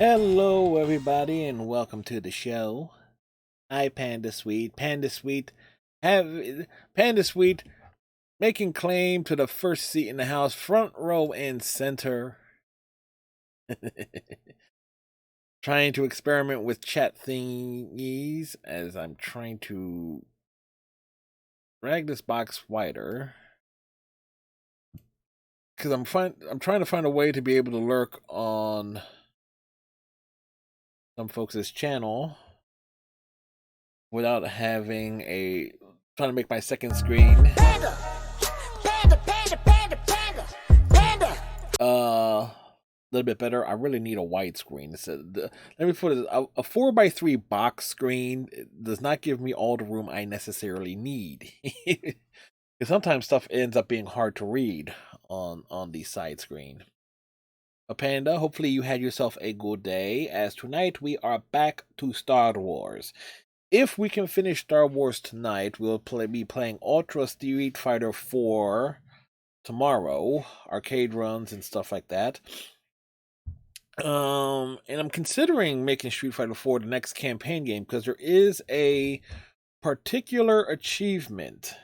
Hello, everybody, and welcome to the show. Hi, Panda Sweet. Panda Sweet making claim to the first seat in the house, front row and center. Trying to experiment with chat thingies as I'm trying to drag this box wider. Because I'm trying to find a way to be able to lurk on some folks' channel without having trying to make my second screen a little bit better. I really need a widescreen. Let me put it: a 4x3 box screen does not give me all the room I necessarily need. Because sometimes stuff ends up being hard to read on the side screen. Panda, hopefully you had yourself a good day, as tonight we are back to Star Wars. If we can finish Star Wars tonight, we'll be playing Ultra Street Fighter 4 tomorrow, arcade runs and stuff like that. And I'm considering making Street Fighter 4 the next campaign game because there is a particular achievement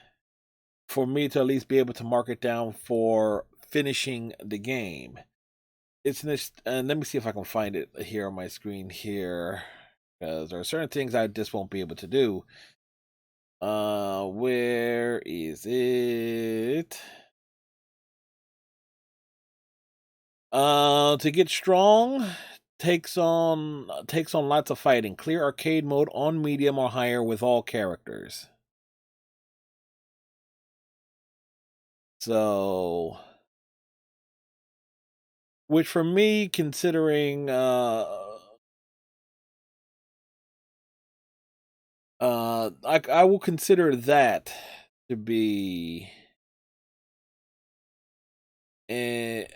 for me to at least be able to mark it down for finishing the game. It's this, and let me see if I can find it here on my screen here, because there are certain things I just won't be able to do. Where is it? To get strong takes on lots of fighting. Clear arcade mode on medium or higher with all characters. So, which for me, considering I will consider that to be a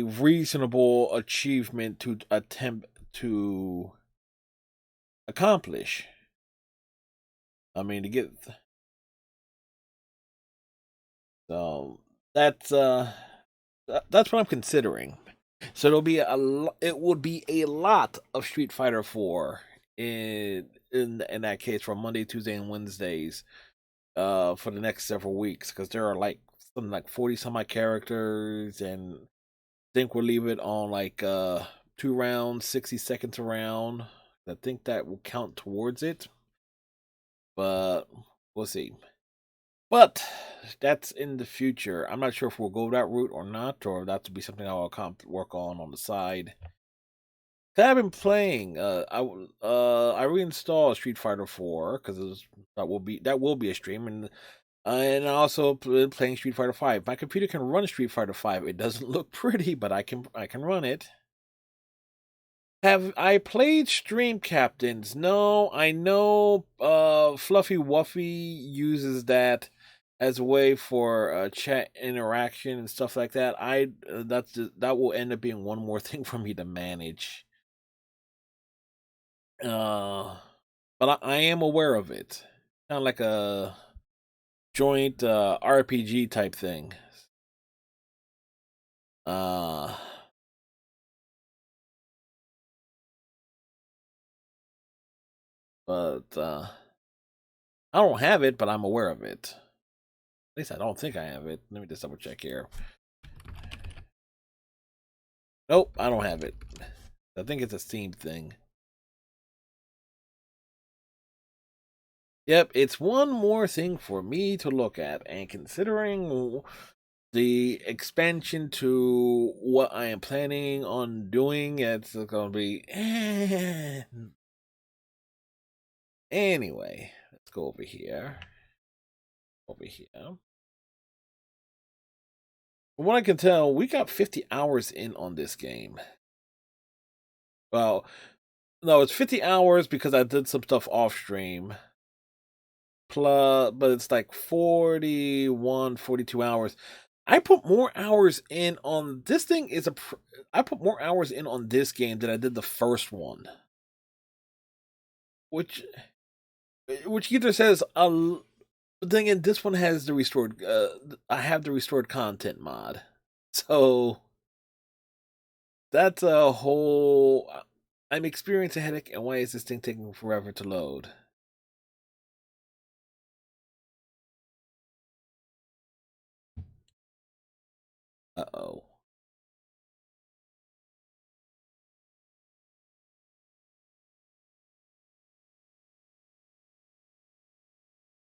reasonable achievement to attempt to accomplish. I mean, to get so that's what I'm considering. So it would be a lot of Street Fighter 4 in that case for Monday, Tuesday, and Wednesdays for the next several weeks, because there are like something like 40 some odd characters, and I think we'll leave it on like 2 rounds, 60 seconds a round. I think that will count towards it, but we'll see. But that's in the future. I'm not sure if we'll go that route or not, or that will be something I'll work on the side. I've been playing. I reinstalled Street Fighter 4 because that will be a stream, and I also been playing Street Fighter 5. My computer can run Street Fighter 5. It doesn't look pretty, but I can run it. Have I played Stream Captains? No, I know Fluffy Wuffy uses that as a way for chat interaction and stuff like that. That will end up being one more thing for me to manage. But I am aware of it. Kind of like a joint RPG type thing. Uh but I don't have it, but I'm aware of it. At least I don't think I have it. Let me just double check here. Nope, I don't have it. I think it's a Steam thing. Yep, it's one more thing for me to look at, and considering the expansion to what I am planning on doing, it's going to be anyway. Let's go over here. Over here. From what I can tell, we got 50 hours in on this game. Well, no, it's 50 hours because I did some stuff off stream. Plus, but it's like 41, 42 hours. I put more hours in on this thing. I put more hours in on this game than I did the first one, which either says but then again, this one has the restored. I have the restored content mod, so that's a whole. I'm experiencing a headache, and why is this thing taking forever to load? Uh-oh.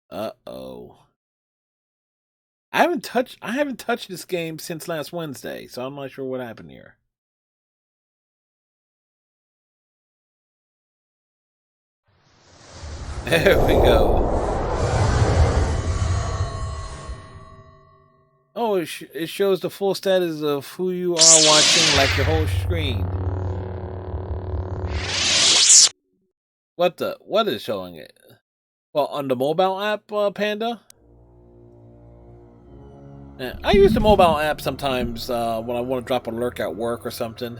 Uh-oh. I haven't touched this game since last Wednesday, so I'm not sure what happened here. There we go. Oh, it shows the full status of who you are watching, like your whole screen. What is showing it? Well, on the mobile app, Panda? Yeah, I use the mobile app sometimes when I want to drop a lurk at work or something.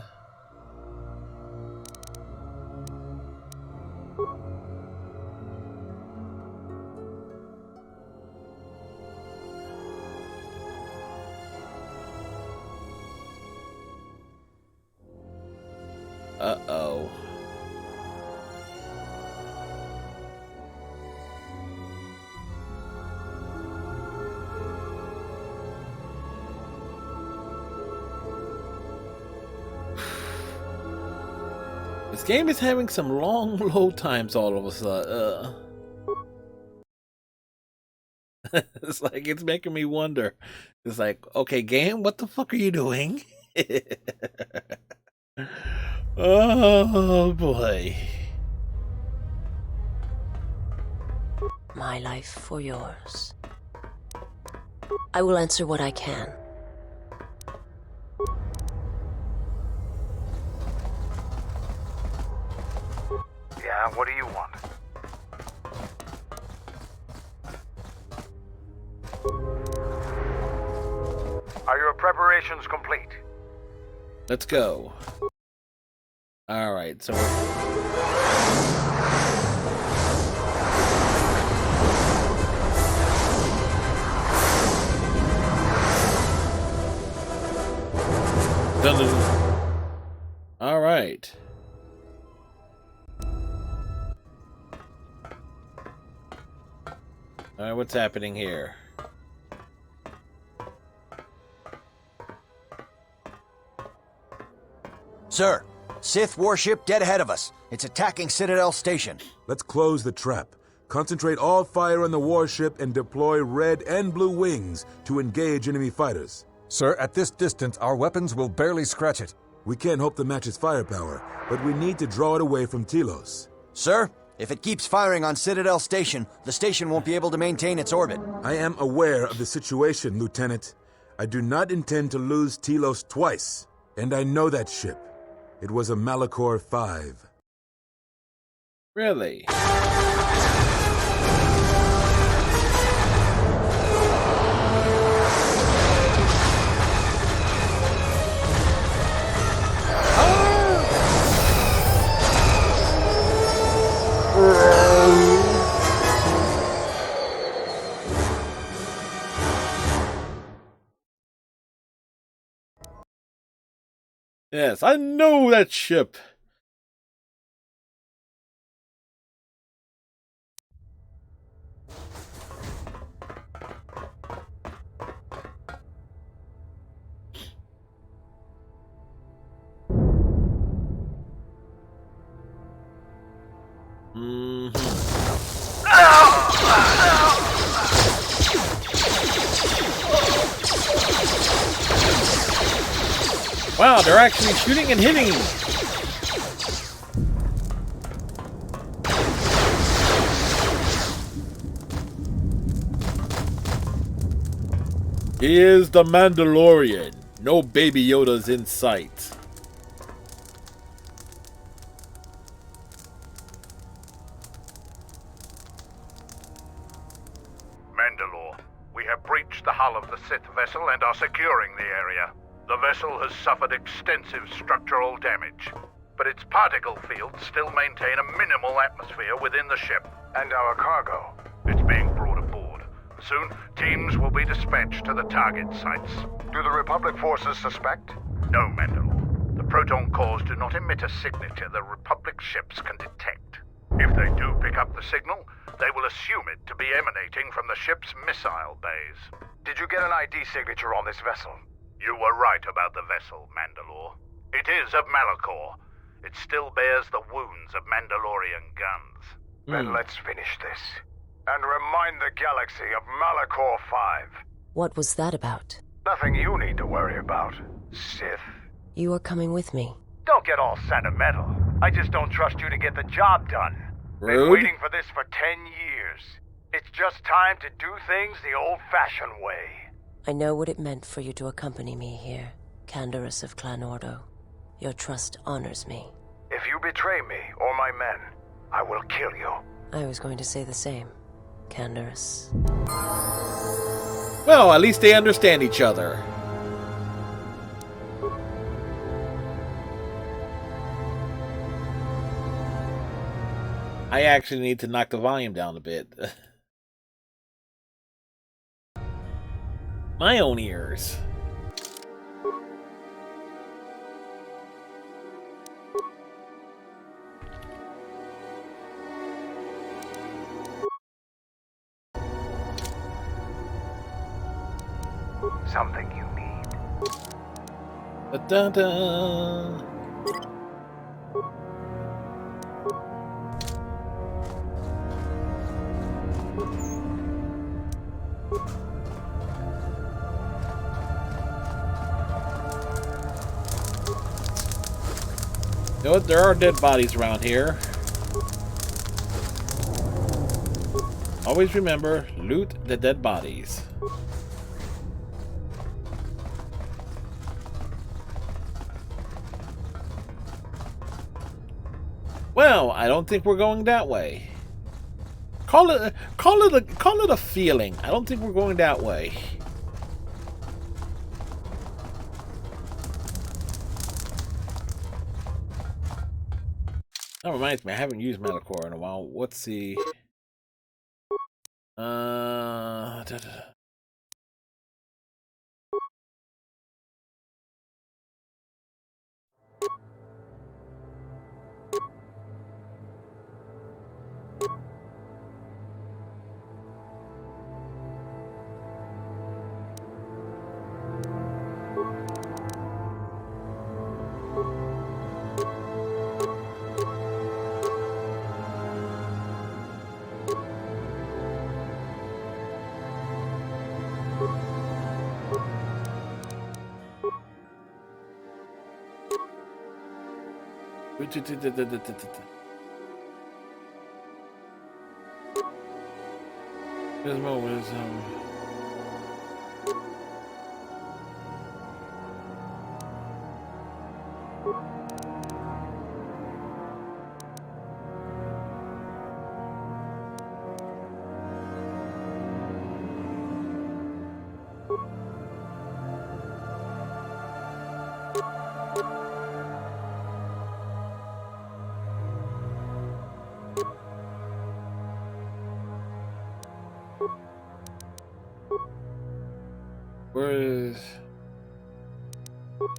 Uh-oh. This game is having some long load times all of a sudden. It's like, it's making me wonder. It's like, okay, game, what the fuck are you doing? Oh boy. My life for yours. I will answer what I can. Yeah, what do you want? Are your preparations complete? Let's go. Alright, so alright. Alright, what's happening here? Sir, Sith warship dead ahead of us. It's attacking Citadel Station. Let's close the trap. Concentrate all fire on the warship and deploy red and blue wings to engage enemy fighters. Sir, at this distance, our weapons will barely scratch it. We can't hope to match its firepower, but we need to draw it away from Telos. Sir, if it keeps firing on Citadel Station, the station won't be able to maintain its orbit. I am aware of the situation, Lieutenant. I do not intend to lose Telos twice, and I know that ship. It was a Malachor 5. Really? Yes, I know that ship. Wow, they're actually shooting and hitting. He is the Mandalorian. No Baby Yodas in sight. Mandalore, we have breached the hull of the Sith vessel and are securing the area. The vessel has suffered extensive structural damage, but its particle fields still maintain a minimal atmosphere within the ship. And our cargo? It's being brought aboard. Soon, teams will be dispatched to the target sites. Do the Republic forces suspect? No, Mandalore. The proton cores do not emit a signature the Republic ships can detect. If they do pick up the signal, they will assume it to be emanating from the ship's missile bays. Did you get an ID signature on this vessel? You were right about the vessel, Mandalore. It is of Malachor. It still bears the wounds of Mandalorian guns. Then let's finish this. And remind the galaxy of Malachor 5. What was that about? Nothing you need to worry about, Sith. You are coming with me. Don't get all sentimental. I just don't trust you to get the job done. Been Rude. waiting for this for 10 years. It's just time to do things the old-fashioned way. I know what it meant for you to accompany me here, Canderous of Clan Ordo. Your trust honors me. If you betray me or my men, I will kill you. I was going to say the same, Canderous. Well, at least they understand each other. I actually need to knock the volume down a bit. My own ears. Something you need. Da-da-da. You know what? There are dead bodies around here. Always remember, loot the dead bodies. Well, I don't think we're going that way. Call it a feeling. I don't think we're going that way. That reminds me, I haven't used Malachor in a while. What's the Gizmo Wisdom.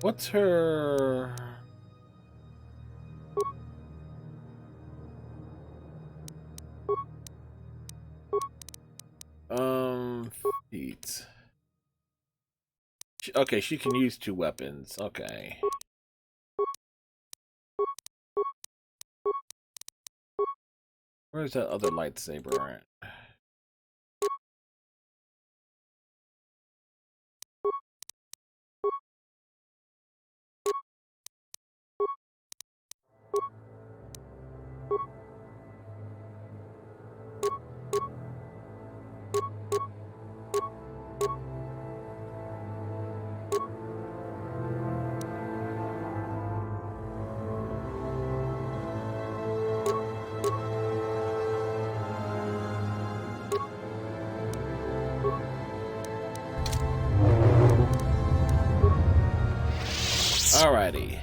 What's her? Feet. Okay, she can use 2 weapons. Okay. Where's that other lightsaber at? Alrighty.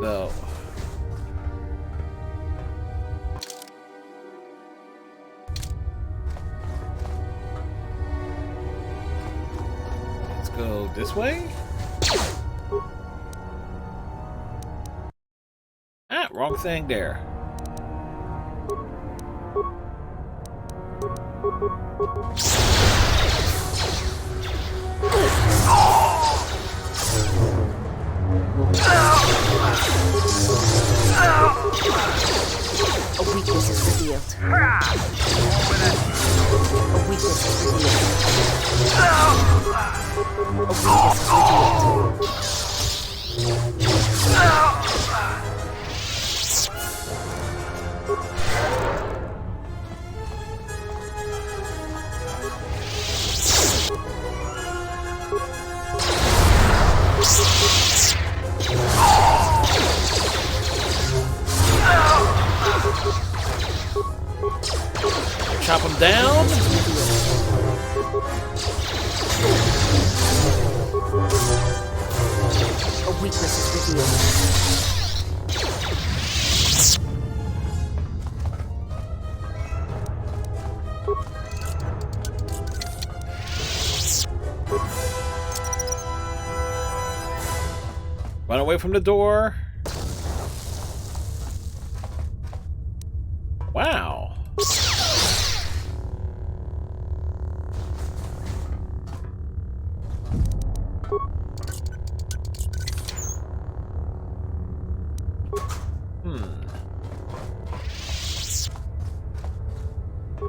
So. Let's go this way. I'm saying there. A weakness is revealed. A weakness is revealed. A weakness is Chop him down. A weakness is revealed. Run away from the door. Wow.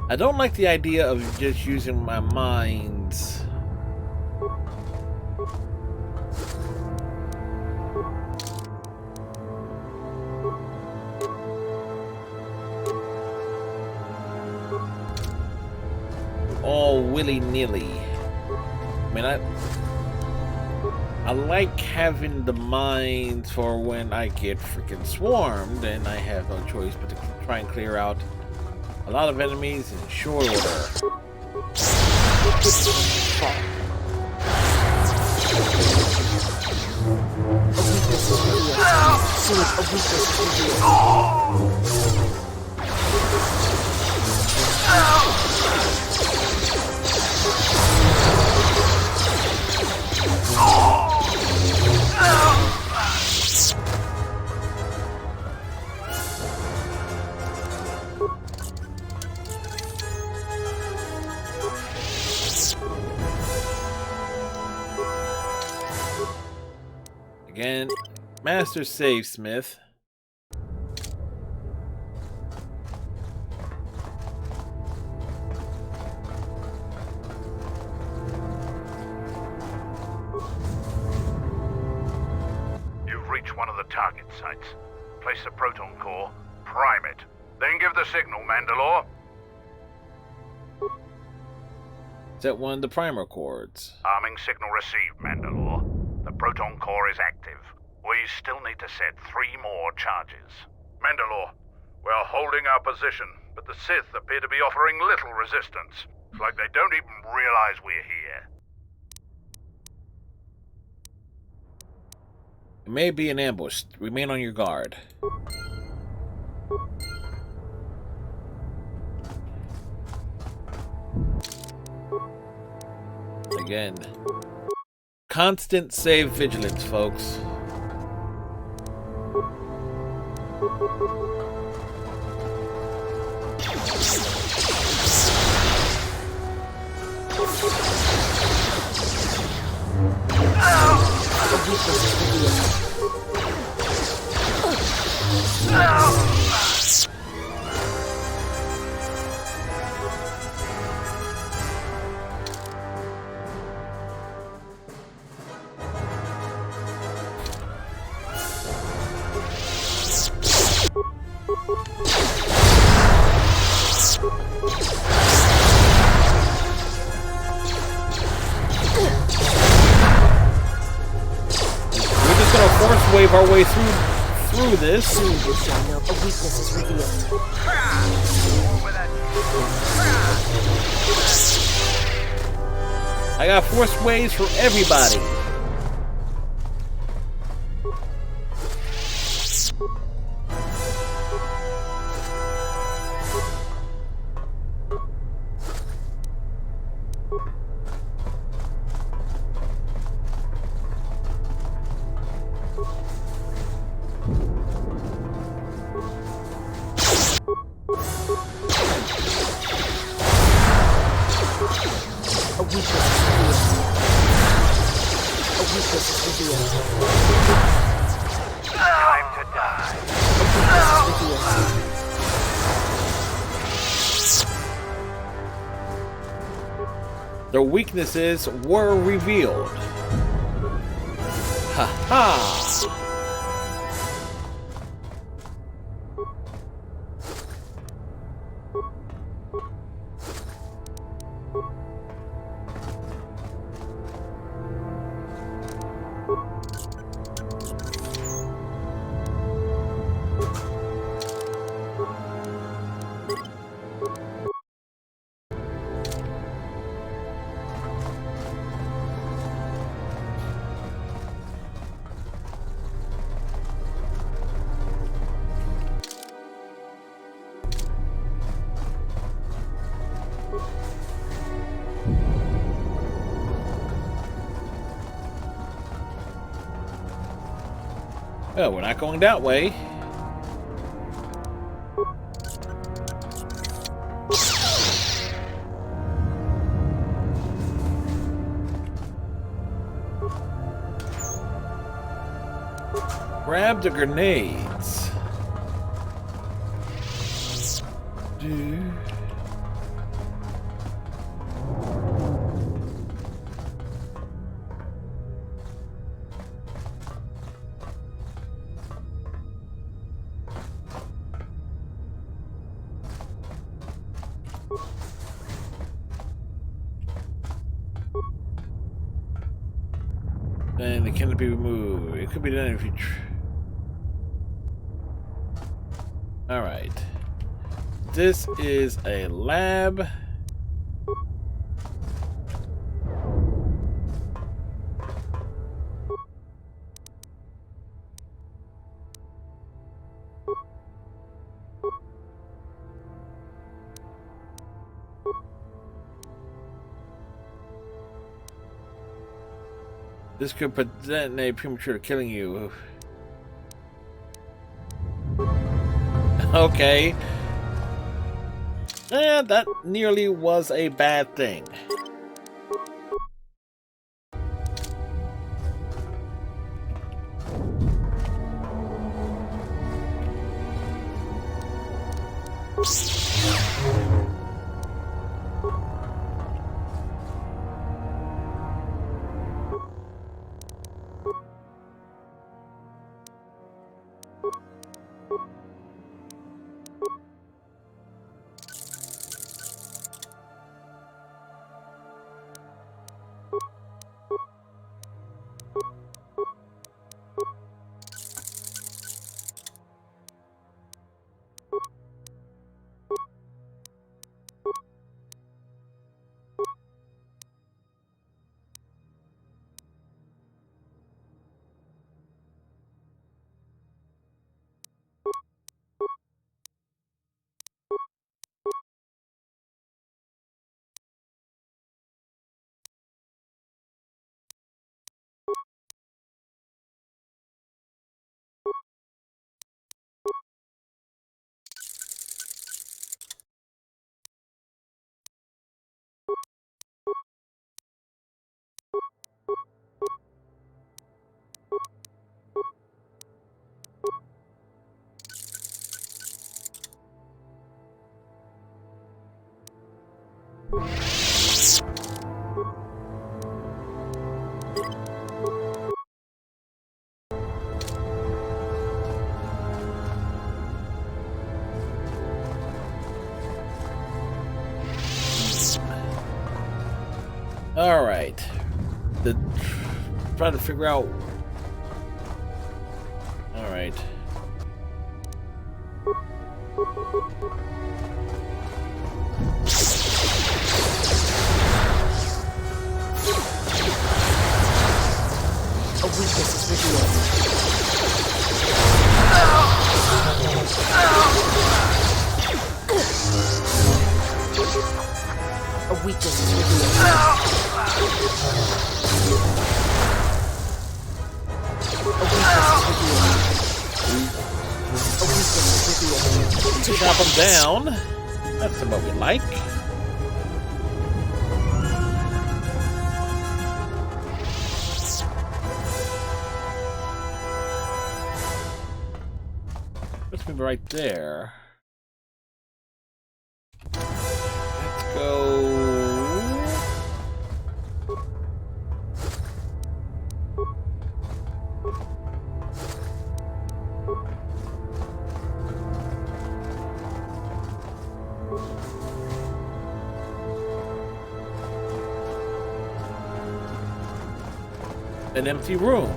I don't like the idea of just using my minds. All willy-nilly. I mean, I like having the minds for when I get freaking swarmed and I have no choice but to try and clear out a lot of enemies in short order. Again, Master Save Smith. You've reached one of the target sites. Place the proton core, prime it, then give the signal, Mandalore. Set one of the primer cords. Arming signal received, Mandalore. The proton core is active. We still need to set 3 more charges. Mandalore, we're holding our position, but the Sith appear to be offering little resistance. It's like they don't even realize we're here. It may be an ambush. Remain on your guard. Again, constant save vigilance, folks. Wave our way through this. Soon you shall know. A weakness is revealed. I got force waves for everybody. weakness is revealed. A weakness is revealed. Time to die. A weakness is revealed. Their weaknesses were revealed. Ha ha! Oh, we're not going that way. Grab the grenades. And it cannot be removed. It could be done if you... Alright. This is a lab. This could present a premature to killing you. Okay. Yeah, that nearly was a bad thing. All right. Trying to figure out. All right. A weakness is revealed. A weakness is revealed. To chop them down. That's what we like. gonna be right there. Let's go. An empty room.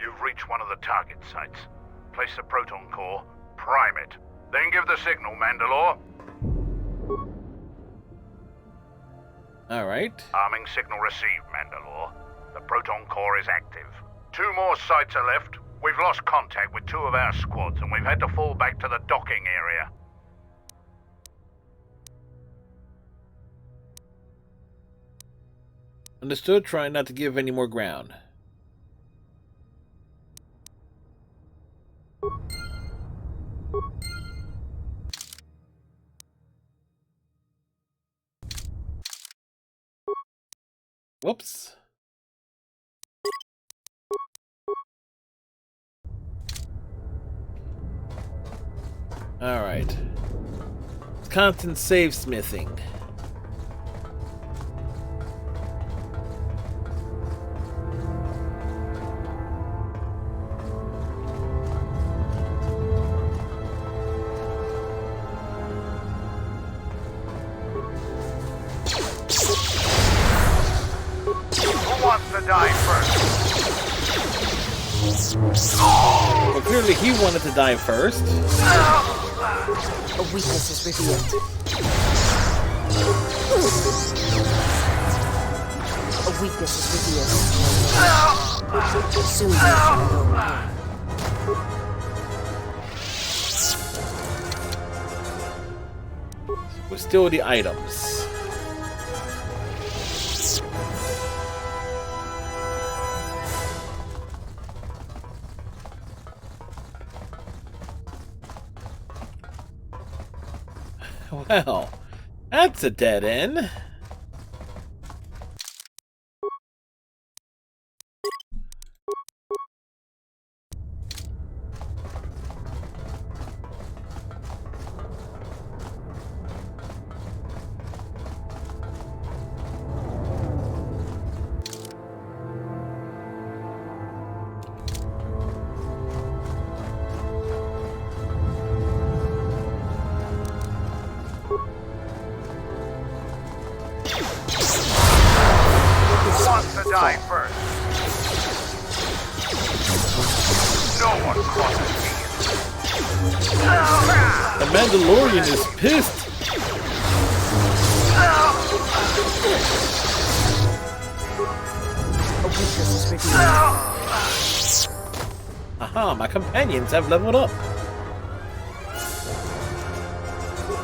You've reached one of the target sites. Place the proton core, prime it, then give the signal, Mandalore. All right. Arming signal received, Mandalore. The proton core is active. 2 more sites are left. We've lost contact with 2 of our squads, and we've had to fall back to the docking area. Understood. Trying not to give any more ground. Whoops. All right. Constant save smithing. Who wants to die first? Well, clearly he wanted to die first. A weakness is revealed. A weakness is revealed. Soon you shall know pain. We'll steal the items. Well, that's a dead end. Who wants to die first? No one crosses me. The Mandalorian is pissed. A weakness is revealed. Aha, my companions have leveled up.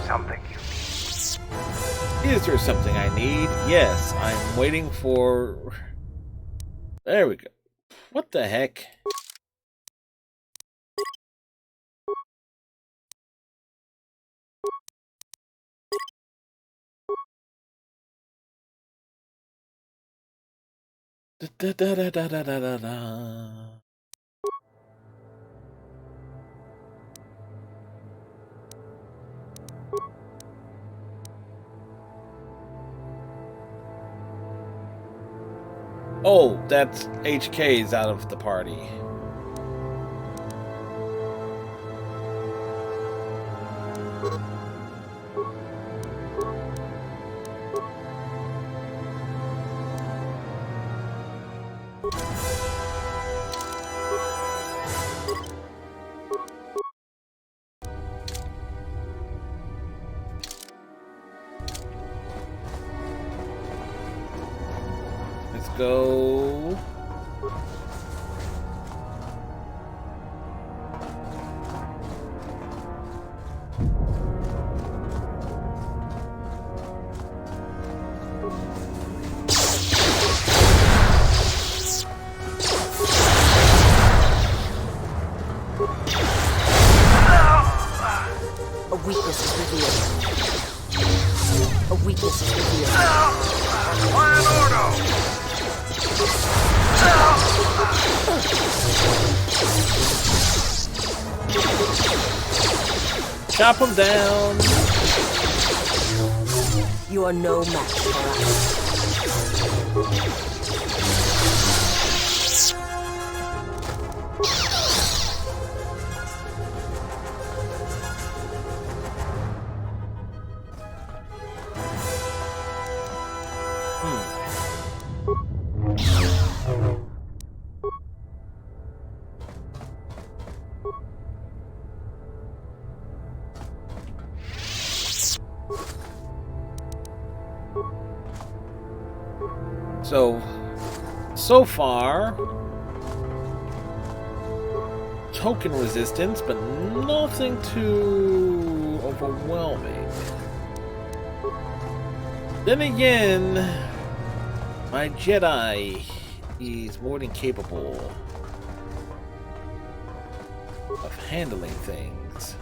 Something you Is there something I need? Yes, I'm waiting for... There we go. What the heck? Da da da da da da da da. Oh, that's HK's out of the party. Let's go. A weakness is revealed. A weakness is revealed. Plan order! Chop him down. You are no match for us. So far, token resistance, but nothing too overwhelming. Then again, my Jedi is more than capable of handling things.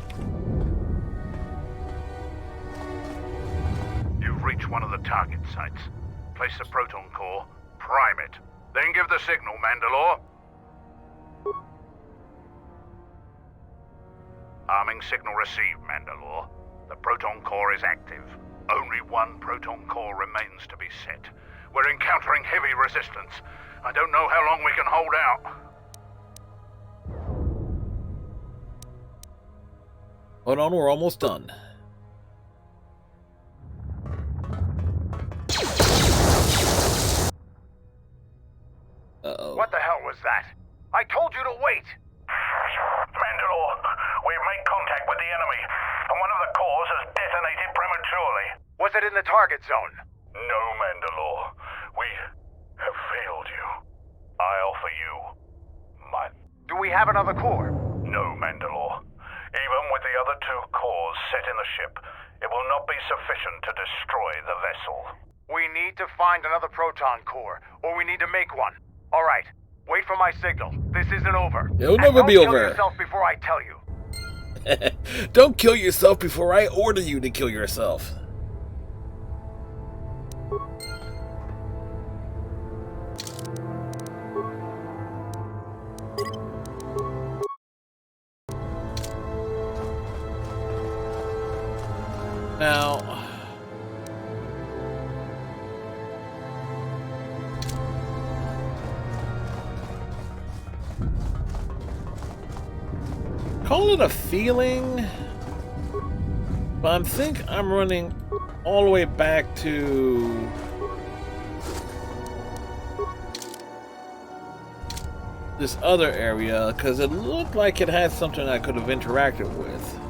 You've reached one of the target sites. Place the proton core, prime it, then give the signal, Mandalore. Arming signal received, Mandalore. The proton core is active. Only one proton core remains to be set. We're encountering heavy resistance. I don't know how long we can hold out. Hold on, we're almost done. Uh-oh. What the hell was that? I told you to wait! Mandalore, we've made contact with the enemy, and one of the cores has detonated prematurely. Was it in the target zone? No, Mandalore. We have failed you. I offer you my... Do we have another core? No, Mandalore. Even with the other two cores set in the ship, it will not be sufficient to destroy the vessel. We need to find another proton core, or we need to make one. All right, wait for my signal. This isn't over. It'll never be over. Don't kill yourself before I tell you. Don't kill yourself before I order you to kill yourself. Now, call it a feeling, but I think I'm running all the way back to this other area because it looked like it had something I could have interacted with.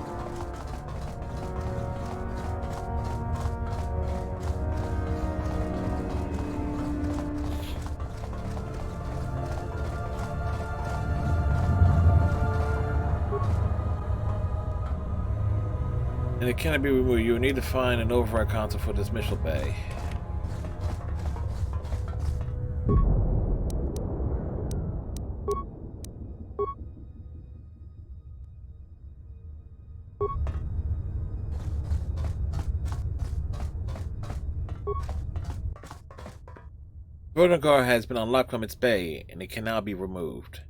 And it cannot be removed. You will need to find an override console for this missile bay. Vertigar has been unlocked from its bay, and it can now be removed.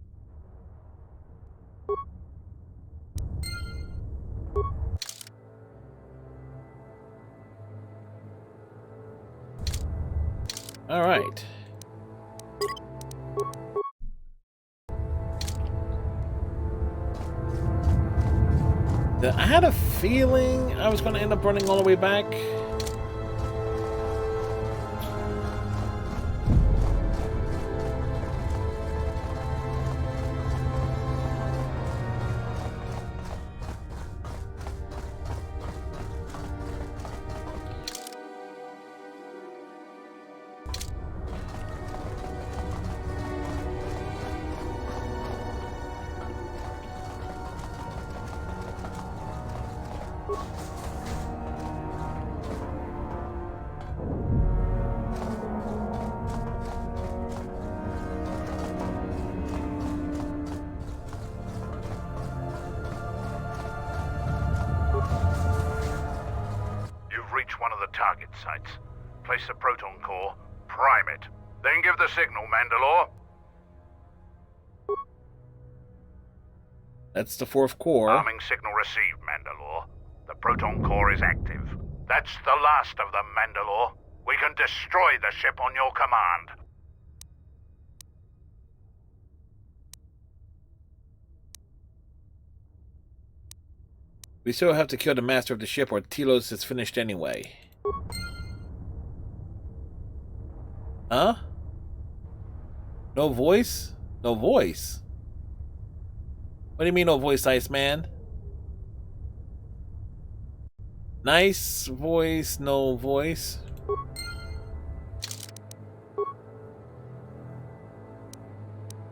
All right. I had a feeling I was going to end up running all the way back. target sites. Place the proton core, prime it, then give the signal, Mandalore. That's the fourth core. Arming signal received, Mandalore. The proton core is active. That's the last of them, Mandalore. We can destroy the ship on your command. We still have to kill the master of the ship or Telos is finished anyway. Huh? No voice? No voice? What do you mean no voice, Iceman? Nice voice, no voice.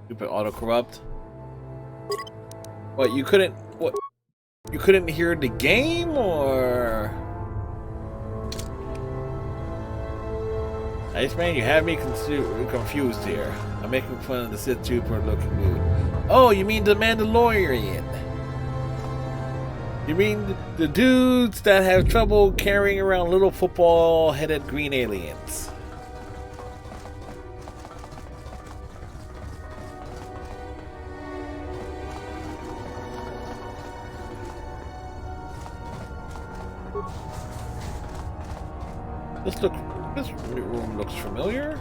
Stupid auto-corrupt. What, you couldn't... What? You couldn't hear the game, or... Iceman, you have me confused here. I'm making fun of the Sith Trooper looking dude. Oh, you mean the Mandalorian? You mean the dudes that have trouble carrying around little football-headed green aliens? This room looks familiar.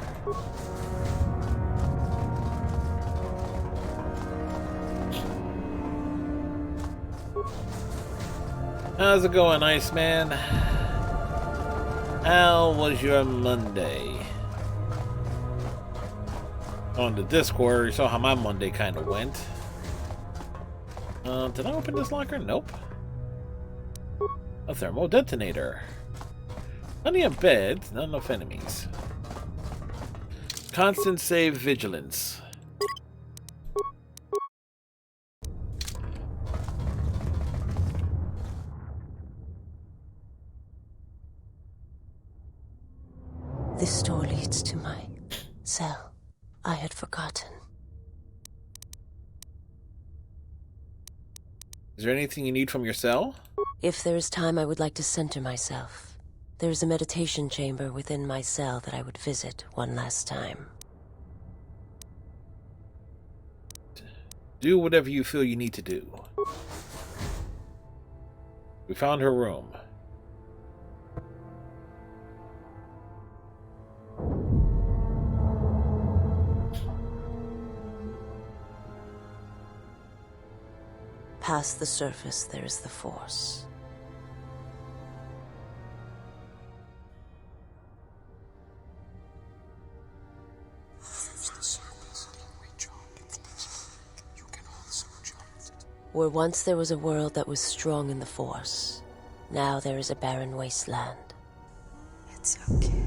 How's it going, Iceman? How was your Monday? On the Discord, you saw how my Monday kind of went. Did I open this locker? Nope. A thermal detonator. Plenty of beds, not enough enemies. Constant save vigilance. This door leads to my cell. I had forgotten. Is there anything you need from your cell? If there is time, I would like to center myself. There is a meditation chamber within my cell that I would visit one last time. Do whatever you feel you need to do. We found her room. Past the surface, there is the Force. Where once there was a world that was strong in the Force, now there is a barren wasteland. It's okay.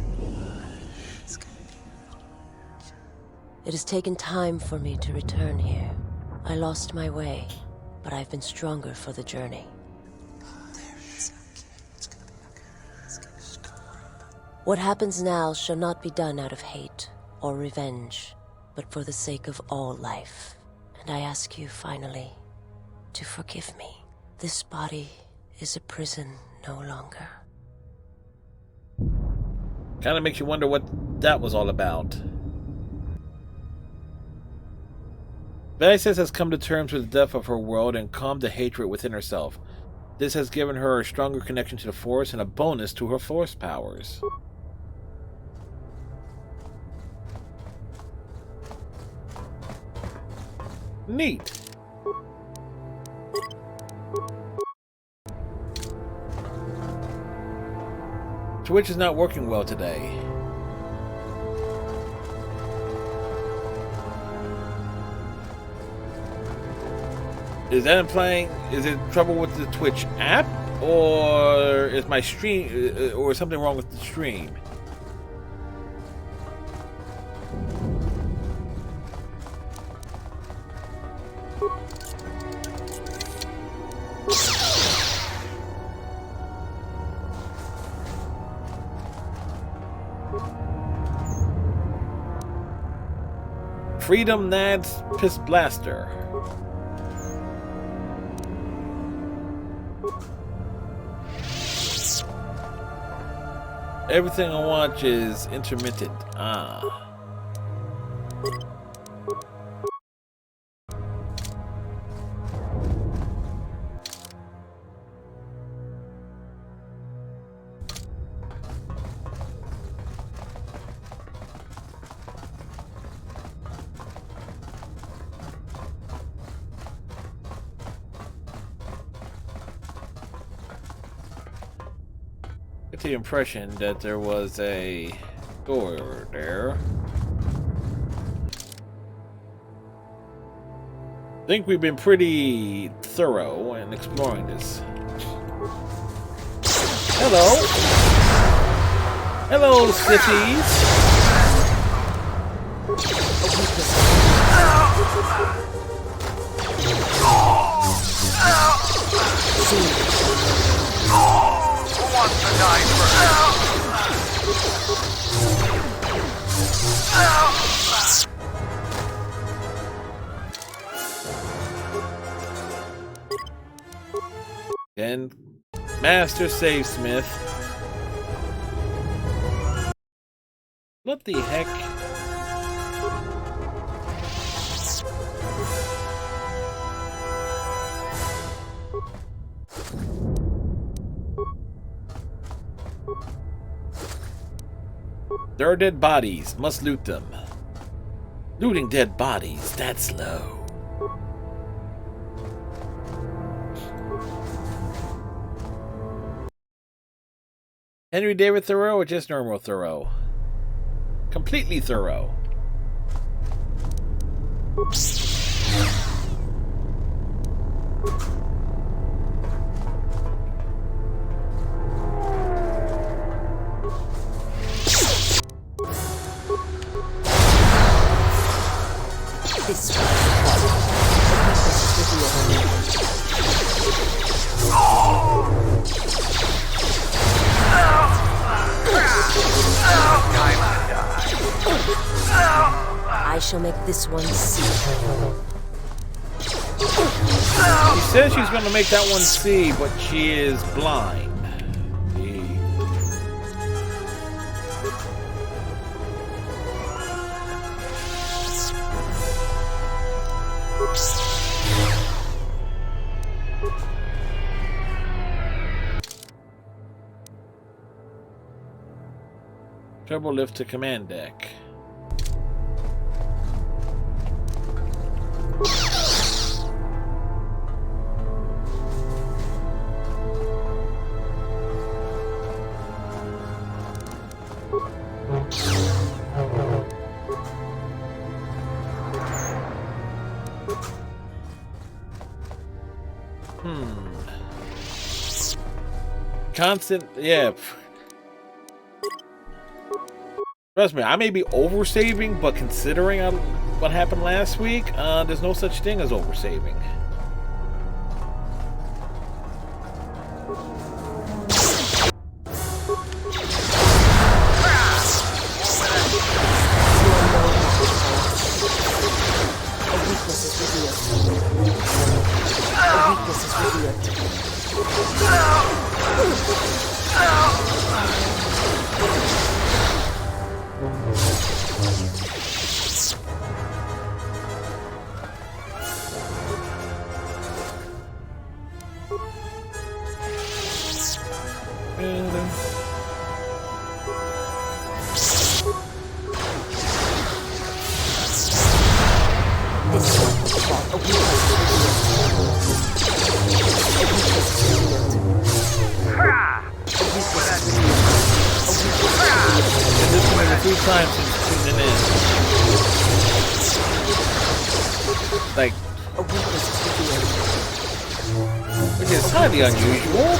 It's gonna be... It has taken time for me to return here. I lost my way, but I've been stronger for the journey. What happens now shall not be done out of hate or revenge, but for the sake of all life. And I ask you, finally, to forgive me. This body is a prison no longer. Kind of makes you wonder what that was all about. Valisis has come to terms with the death of her world and calmed the hatred within herself. This has given her a stronger connection to the Force and a bonus to her Force powers. Neat. Twitch is not working well today. Is that implying, is it trouble with the Twitch app, or is my stream, or is something wrong with the stream? Freedom Nad's Piss Blaster. Everything I watch is intermittent. Ah. Get the impression that there was a door there. I think we've been pretty thorough in exploring this. Hello. Hello, Slippy. Who wants to die first? And Master Savesmith. What the heck? There are dead bodies. Must loot them. Looting dead bodies, that's low. Henry David Thoreau or just normal Thoreau? Completely thorough. This way. I shall make this one see. She says she's going to make that one see, but she is blind. Turbo lift to command deck. Constant, yeah. Trust me, I may be oversaving, but considering what happened last week, there's no such thing as oversaving. Which is highly unusual.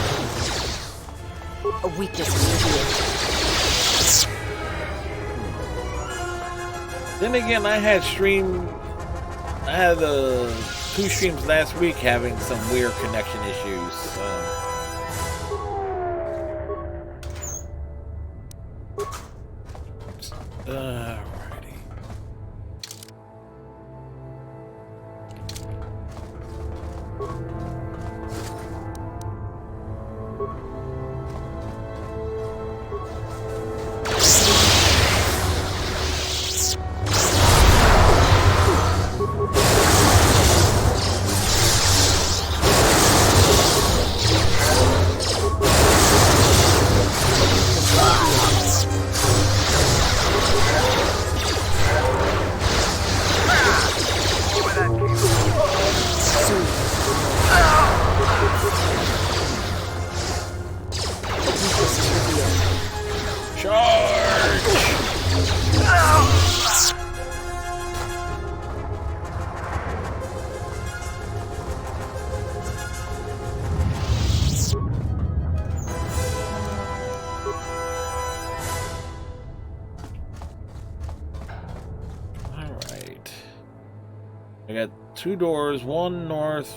A weakness is revealed. Then again, I had two streams last week having some weird connection issues. Alrighty. Alright. I got 2 doors, 1 north.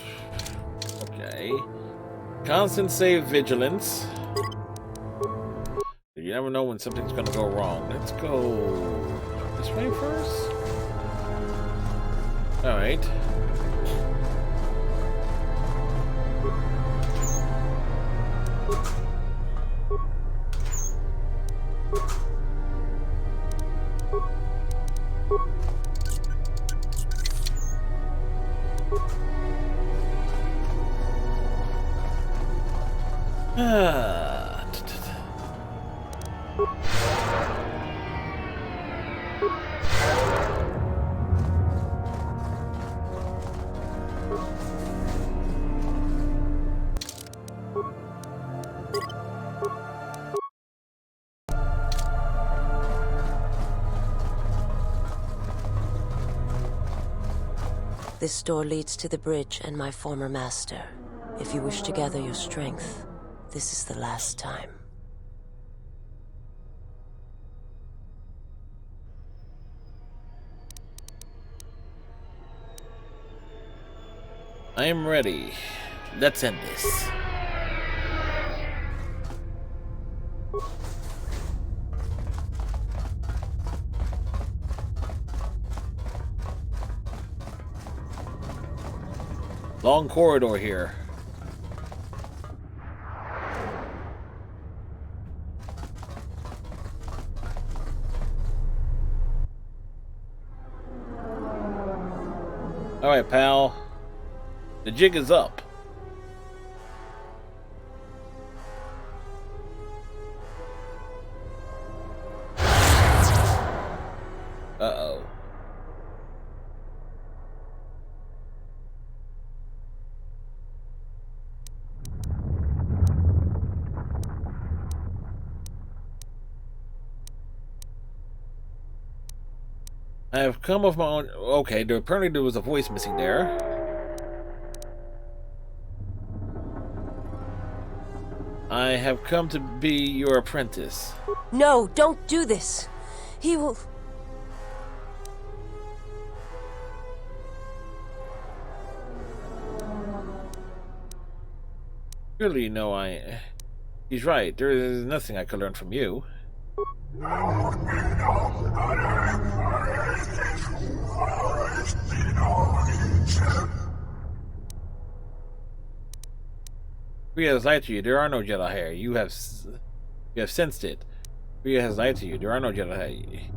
Okay. Constant save vigilance. You never know when something's gonna go wrong. Let's go this way first. Alright. This door leads to the bridge and my former master. If you wish to gather your strength, this is the last time. I am ready. Let's end this. Long corridor here. All right, pal. The jig is up. Uh-oh. I have come of my own. Okay, apparently there was a voice missing there. I have come to be your apprentice. No, don't do this. He will... Surely you know He's right. There is nothing I could learn from you. Rhea has lied to you. There are no Jedi here. You have sensed it. Rhea has lied to you. There are no Jedi here.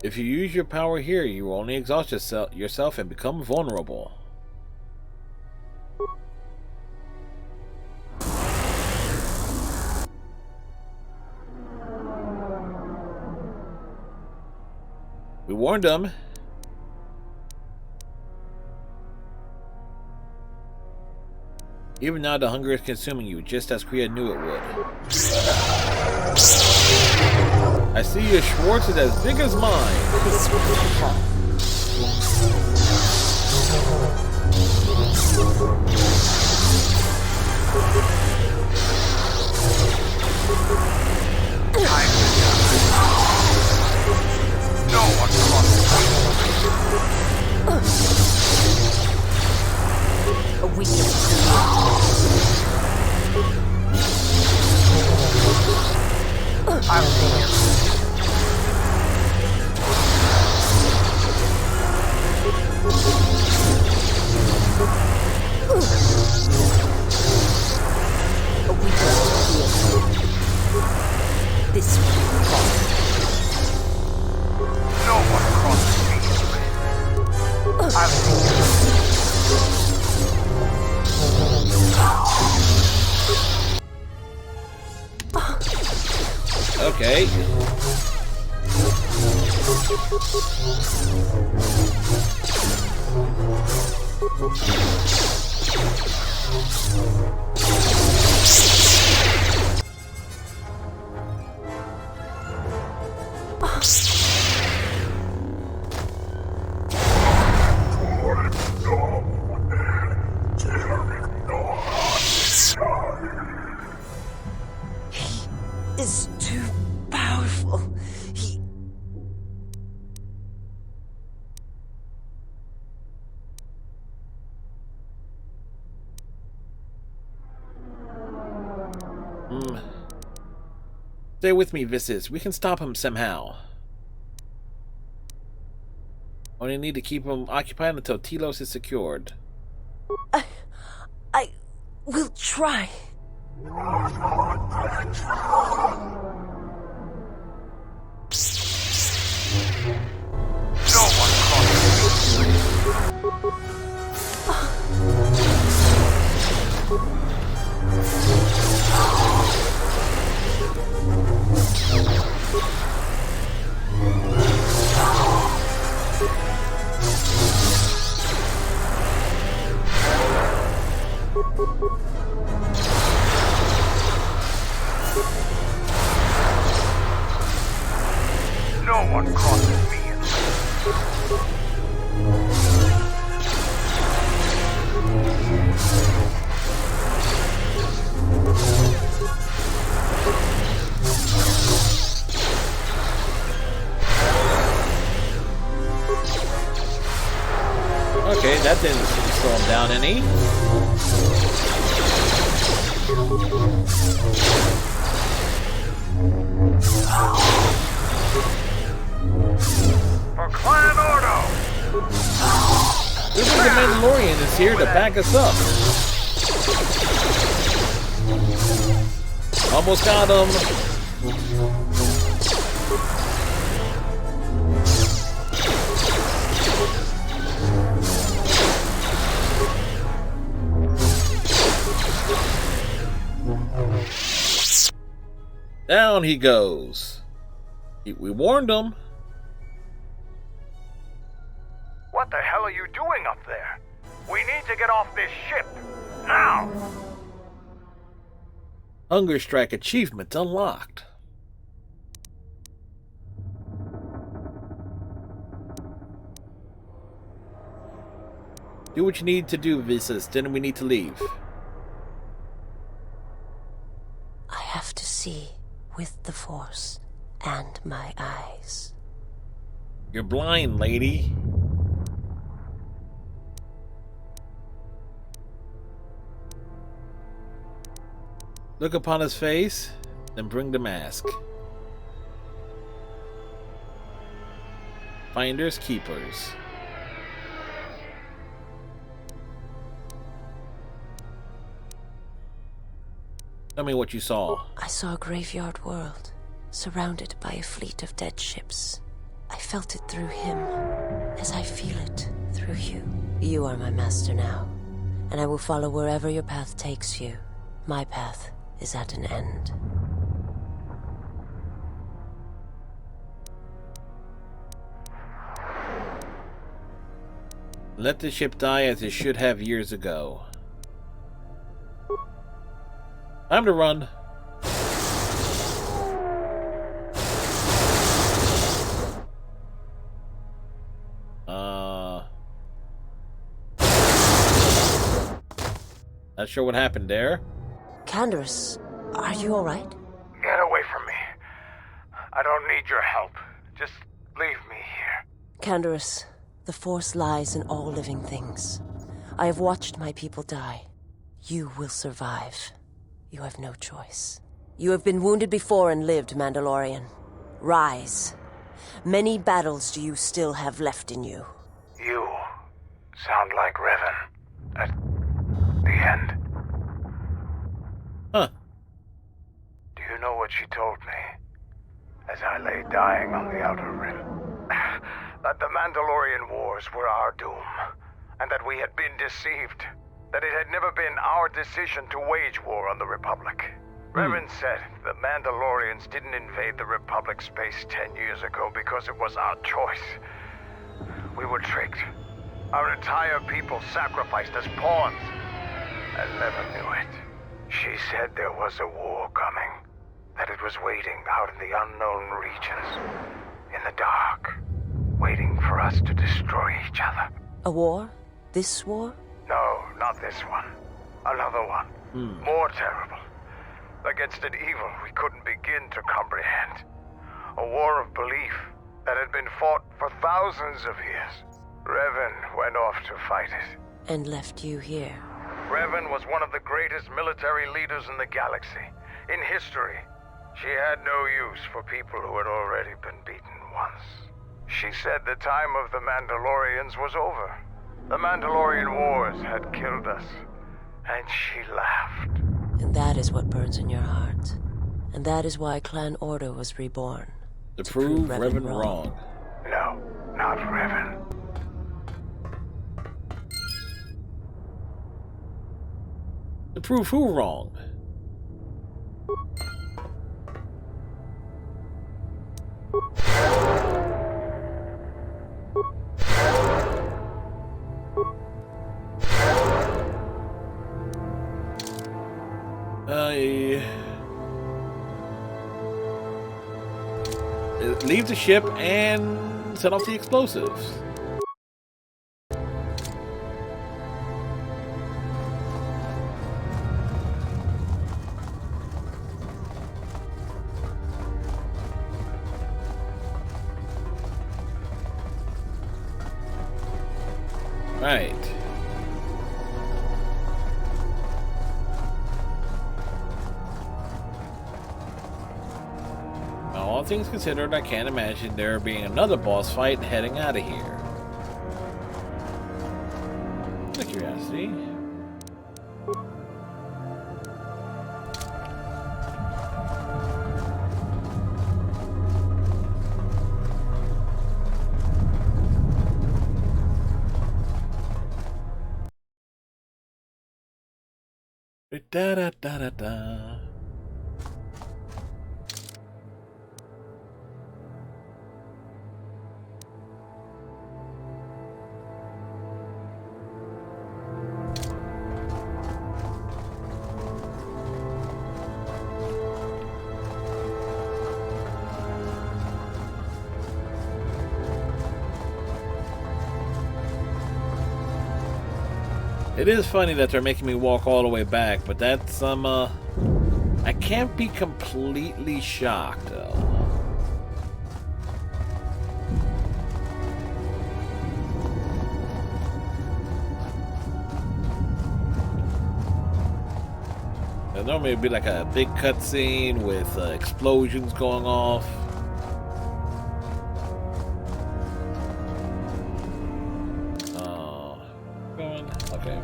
If you use your power here, you will only exhaust yourself and become vulnerable. We warned them. Even now, the hunger is consuming you, just as Kriya knew it would. I see your Schwartz is as big as mine. This will be fun. No one crosses. A weakness. I'll see you. A weakness. This will be fun. Is too powerful. He... Stay with me, Visas. We can stop him somehow. Only need to keep him occupied until Telos is secured. I will try. No one crosses No one crosses me. Okay, that didn't slow him down any. For Clan Ordo! This is the Mandalorian is here to back us up. Almost got him. Down he goes. We warned him. What the hell are you doing up there? We need to get off this ship. Now! Hunger Strike achievement unlocked. Do what you need to do, Visas. Then we need to leave. I have to see with the Force and my eyes. You're blind, lady. Look upon his face, then bring the mask. Finders keepers. Tell me what you saw. I saw a graveyard world, surrounded by a fleet of dead ships. I felt it through him, as I feel it through you. You are my master now, and I will follow wherever your path takes you. My path is at an end. Let the ship die as it should have years ago. Time to run. Not sure what happened there. Canderous, are you alright? Get away from me. I don't need your help. Just leave me here. Canderous, the Force lies in all living things. I have watched my people die. You will survive. You have no choice. You have been wounded before and lived, Mandalorian. Rise. Many battles do you still have left in you. You sound like Revan. At the end. Huh. Do you know what she told me? As I lay dying on the Outer Rim. That the Mandalorian Wars were our doom. And that we had been deceived. That it had never been our decision to wage war on the Republic. Revan said the Mandalorians didn't invade the Republic space 10 years ago because it was our choice. We were tricked. Our entire people sacrificed as pawns. I never knew it. She said there was a war coming. That it was waiting out in the unknown regions. In the dark. Waiting for us to destroy each other. A war? This war? No, not this one. Another one. More terrible. Against an evil we couldn't begin to comprehend. A war of belief that had been fought for thousands of years. Revan went off to fight it. And left you here. Revan was one of the greatest military leaders in the galaxy. In history, she had no use for people who had already been beaten once. She said the time of the Mandalorians was over. The Mandalorian Wars had killed us. And she laughed. And that is what burns in your heart. And that is why Clan Ordo was reborn. To prove Revan wrong. No, not Revan. To prove who wrong? Leave the ship and set off the explosives. Right. All things considered, I can't imagine there being another boss fight heading out of here. Out of curiosity. Da da da da da. It is funny that they're making me walk all the way back, but that's, I can't be completely shocked, though. There normally would be like a big cutscene with explosions going off. Okay.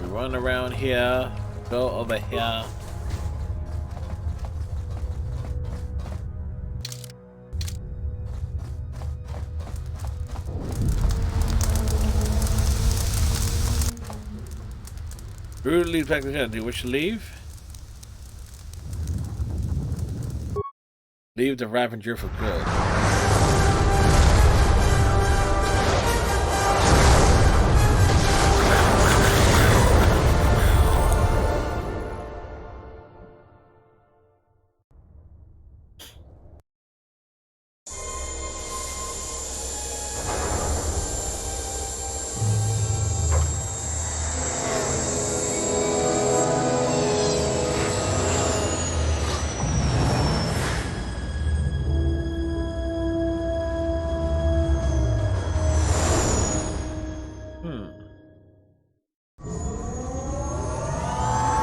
We run around here, go over here. Route leads back to the center. Do you wish to leave? Leave the Ravager for good.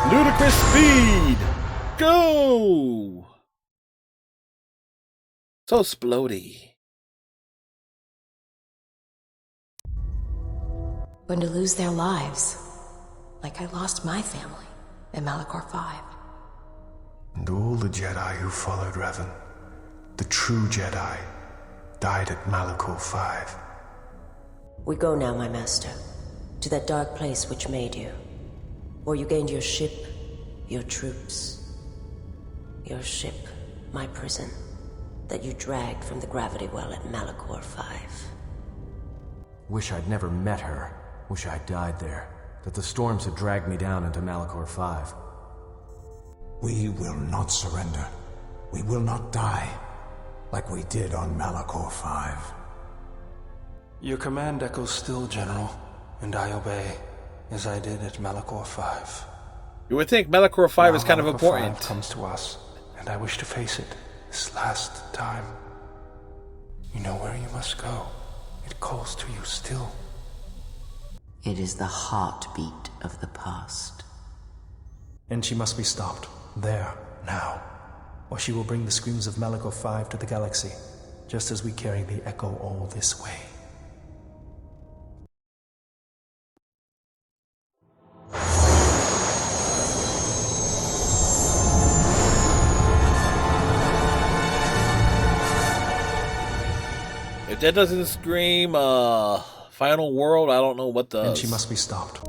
Ludicrous speed! Go! So splody. Going to lose their lives. Like I lost my family in Malachor 5. And all the Jedi who followed Revan, the true Jedi, died at Malachor 5. We go now, my master, to that dark place which made you. Or you gained your ship, your troops. Your ship, my prison, that you dragged from the gravity well at Malachor 5. Wish I'd never met her. Wish I'd died there. That the storms had dragged me down into Malachor 5. We will not surrender. We will not die, like we did on Malachor 5. Your command echoes still, General, and I obey, as I did at Malachor 5. You would think Malachor 5 Now is kind of Malachor important. 5 comes to us, and I wish to face it this last time. You know where you must go. It calls to you still. It is the heartbeat of the past. And she must be stopped. There, now. Or she will bring the screams of Malachor 5 to the galaxy, just as we carry the echo all this way. If that doesn't scream Final World, I don't know what does. And she must be stopped.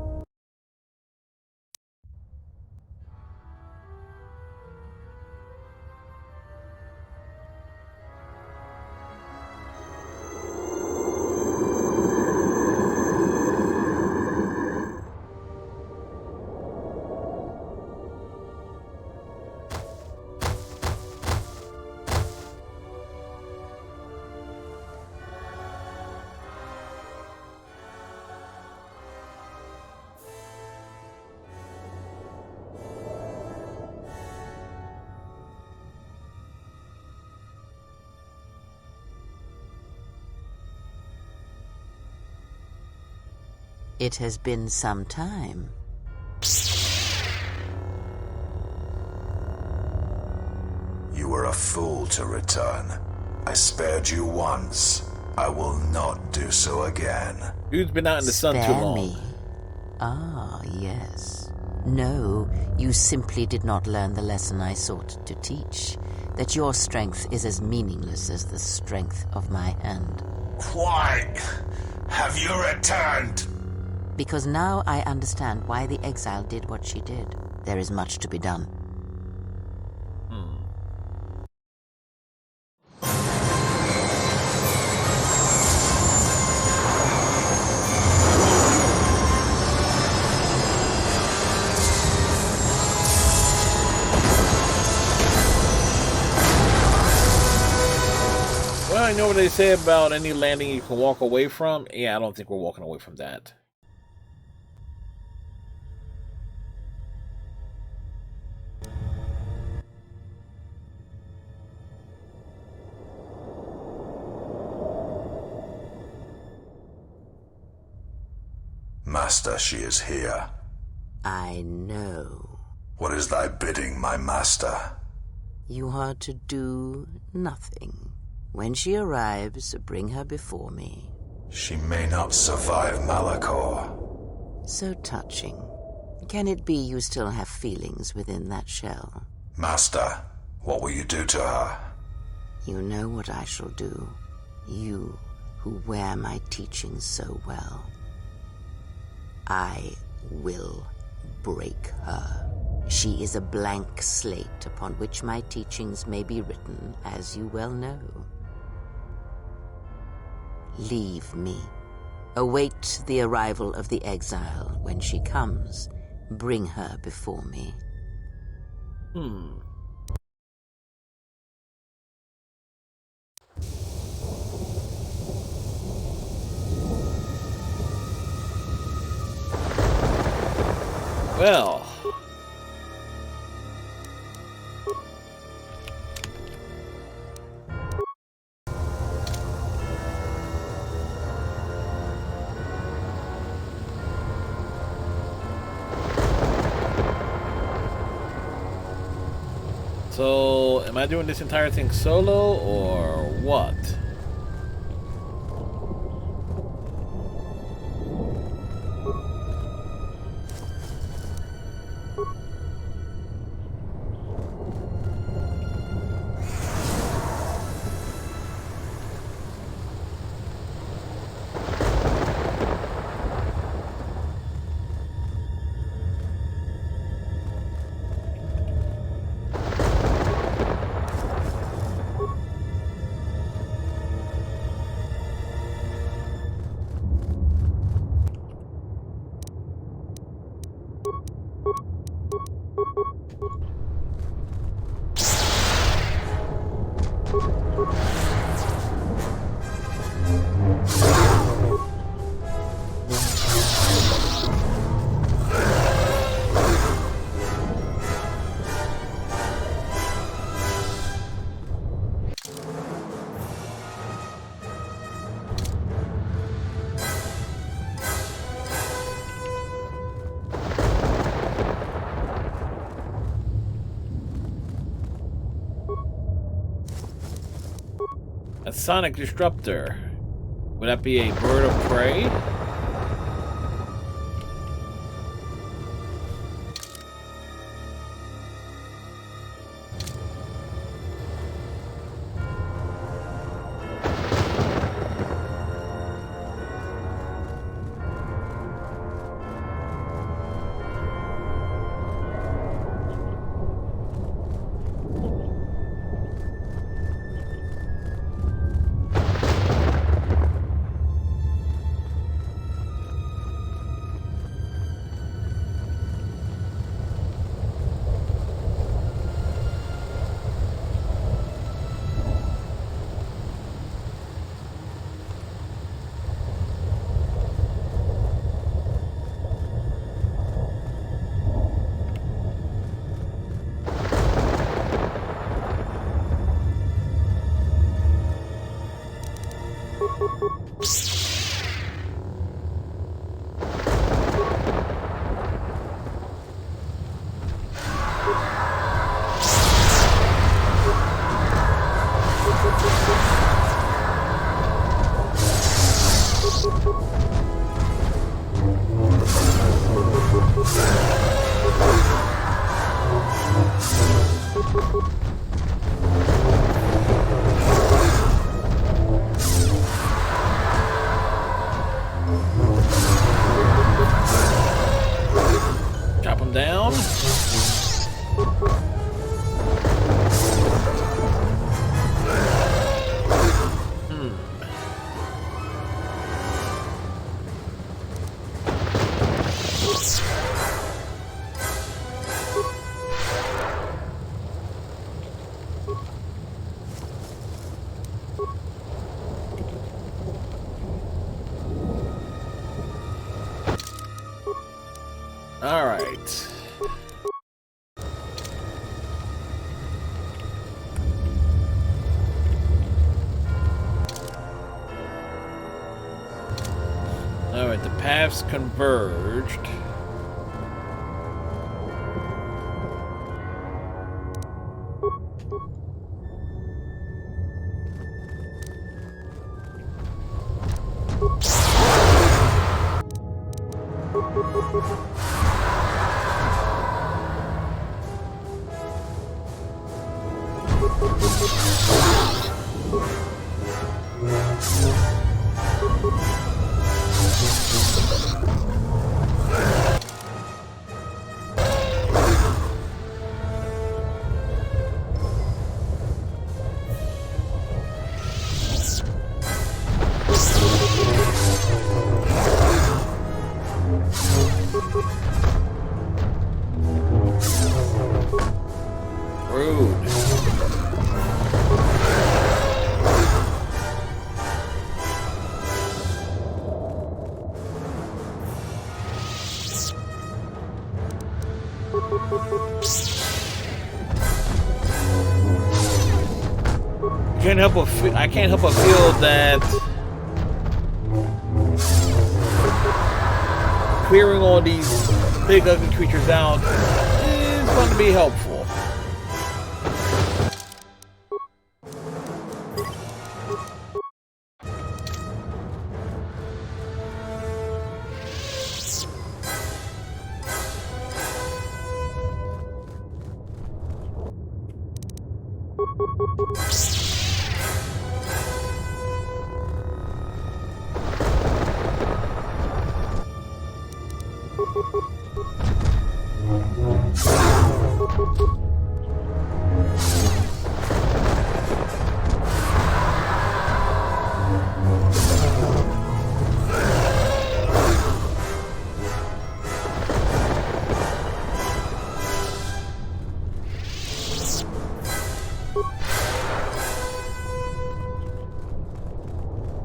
It has been some time. You were a fool to return. I spared you once. I will not do so again. Dude's been out in the sun too Spare long. me? Ah, yes. No, you simply did not learn the lesson I sought to teach. That your strength is as meaningless as the strength of my hand. Why have you returned? Because now I understand why the exile did what she did. There is much to be done. Well, I know what they say about any landing you can walk away from. Yeah, I don't think we're walking away from that. Master, she is here. I know. What is thy bidding, my master? You are to do nothing. When she arrives, bring her before me. She may not survive Malachor. So touching. Can it be you still have feelings within that shell? Master, what will you do to her? You know what I shall do. You, who wear my teachings so well. I will break her. She is a blank slate upon which my teachings may be written, as you well know. Leave me. Await the arrival of the exile. When she comes, bring her before me. Well. So, am I doing this entire thing solo, or what? A sonic disruptor. Would that be a bird of prey? Chop him down. All right. All right, the paths converged. I can't help but feel that clearing all these big ugly creatures out is going to be helpful.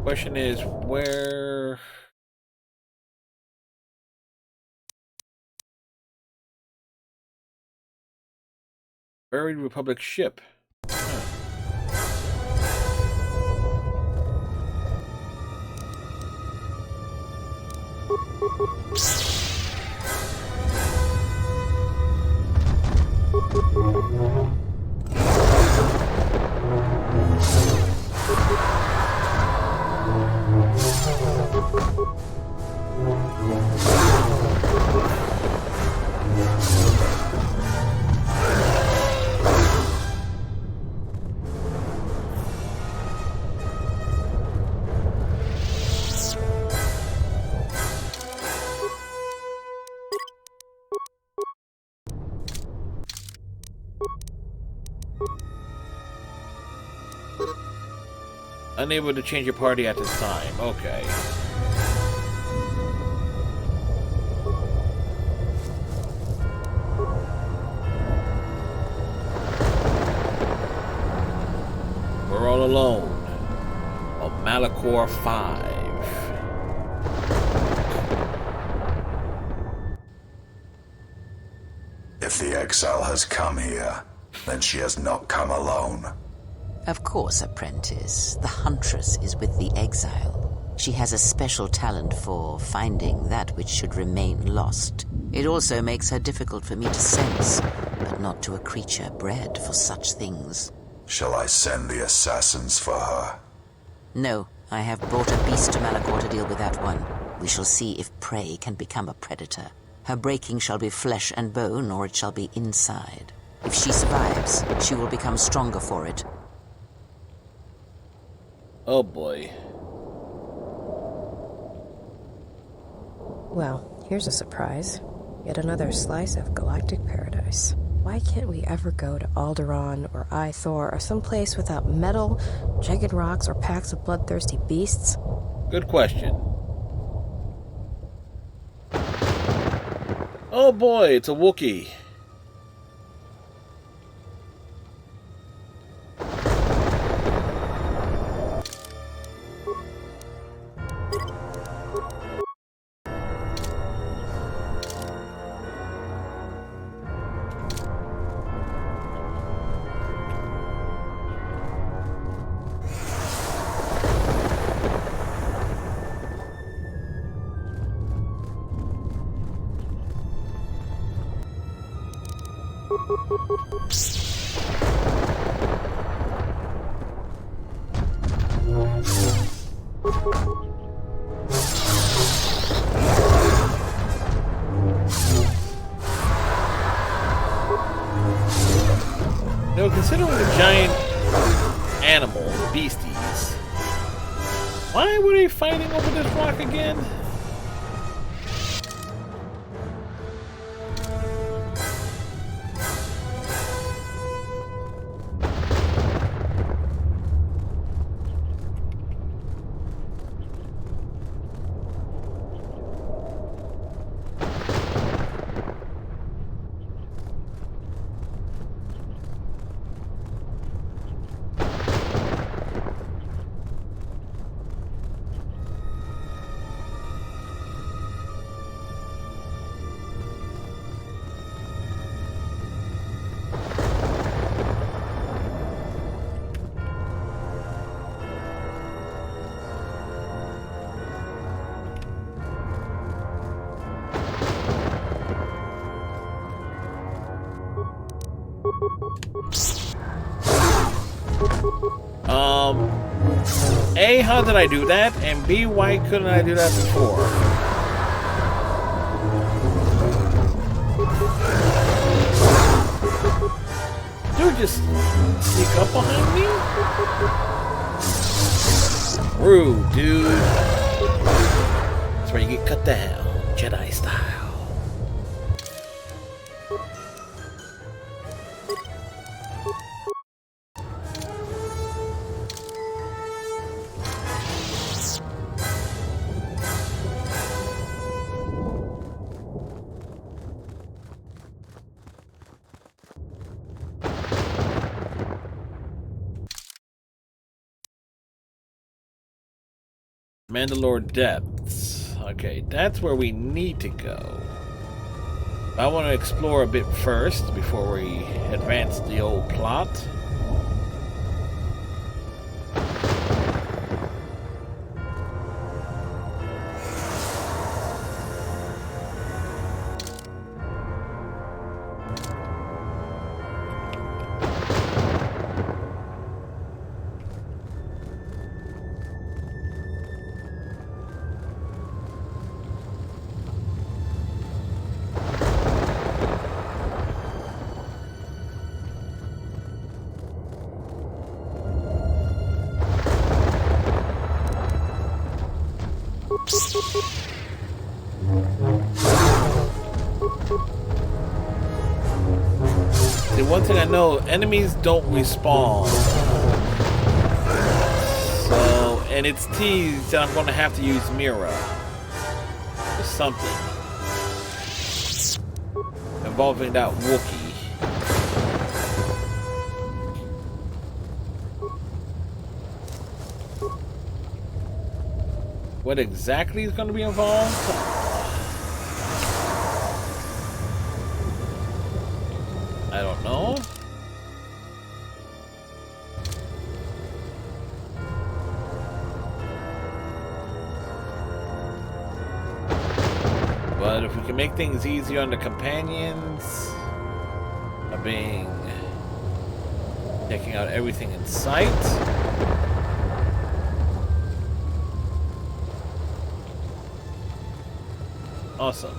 Question is, where... Buried Republic ship. Huh. Unable to change your party at this time. Okay. We're all alone on Malachor 5. If the exile has come here, then she has not come alone. Of course, apprentice. The Huntress is with the exile. She has a special talent for finding that which should remain lost. It also makes her difficult for me to sense, but not to a creature bred for such things. Shall I send the assassins for her? No, I have brought a beast to Malachor to deal with that one. We shall see if prey can become a predator. Her breaking shall be flesh and bone, or it shall be inside. If she survives, she will become stronger for it. Oh boy. Well, here's a surprise. Yet another slice of galactic paradise. Why can't we ever go to Alderaan or Ithor or someplace without metal, jagged rocks, or packs of bloodthirsty beasts? Good question. Oh boy, it's a Wookiee. No, considering the giant animal, the beasties, why were they fighting over this rock again? A, how did I do that? And B, why couldn't I do that before? Dude, just sneak up behind me? Rude, dude. That's where you get cut down, Jedi style. Mandalore Depths. Okay, that's where we need to go. I want to explore a bit first before we advance the old plot. The one thing I know, enemies don't respawn. So And it's teased that I'm going to have to use Mira for something involving that Wookiee. What exactly is going to be involved? I don't know. But if we can make things easier on the companions, by taking out everything in sight. Awesome.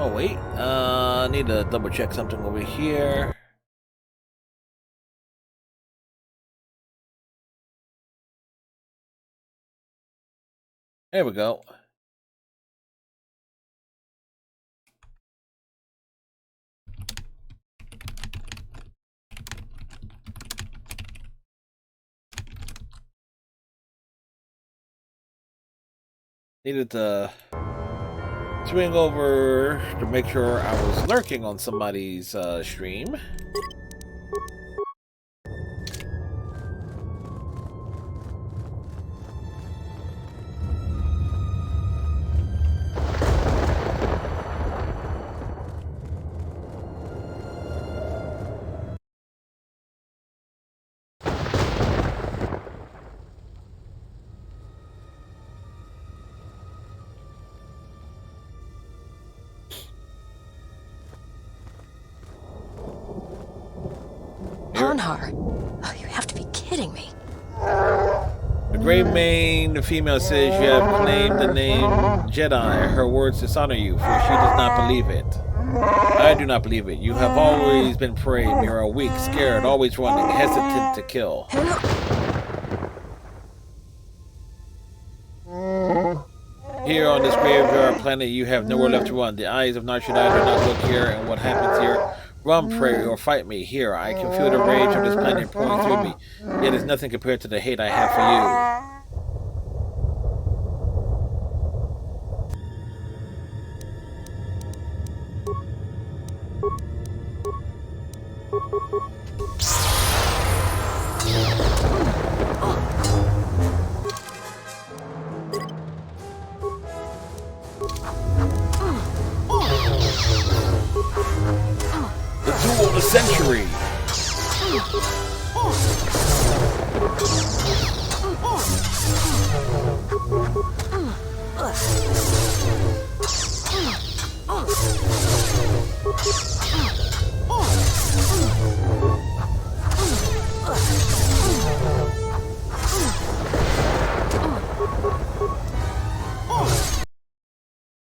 Oh wait, I need to double check something over here. There we go. Needed to swing over to make sure I was lurking on somebody's stream. Ponhar. Oh, you have to be kidding me. The Grey Mane, the female, says you have claimed the name Jedi. Her words dishonor you, for she does not believe it. I do not believe it. You have always been prey, Mira, weak, scared, always running, hesitant to kill. Here on this graveyard planet, you have nowhere left to run. The eyes of Nar Shaddaa do not look here, and what happens here? Run, prey, or fight me. Here, I can feel the rage of this planet pouring through me. It is nothing compared to the hate I have for The duel of the century.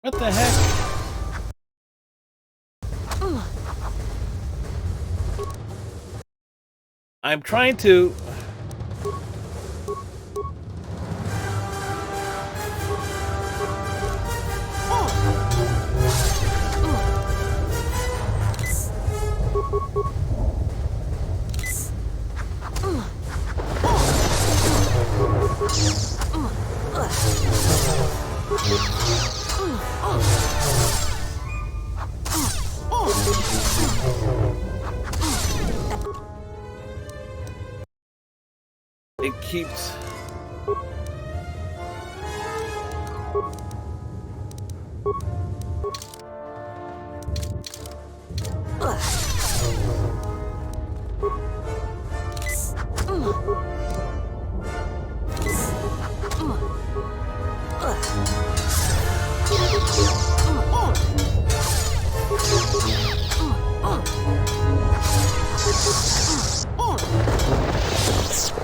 What the heck? I'm trying to...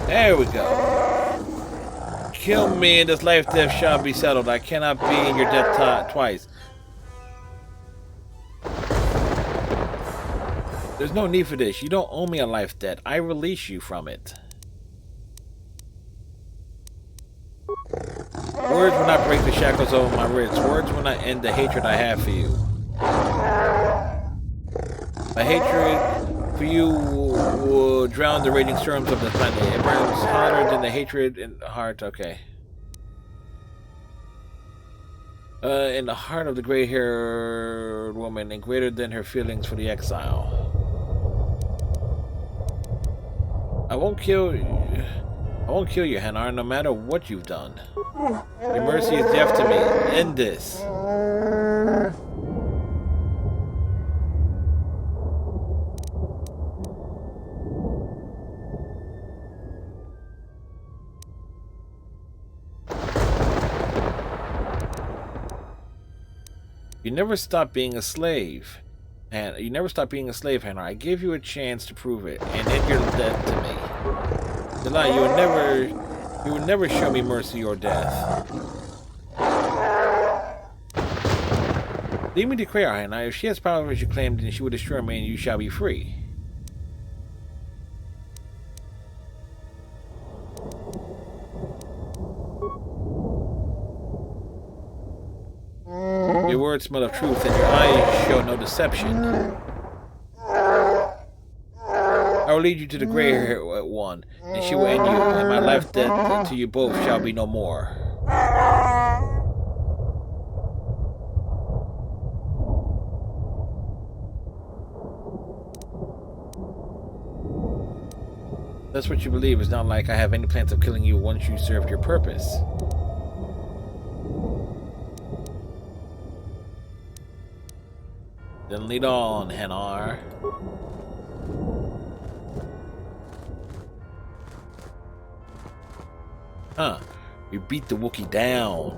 There we go. Kill me and this life-death shall be settled. I cannot be in your death twice. There's no need for this. You don't owe me a life debt. I release you from it. Words will not break the shackles over my wrists. Words will not end the hatred I have for you. My hatred for you will drown the raging storms of the planet. It burns hotter than the hatred in the heart. Okay. In the heart of the gray-haired woman, and greater than her feelings for the exile. I won't kill you. I won't kill you, Hanar, no matter what you've done. Your mercy is death to me. End this. You never stop being a slave. And you never stop being a slave, Hanar. I gave you a chance to prove it, and then you're dead to me. Delilah, you would never show me mercy or death. Leave me to Kreia, Hanar. If she has power as you claimed, then she will destroy me, and you shall be free. Your words smell of truth, and your eyes show no deception. I will lead you to the gray-haired one, and she will end you, and my life debt to you both shall be no more. That's what you believe. It's not like I have any plans of killing you once you served your purpose. Then lead on, Hanar. Huh. We beat the Wookiee down.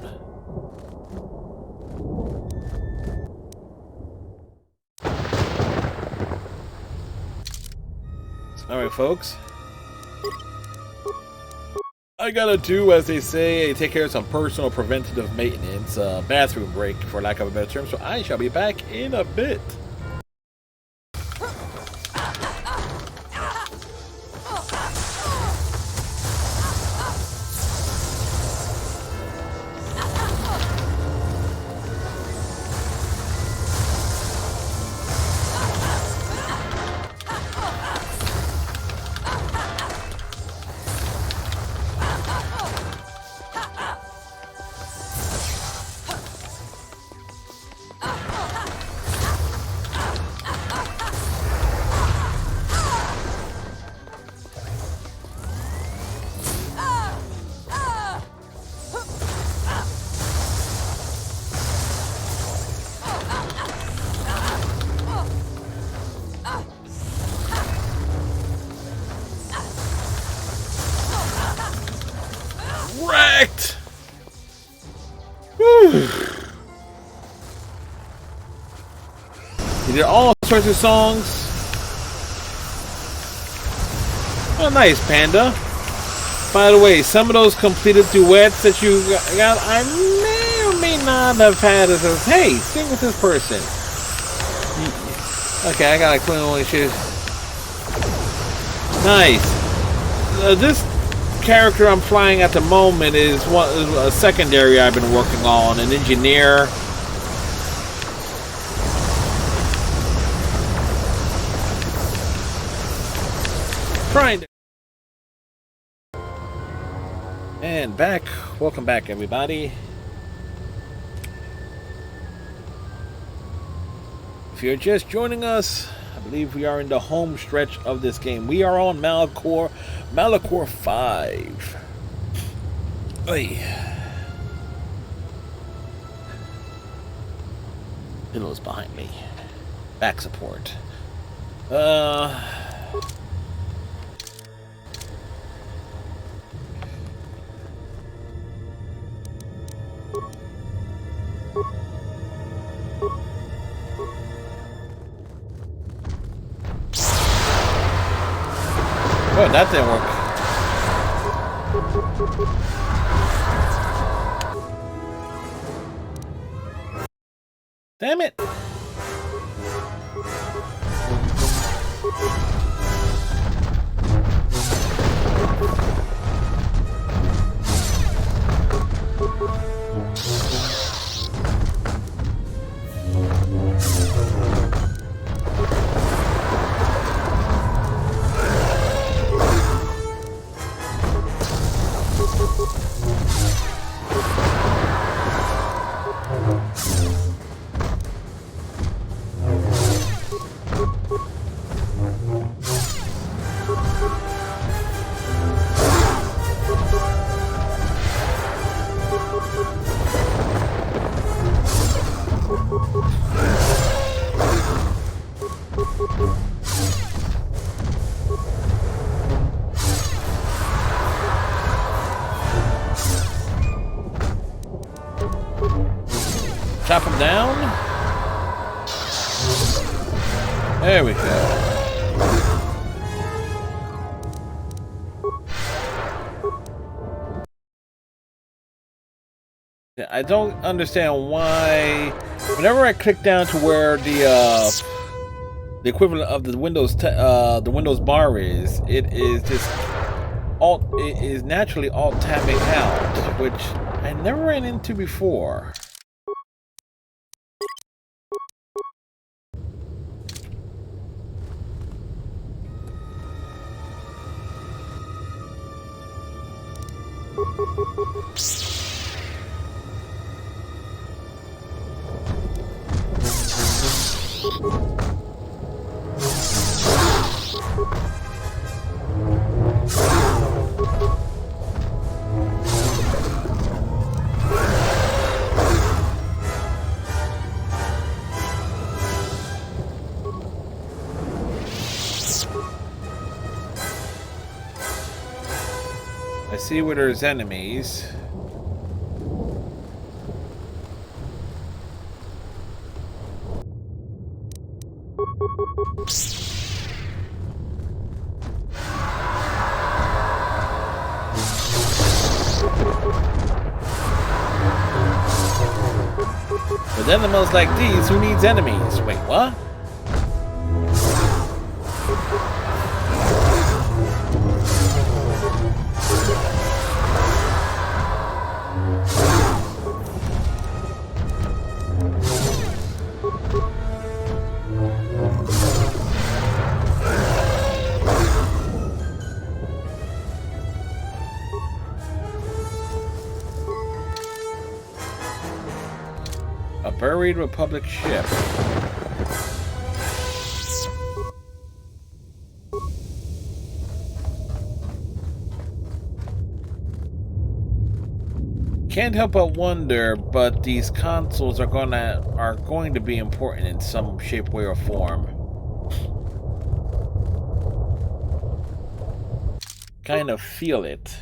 Alright, folks. I gotta do, as they say, take care of some personal preventative maintenance, bathroom break, for lack of a better term, so I shall be back in a bit. Wrecked! Whew. You did all sorts of songs. Oh, nice, Panda. By the way, some of those completed duets that you got, I may or may not have had as a, hey, sing with this person. Okay, I gotta clean all this shit. Nice. This character I'm flying at the moment is a secondary I've been working on, an engineer. Trying to. And back. Welcome back, everybody. If you're just joining us, I believe we are in the home stretch of this game. We are on Malachor 5. Oy. Pillow's behind me. Back support. Oh, that didn't work. Damn it. Chop him down. There we go. I don't understand why whenever I click down to where the equivalent of the Windows bar is, it is just it is naturally alt tabbing out, which I never ran into before. I see where there's enemies. With animals like these, who needs enemies? Wait, what? A buried Republic ship. Can't help but wonder, but these consoles are going to be important in some shape, way, or form. Kind of feel it.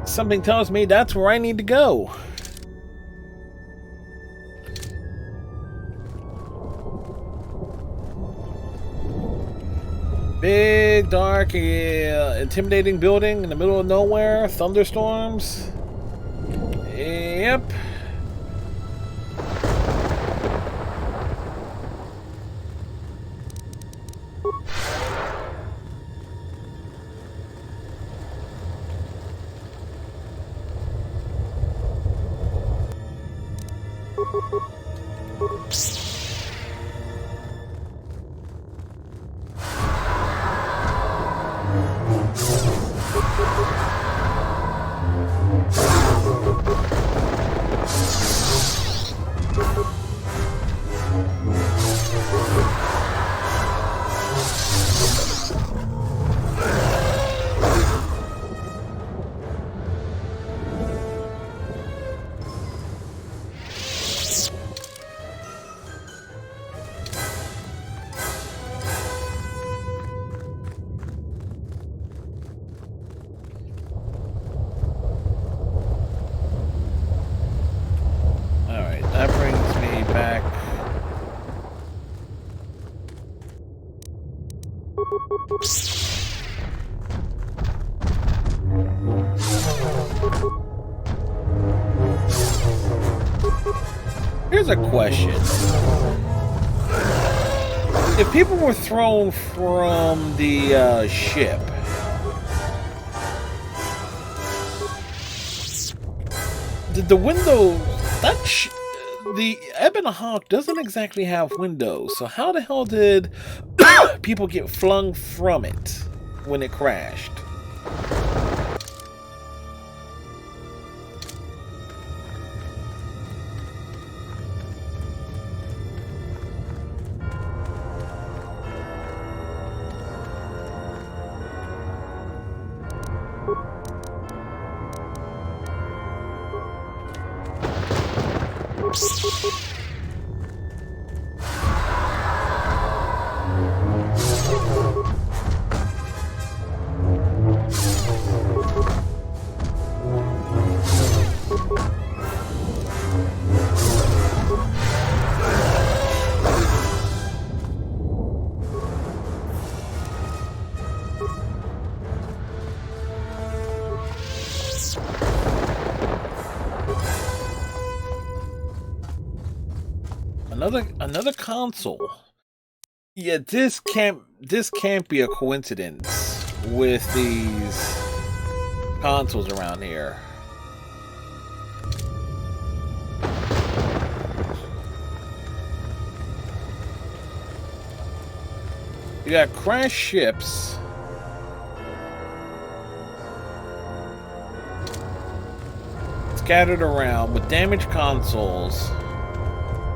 Something tells me that's where I need to go. Big, dark, intimidating building in the middle of nowhere. Thunderstorms. Yep. Here's a question. If people were thrown from the ship, did the windows... the Ebon Hawk doesn't exactly have windows, so how the hell did people get flung from it when it crashed? Another console. Yeah, this can't be a coincidence with these consoles around here. You got crashed ships. Scattered around with damaged consoles.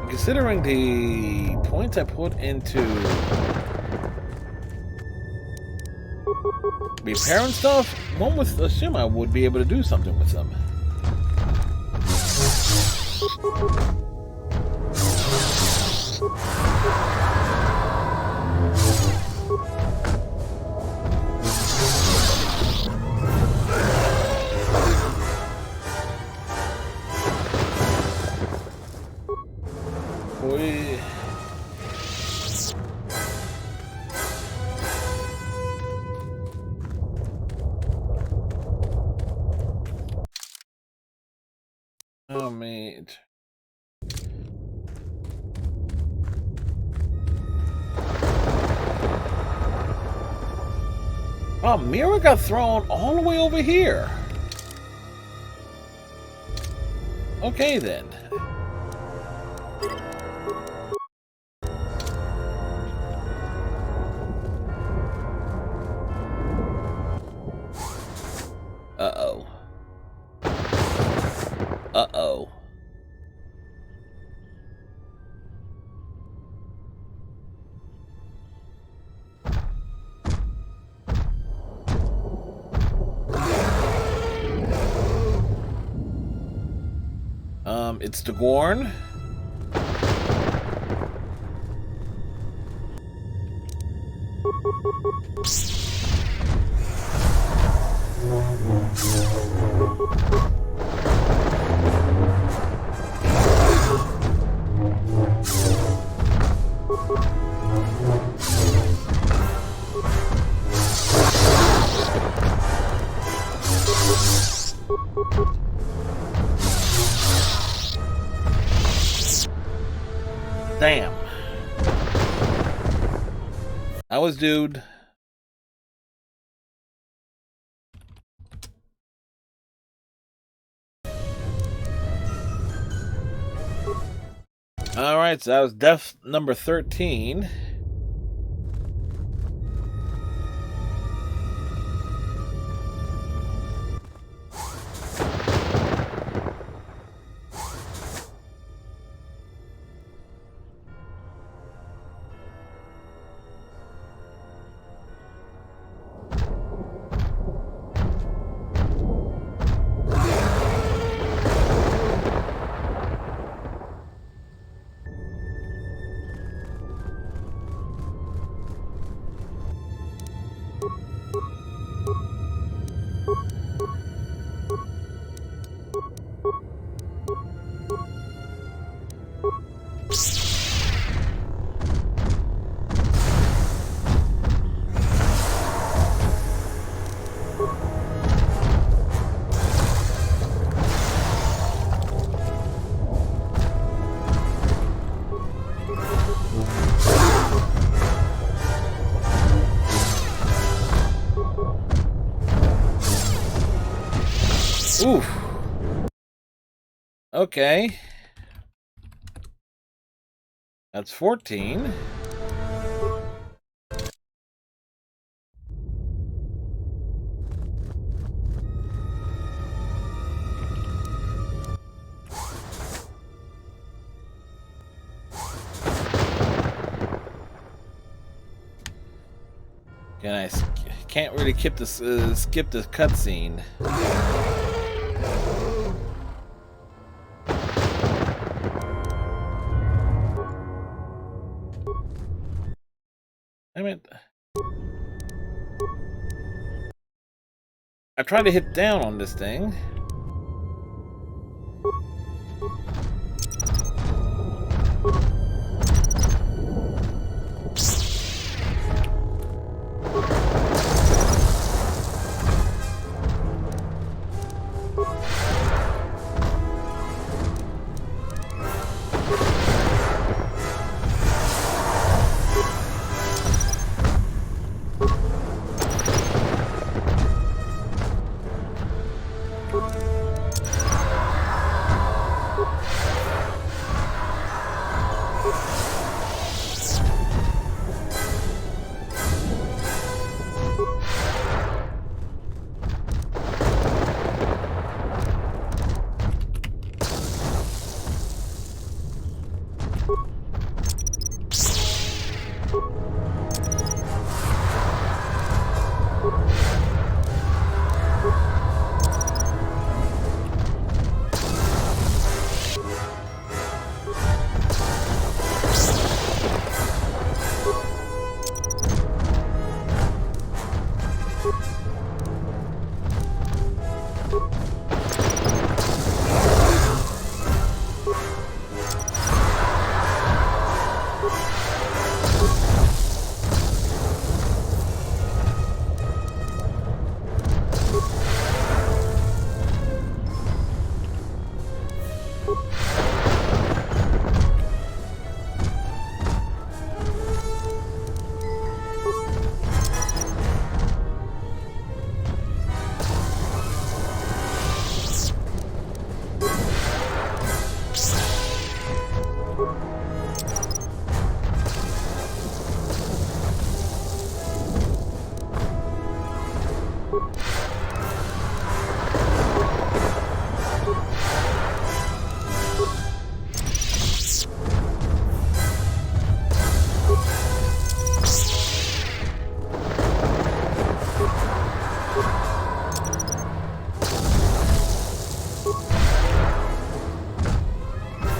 Considering the points I put into repairing stuff, one would assume I would be able to do something with them. Oh, mate. Oh, Mira got thrown all the way over here. Okay, then. Uh-oh. Uh-oh. It's the Gorn. Damn. I was dude. Alright, so that was death number 13. Oof. Okay. That's 14. And I can't really skip this cutscene. I mean, I tried to hit down on this thing.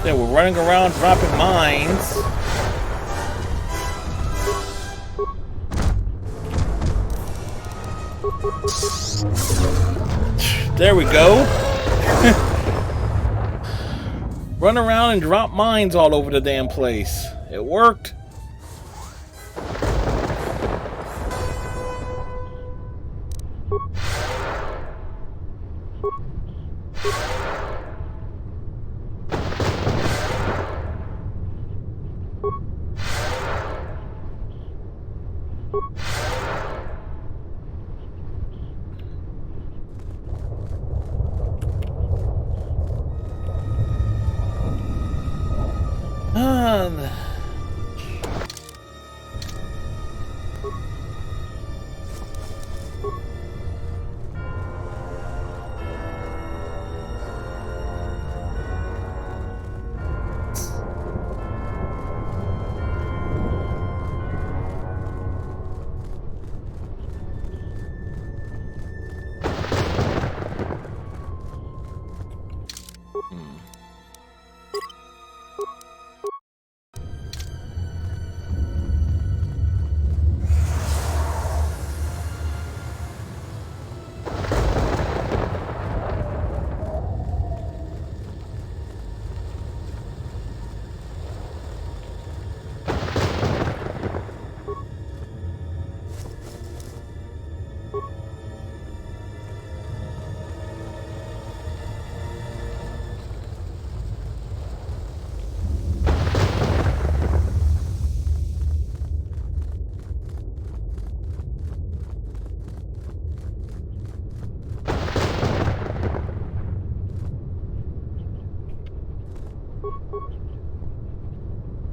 Yeah, we're running around dropping mines. There we go. Run around and drop mines all over the damn place. It worked.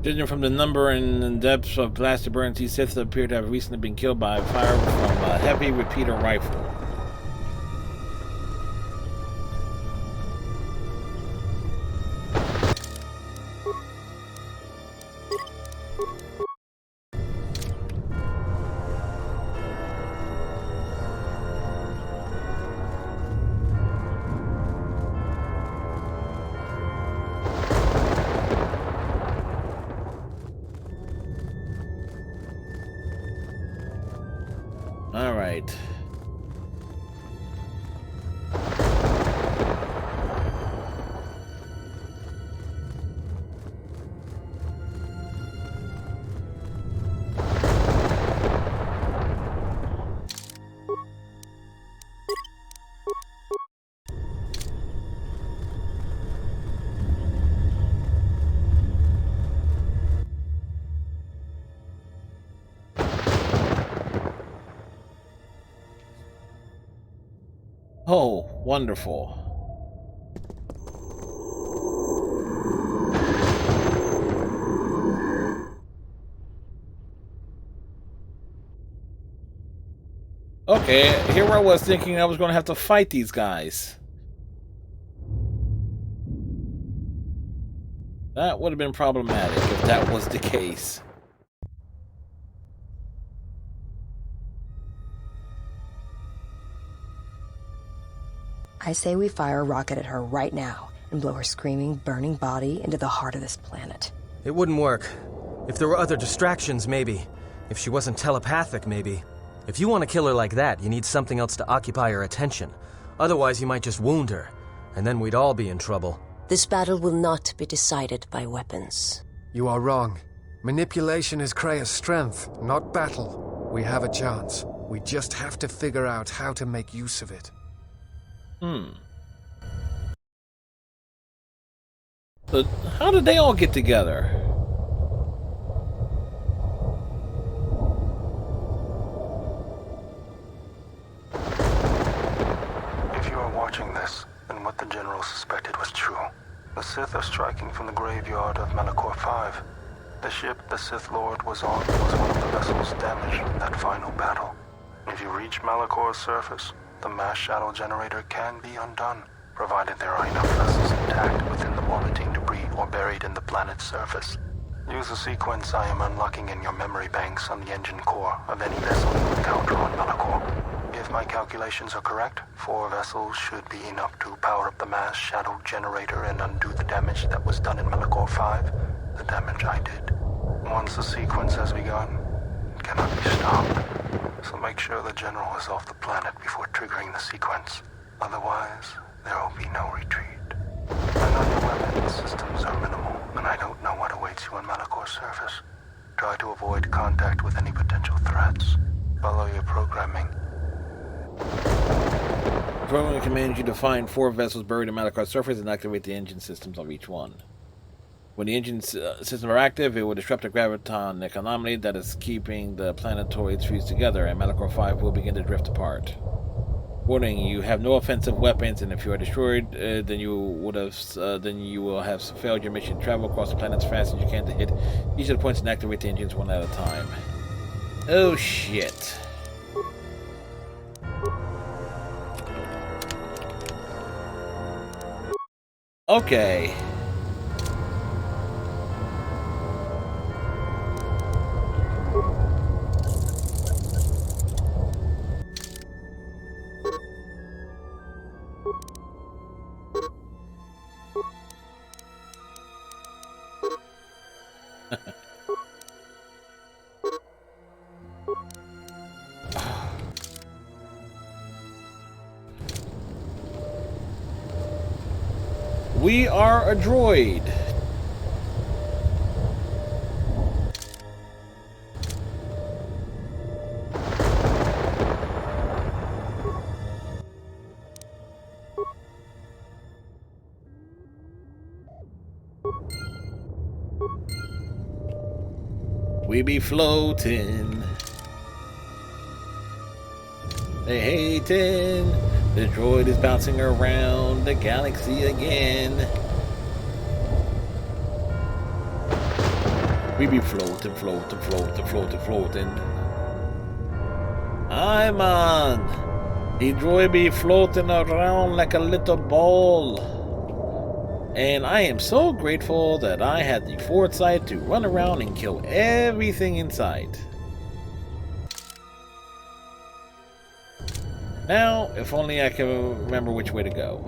Judging from the number and depth of blasted burns, these Sith appear to have recently been killed by fire from a heavy repeater rifle. All right. Oh, wonderful. Okay, here I was thinking I was going to have to fight these guys. That would have been problematic if that was the case. I say we fire a rocket at her right now and blow her screaming, burning body into the heart of this planet. It wouldn't work. If there were other distractions, maybe. If she wasn't telepathic, maybe. If you want to kill her like that, you need something else to occupy her attention. Otherwise, you might just wound her, and then we'd all be in trouble. This battle will not be decided by weapons. You are wrong. Manipulation is Krea's strength, not battle. We have a chance. We just have to figure out how to make use of it. But how did they all get together? If you are watching this, then what the General suspected was true. The Sith are striking from the graveyard of Malachor 5. The ship the Sith Lord was on was one of the vessels damaged in that final battle. If you reach Malachor's surface, the mass shadow generator can be undone, provided there are enough vessels intact within the orbiting debris or buried in the planet's surface. Use the sequence I am unlocking in your memory banks on the engine core of any vessel you encounter on Malachor. If my calculations are correct, 4 vessels should be enough to power up the mass shadow generator and undo the damage that was done in Malachor 5, the damage I did. Once the sequence has begun, it cannot be stopped. So make sure the General is off the planet before triggering the sequence. Otherwise, there will be no retreat. I know your weapon systems are minimal, and I don't know what awaits you on Malachor's surface. Try to avoid contact with any potential threats. Follow your programming. Programming commands you to find 4 vessels buried in Malachor's surface and activate the engine systems of each one. When the engine systems are active, it will disrupt the gravitonic anomaly that is keeping the planetoids fused together, and Malachor 5 will begin to drift apart. Warning: you have no offensive weapons, and if you are destroyed, then you will have failed your mission. Travel across the planet as fast as you can to hit each of the points and activate the engines one at a time. Oh shit. Okay. We are a droid. We be floating. They hating. The droid is bouncing around the galaxy again. We be floating. Aye, man. The droid be floating around like a little ball. And I am so grateful that I had the foresight to run around and kill everything in sight. Now, if only I can remember which way to go.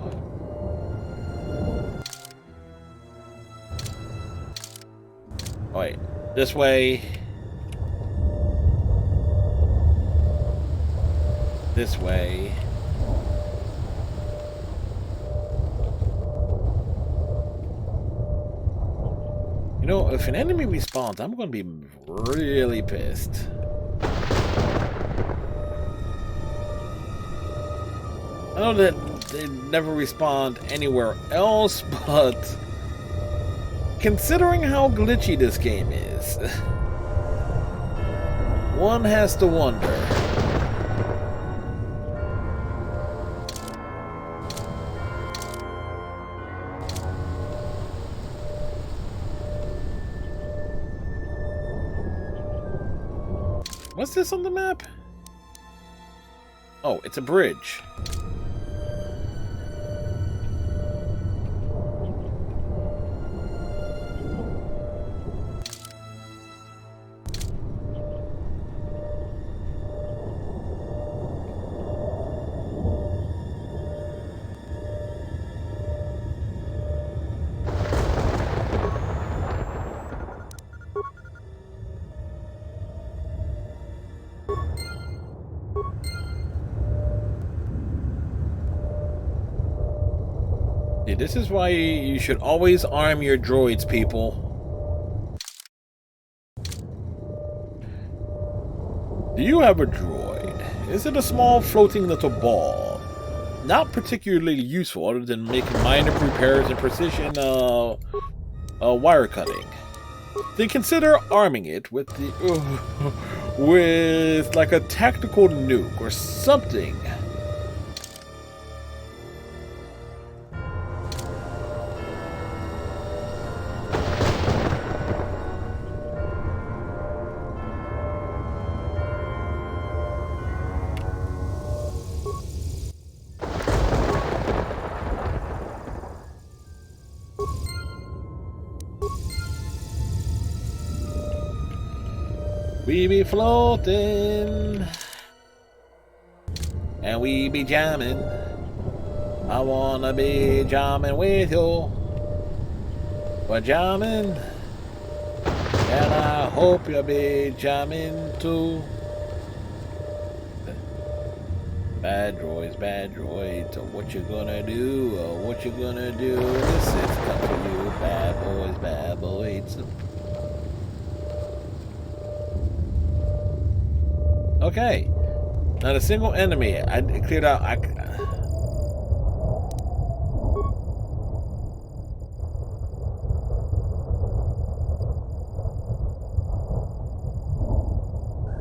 Oh, wait, this way. This way. You know, if an enemy respawns, I'm going to be really pissed. I know that they never respawn anywhere else, but considering how glitchy this game is, one has to wonder. What's this on the map? Oh, it's a bridge. This is why you should always arm your droids, people. Do you have a droid? Is it a small floating little ball? Not particularly useful other than making minor repairs and precision wire cutting. Then consider arming it with with like a tactical nuke or something. We be floating, and we be jamming. I wanna be jamming with you. We're jamming, and I hope you'll be jamming too. Bad droids, what you gonna do? What you gonna do? This is come for you, bad boys. Okay, not a single enemy. I cleared out.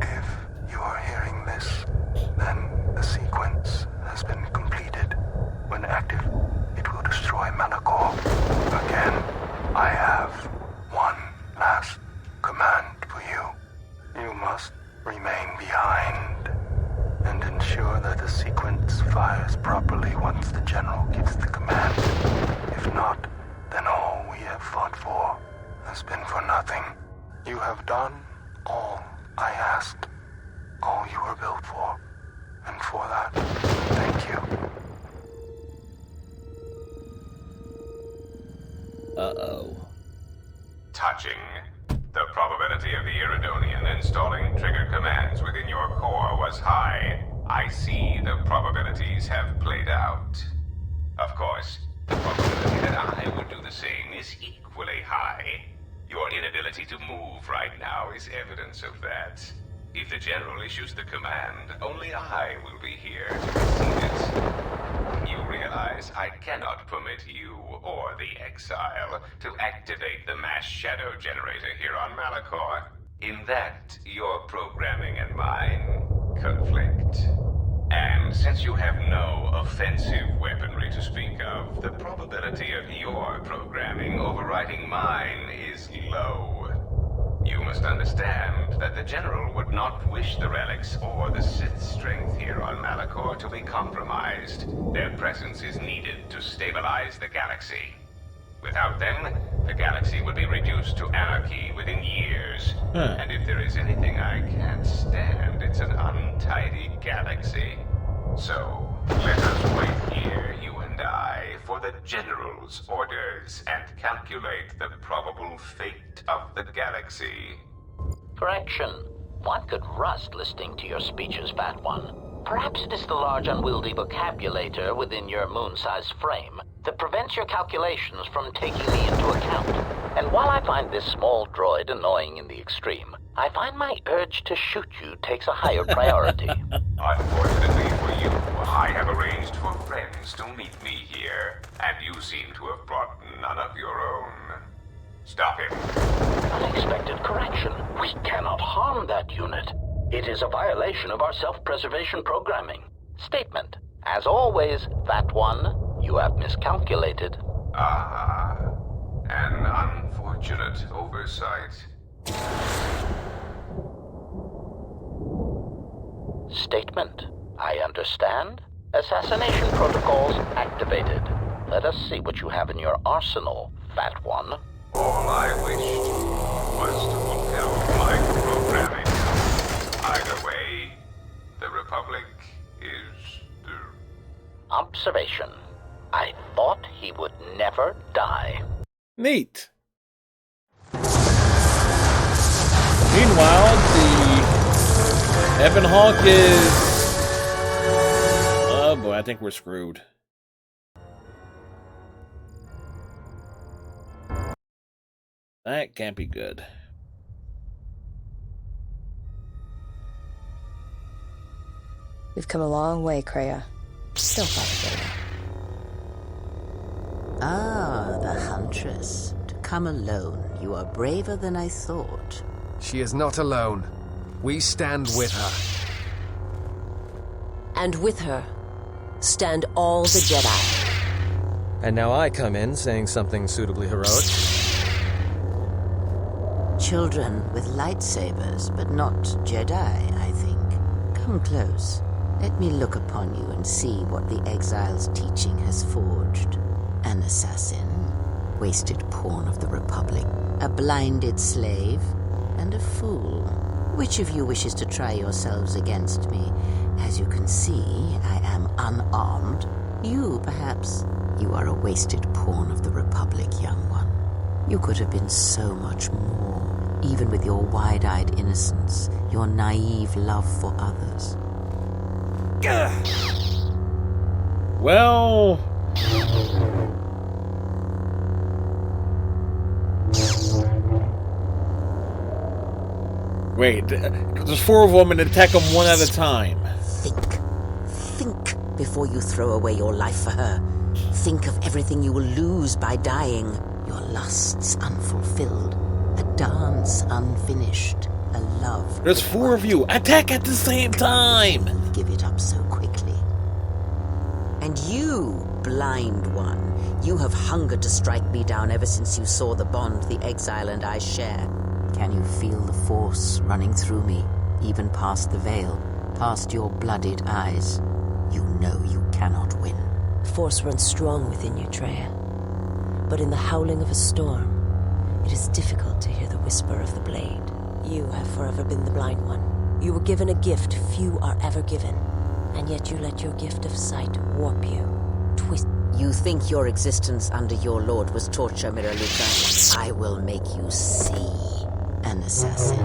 If you are hearing this, then the sequence has been completed. When active, it will destroy Malachor. Again, I have one last command for you. You must remain behind and ensure that the sequence fires properly once the general gives the command. If not, then all we have fought for has been for nothing. You have done all I asked, all you were built for, and for that, thank you. Uh-oh. Touching. The probability of the Iridonian installing trigger commands within your core was high. I see the probabilities have played out. Of course, the probability that I would do the same is equally high. Your inability to move right now is evidence of that. If the General issues the command, only I will be here to receive it. You realize I cannot permit you or the Exile to activate the mass shadow generator here on Malachor. In that, your programming and mine conflict. And since you have no offensive weaponry to speak of, the probability of your programming overriding mine is low. You must understand that the General would not wish the relics or the Sith's strength here on Malachor to be compromised. Their presence is needed to stabilize the galaxy. Without them, the galaxy would be reduced to anarchy within years. And if there is anything I can't stand, it's an untidy galaxy. So, let us wait here, you and I, for the General's orders and calculate the probable fate of the galaxy. Correction. One could rust listening to your speeches, Fat One. Perhaps it is the large unwieldy vocabulator within your moon-sized frame that prevents your calculations from taking me into account. And while I find this small droid annoying in the extreme, I find my urge to shoot you takes a higher priority. Unfortunately for you, I have arranged for friends to meet me here, and you seem to have brought none of your own. Stop him. Unexpected correction. We cannot harm that unit. It is a violation of our self-preservation programming. Statement. As always, Fat One, you have miscalculated. Ah, an unfortunate oversight. Statement. I understand. Assassination protocols activated. Let us see what you have in your arsenal, Fat One. All I wished was to fulfill my programming. Either way, the Republic is the... Observation. I thought he would never die. Neat. Meanwhile, the Ebon Hawk is... Oh boy, I think we're screwed. That can't be good. We've come a long way, Kreia. Still fight together. Ah, the Huntress. To come alone, you are braver than I thought. She is not alone. We stand with her. And with her, stand all the Jedi. And now I come in saying something suitably heroic. Children with lightsabers, but not Jedi, I think. Come close. Let me look upon you and see what the Exile's teaching has forged. An assassin, wasted pawn of the Republic, a blinded slave, and a fool. Which of you wishes to try yourselves against me? As you can see, I am unarmed. You, perhaps. You are a wasted pawn of the Republic, young one. You could have been so much more, even with your wide-eyed innocence, your naive love for others. Well... Wait, there's 4 of them and attack them one at a time. Think before you throw away your life for her. Think of everything you will lose by dying. Your lusts unfulfilled, a dance unfinished, a love... There's 4 of you! Attack at the same time! Give it up so quickly. And you, blind one, you have hungered to strike me down ever since you saw the bond the Exile and I share. Can you feel the Force running through me, even past the veil, past your blooded eyes? You know you cannot win. Force runs strong within you, Treya. But in the howling of a storm, it is difficult to hear the whisper of the blade. You have forever been the blind one. You were given a gift few are ever given, and yet you let your gift of sight warp you, twist. You think your existence under your lord was torture, Miraluka? I will make you see an assassin.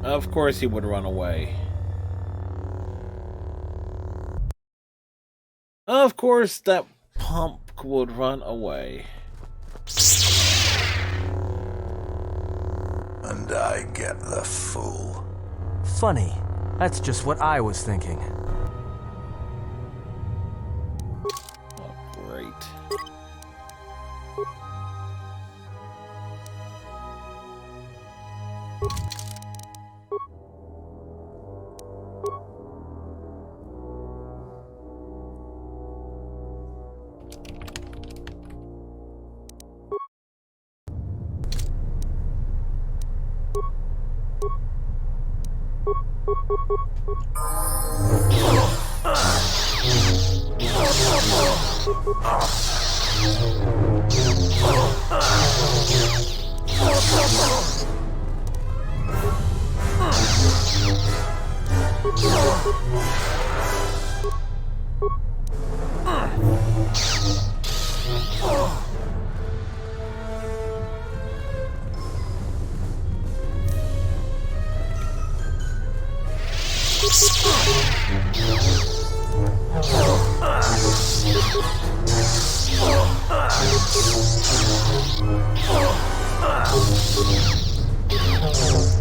Of course he would run away. Of course that pump would run away. And I get the fool. Funny. That's just what I was thinking. Oh, great. I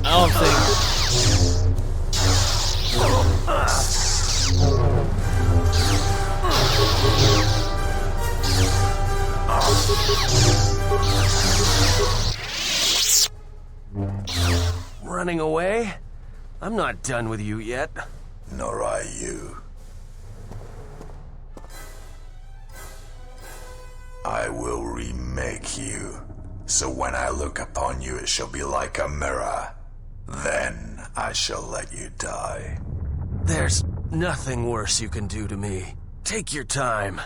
don't think. Running away? I'm not done with you yet. Nor are you. I will remake you, so when I look upon you it shall be like a mirror. Then I shall let you die. There's nothing worse you can do to me. Take your time.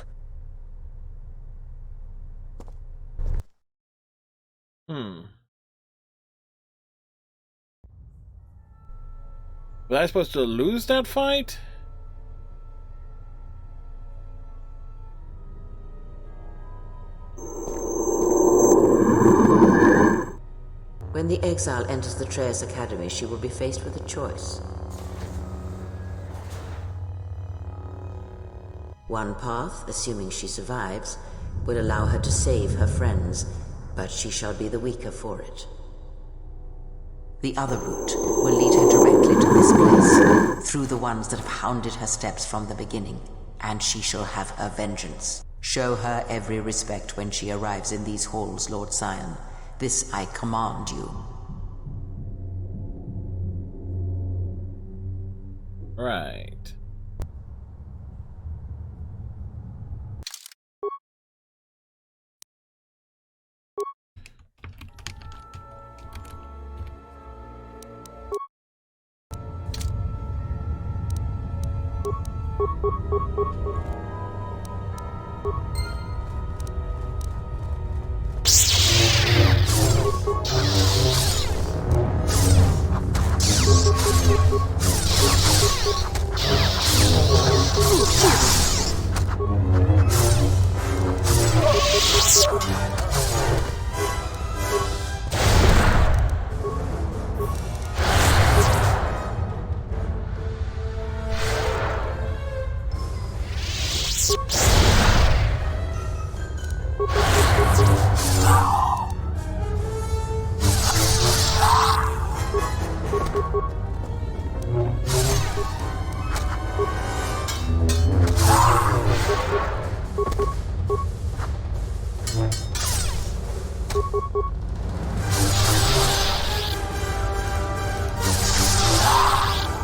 Was I supposed to lose that fight? When the exile enters the Traeus Academy, she will be faced with a choice. One path, assuming she survives, will allow her to save her friends, but she shall be the weaker for it. The other route will lead her directly to this place, through the ones that have hounded her steps from the beginning, and she shall have her vengeance. Show her every respect when she arrives in these halls, Lord Scion. This I command you. Right.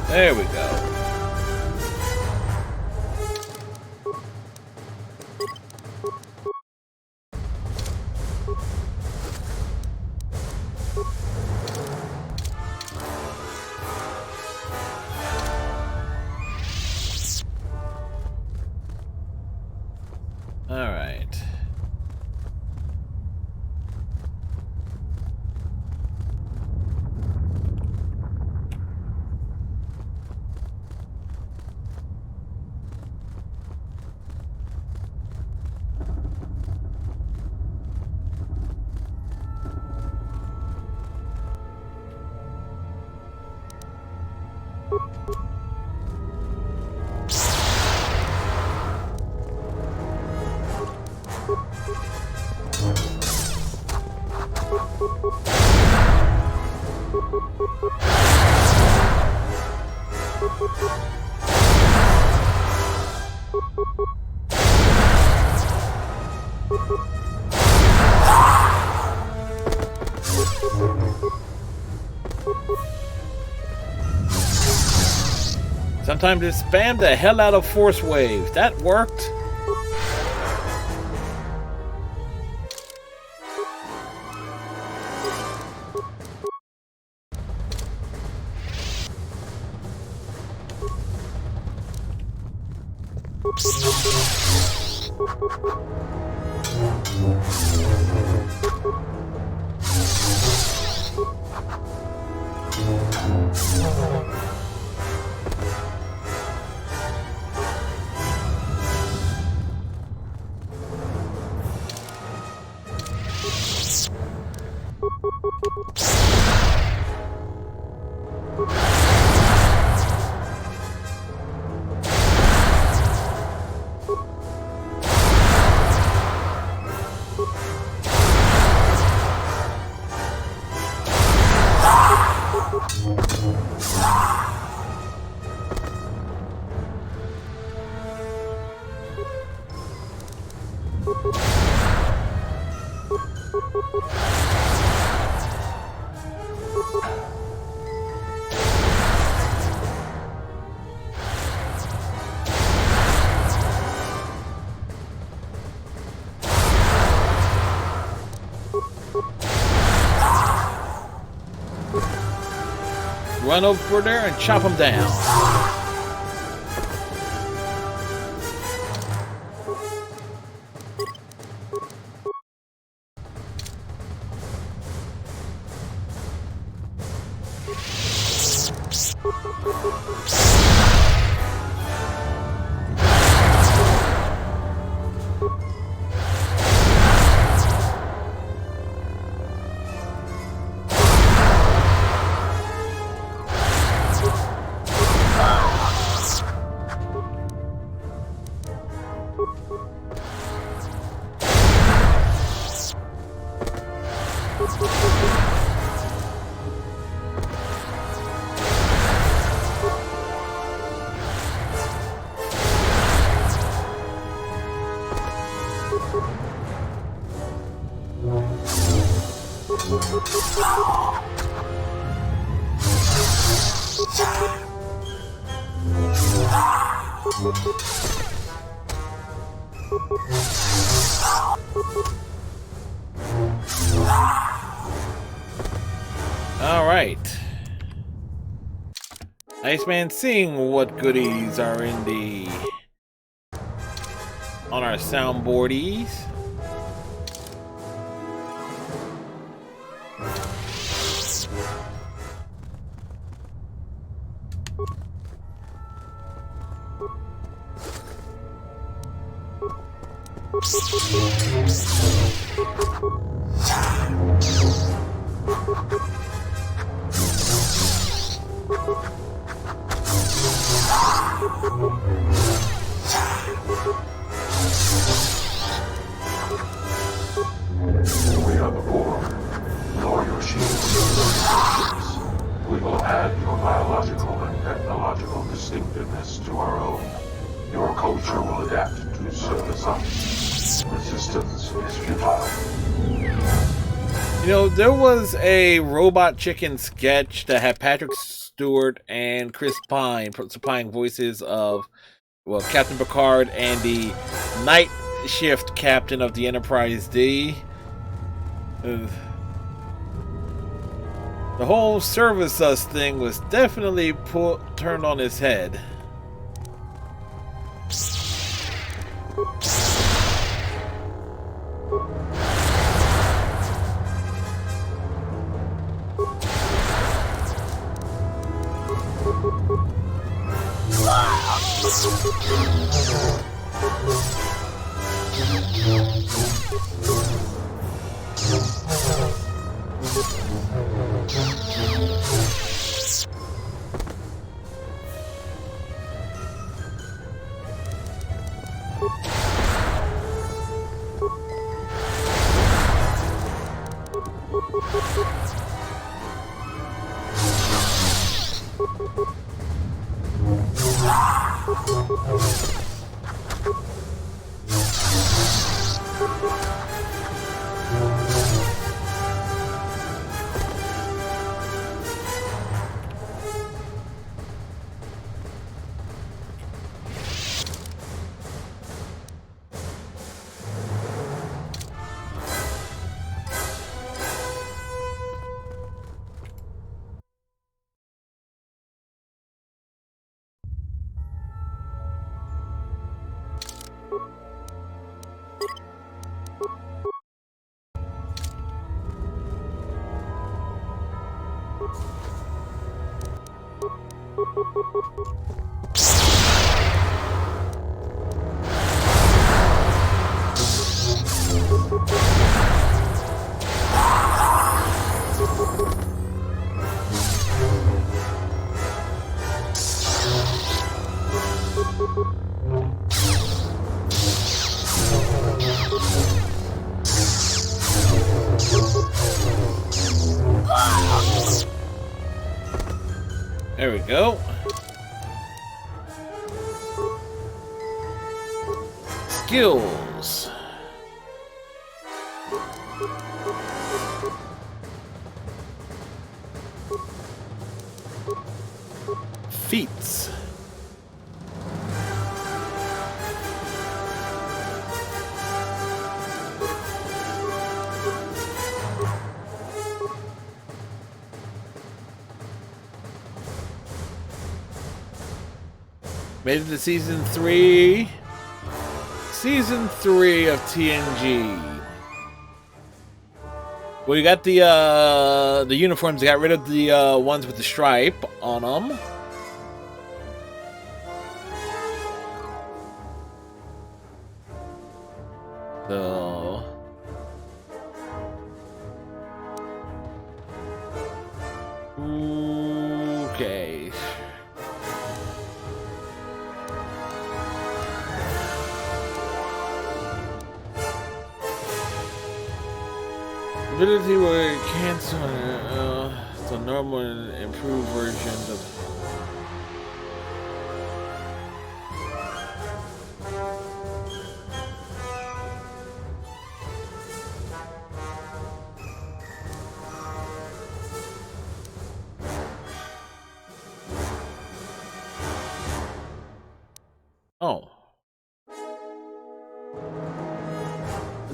There we go. All right. Sometimes just spam the hell out of force waves. That worked. Run over there and chop him down. Alright. Iceman, seeing what goodies are in the on our soundboardies. We are the poor. Lower your shields. We will add your biological and technological distinctiveness to our own. Your culture will adapt to serve us up. Resistance is futile. You know, there was a Robot Chicken sketch that had Patrick Stewart and Chris Pine supplying voices of, well, Captain Picard and the night shift captain of the Enterprise D. The whole service us thing was definitely turned on its head. There we go. Skills. Feats. Made it to season 3. Season 3 of TNG. Well, you got the uniforms. Got rid of the ones with the stripe on them. So okay. Ability will cancel the normal and improved versions of. Oh.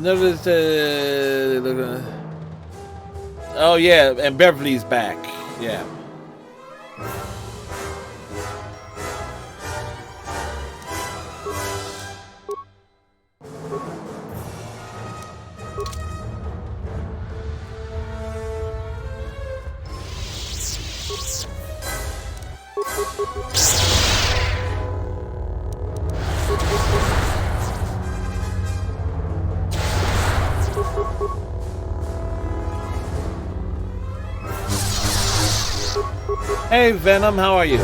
Notice oh yeah, and Beverly's back. Yeah. Hey Venom, how are you?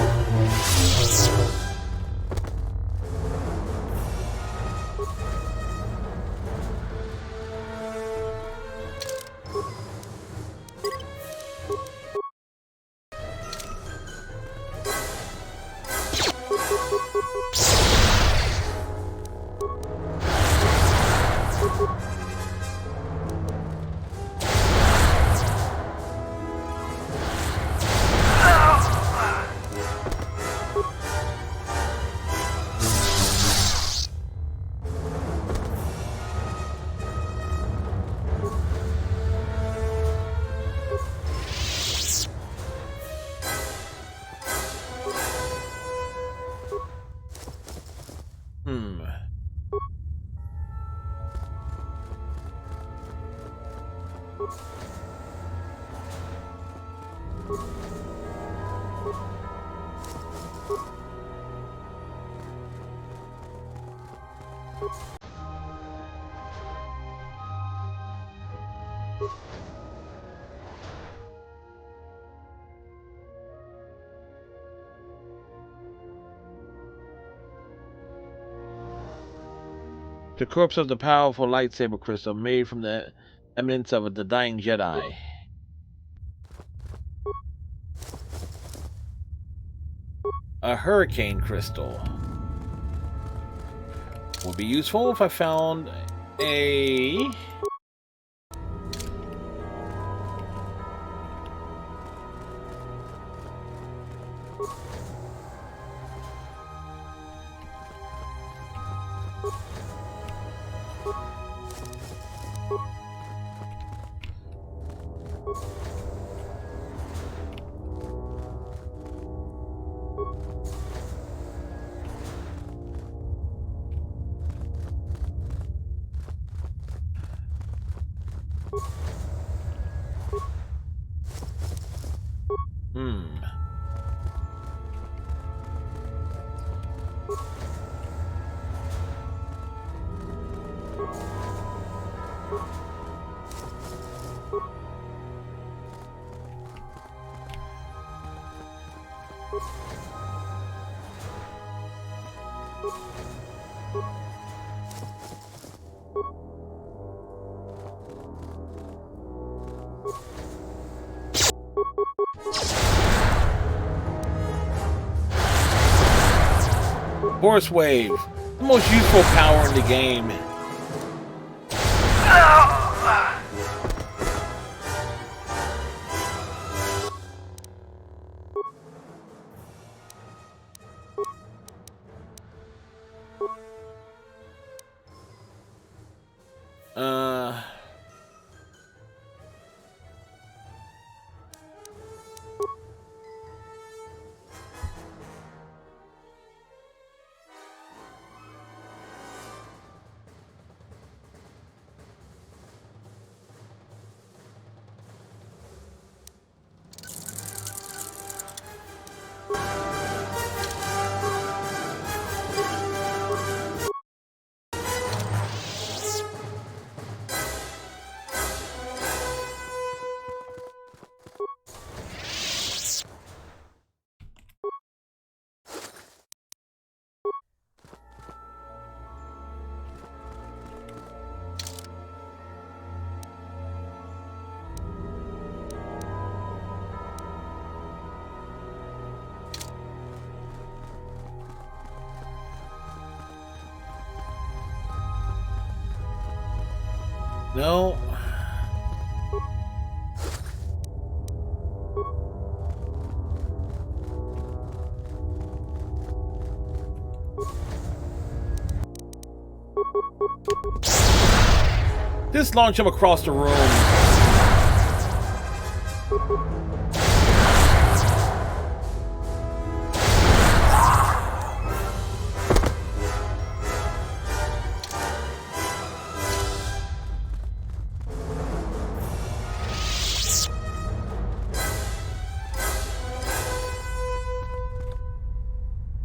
The corpse of the powerful lightsaber crystal made from the eminence of the dying Jedi. A hurricane crystal. Would be useful if I found a... Force Wave, the most useful power in the game. No. Just launch him across the room.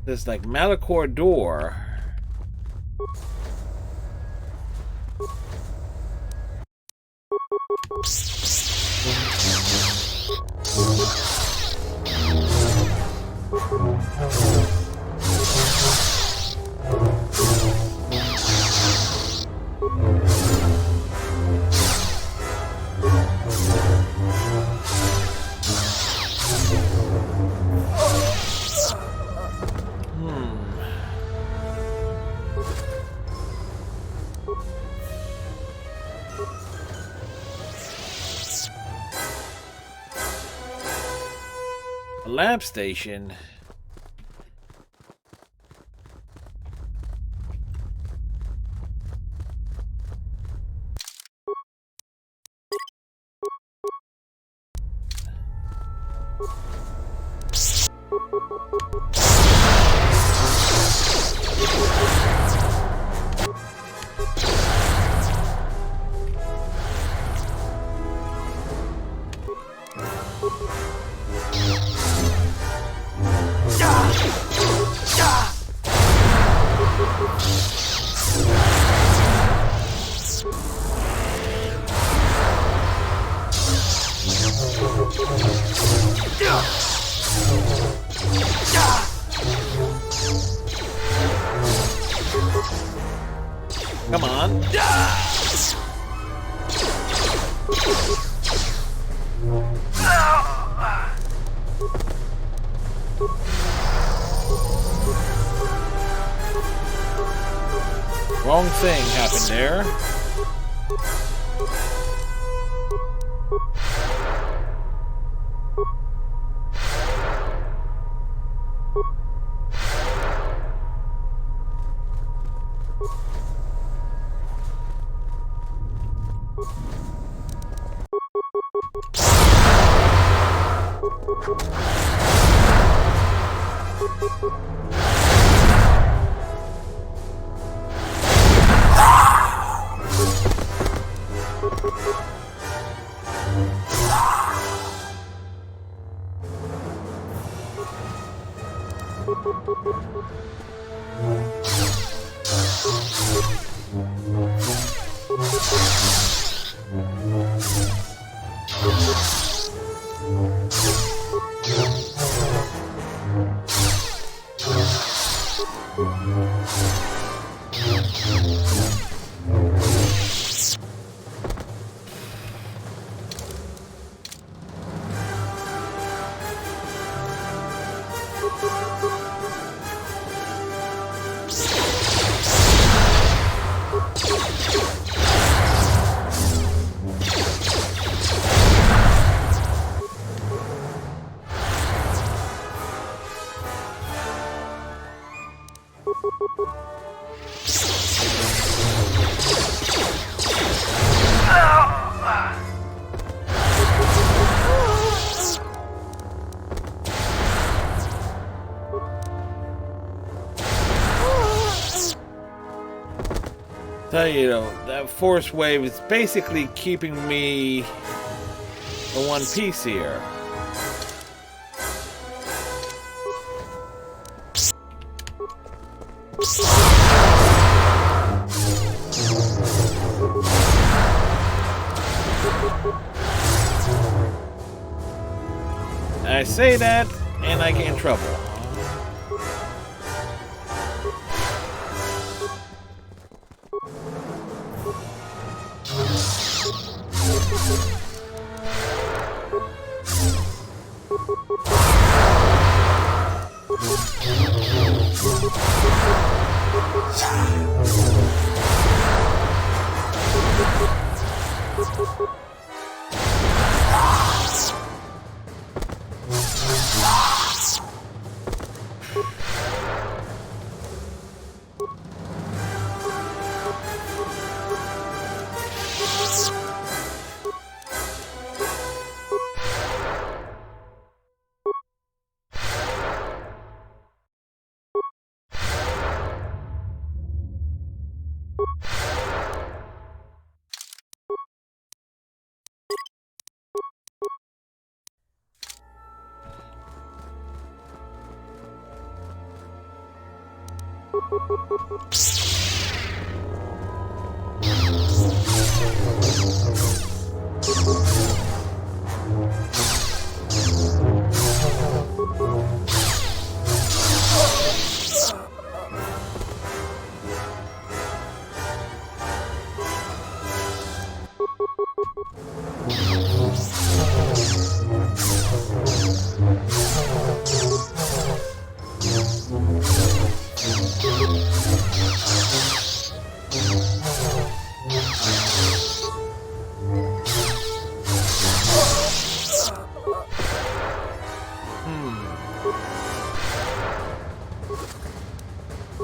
This like Malachor door. Lab station. Come on. Wrong thing happened there. So, you know, that force wave is basically keeping me in one piece here. I say that, and I get in trouble.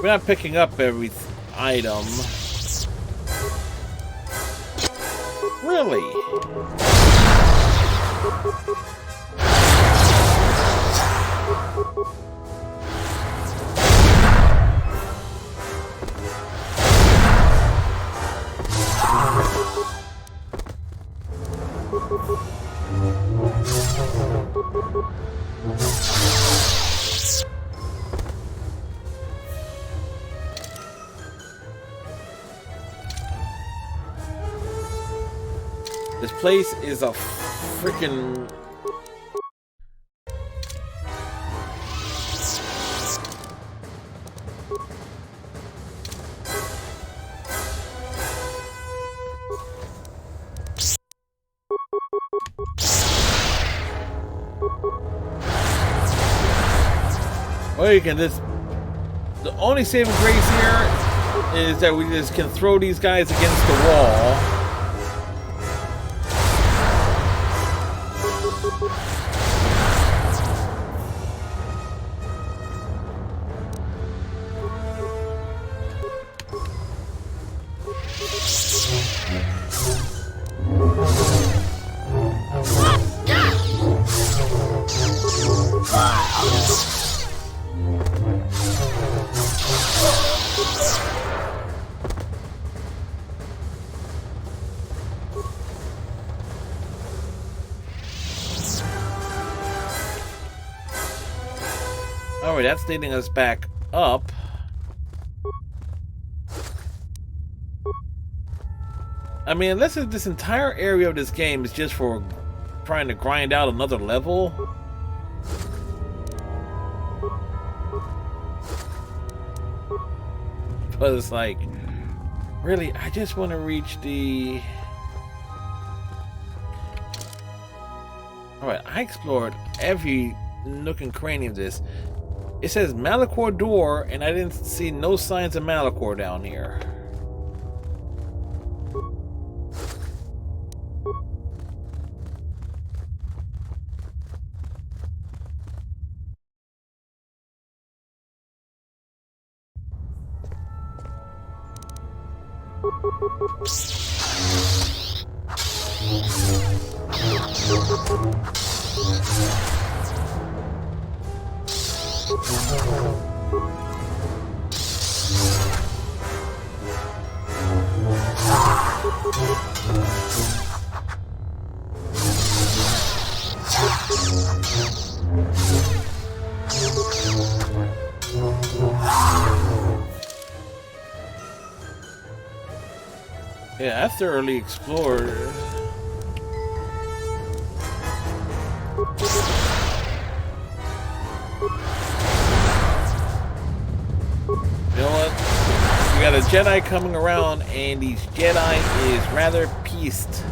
We're not picking up every item. Really? This place is a freaking... Well, you can just... The only saving grace here is that we just can throw these guys against the wall. Alright, that's leading us back up. I mean, unless this entire area of this game is just for trying to grind out another level. But it's like, really, I just want to reach the... Alright, I explored every nook and cranny of this. It says Malachor door, and I didn't see no signs of Malachor down here. Yeah, I thoroughly explored. You know what? We got a Jedi coming around, and these Jedi is rather pissed.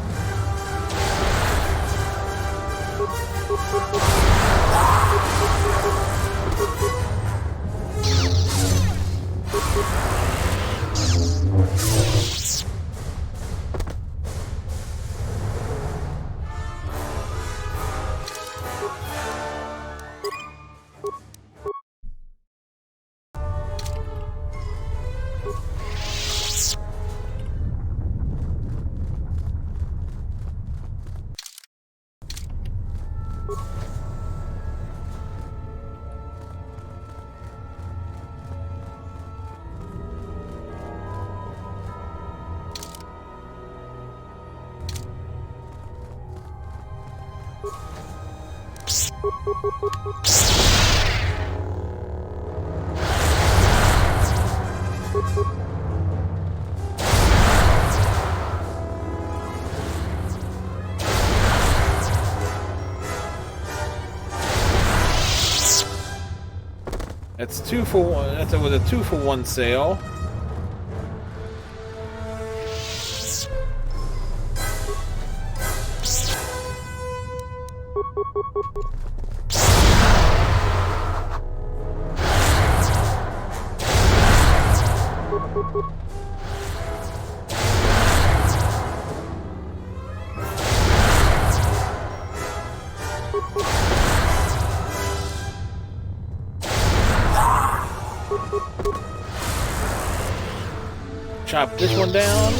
That's 2 for 1. That's with a 2 for 1 sale. Chop this one down.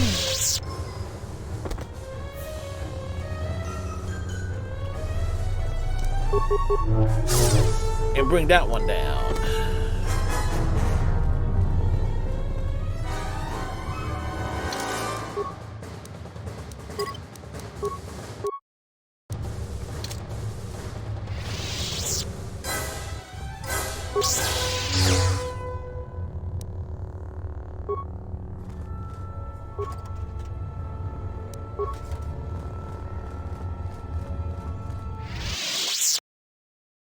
And bring that one down.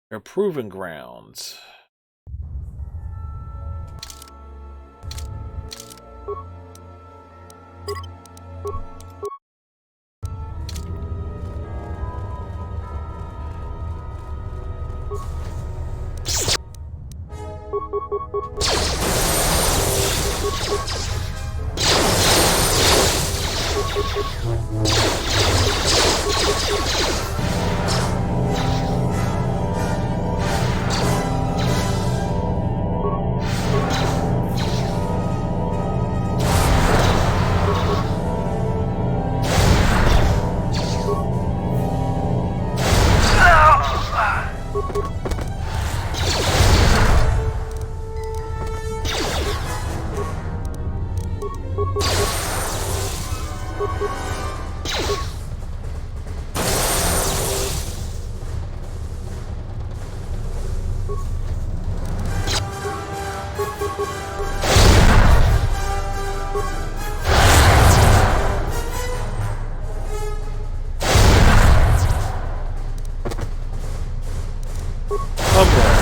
Their proving grounds. One more.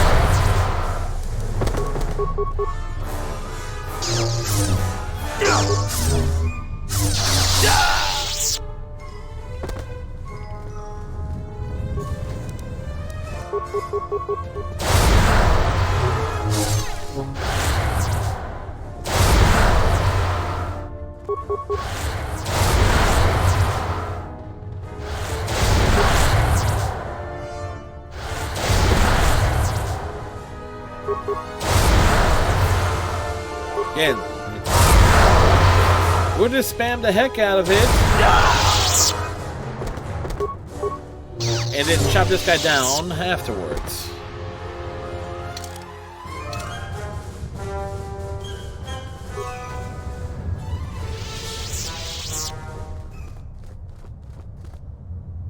Again, we'll just spam the heck out of it. And then chop this guy down afterwards.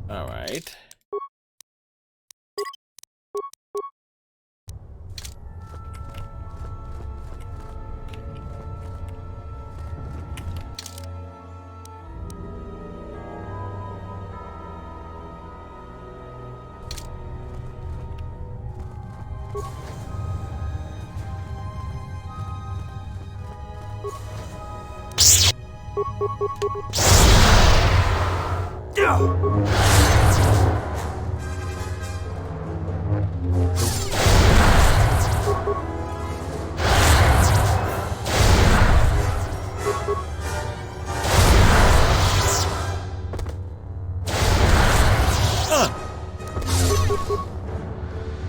All right.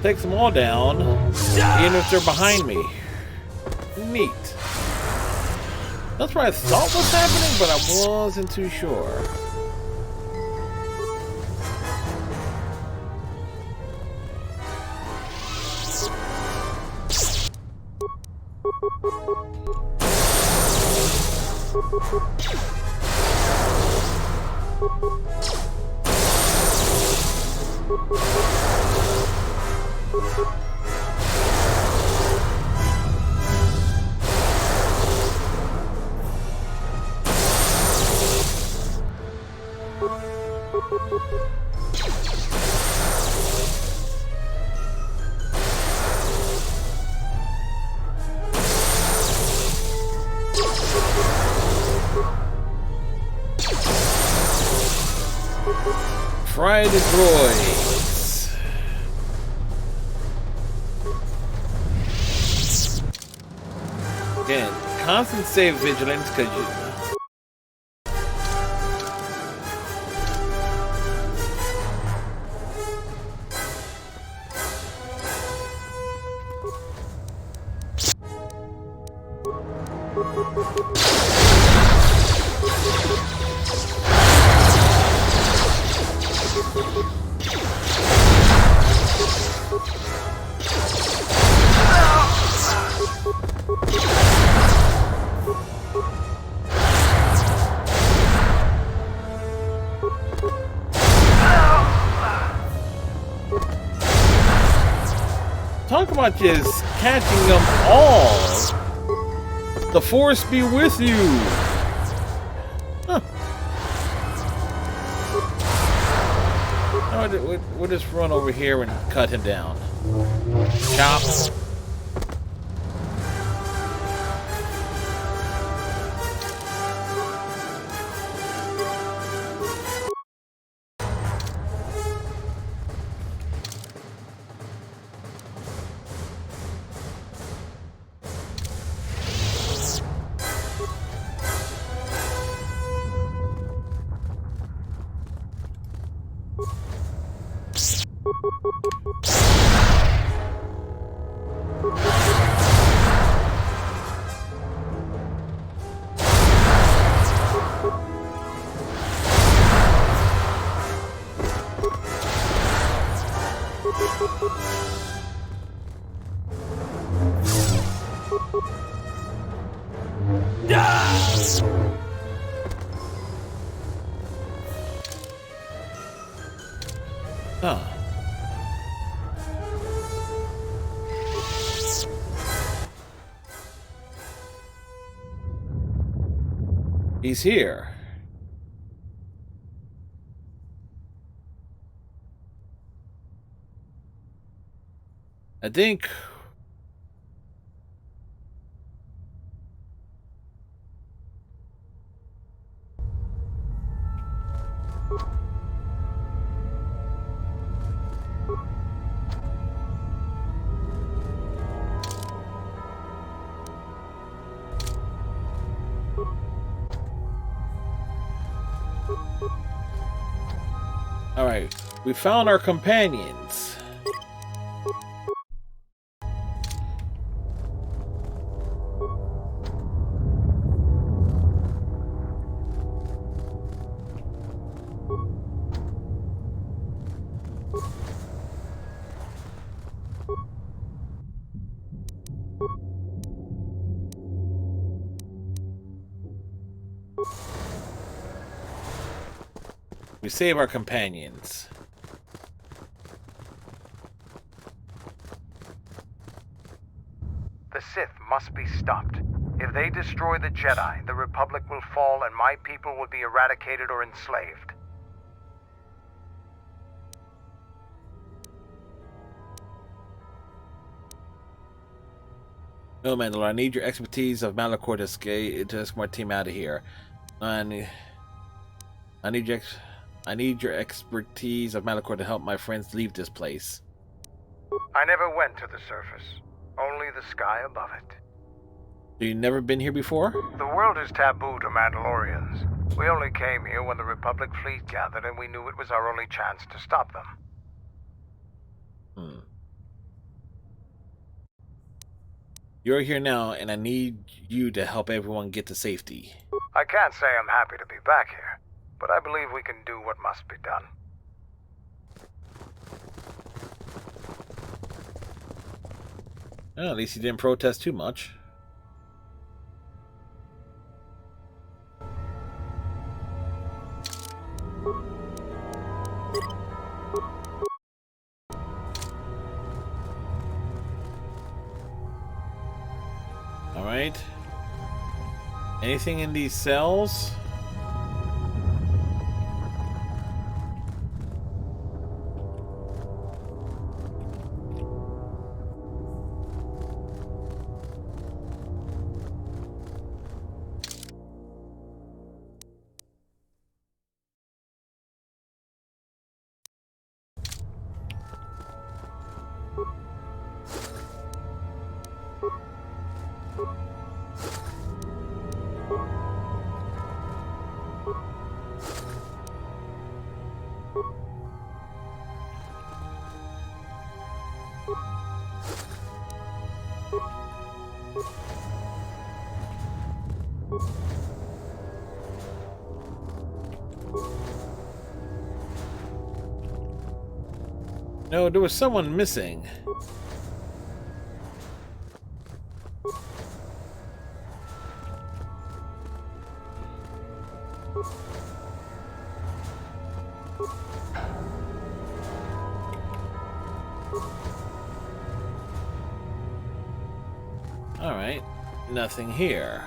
Takes them all down, even if they're behind me. Neat. That's what I thought was happening, but I wasn't too sure. Fry the droids. Again, constant save vigilance because you. Talk about just catching them all. The Force be with you. Huh. We'll just run over here and cut him down. Chop. Huh. He's here. I think... Alright, we found our companions. We save our companions. The Sith must be stopped. If they destroy the Jedi, the Republic will fall and my people will be eradicated or enslaved. No, Mandalore, I need your expertise of Malachor to escort my team out of here. I need your expertise of Malachor to help my friends leave this place. I never went to the surface. Only the sky above it. So you never been here before? The world is taboo to Mandalorians. We only came here when the Republic fleet gathered and we knew it was our only chance to stop them. You're here now, and I need you to help everyone get to safety. I can't say I'm happy to be back here, but I believe we can do what must be done. Well, at least you didn't protest too much. Alright. Anything in these cells? No, there was someone missing. All right, nothing here.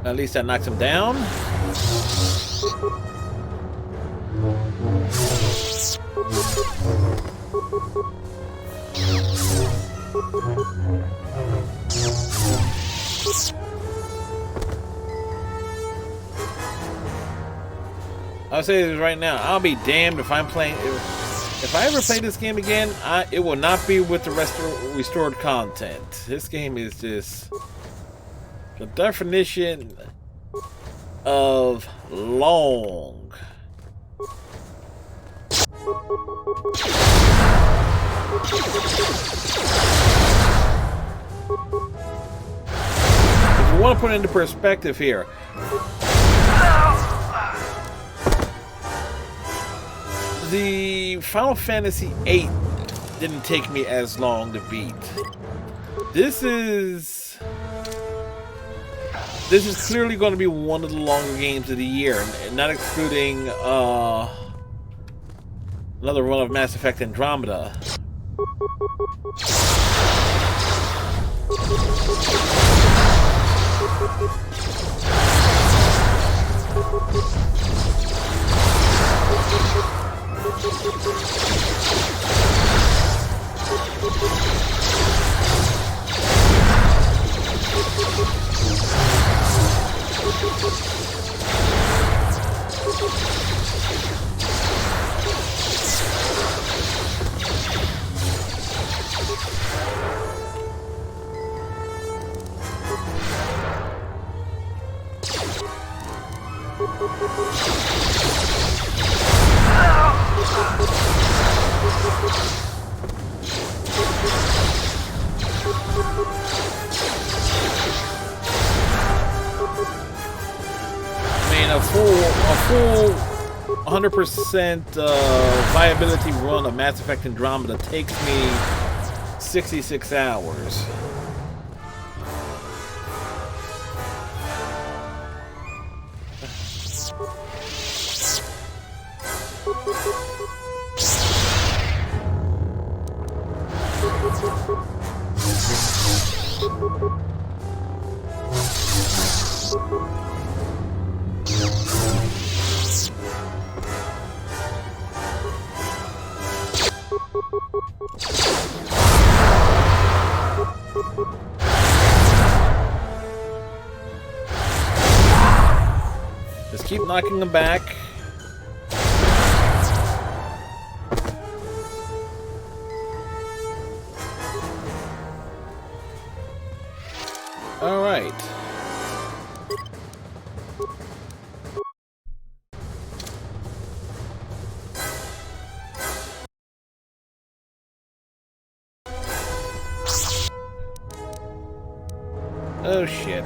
At least that knocks him down. I'll say this right now. I'll be damned if I'm playing. If I ever play this game again, it will not be with the restored content. This game is just the definition of long. we want to put it into perspective here. The Final Fantasy VIII didn't take me as long to beat. This is clearly going to be one of the longer games of the year, and not excluding another run of Mass Effect Andromeda. A full 100% viability run of Mass Effect Andromeda takes me 66 hours. Just keep knocking them back. All right. Oh shit.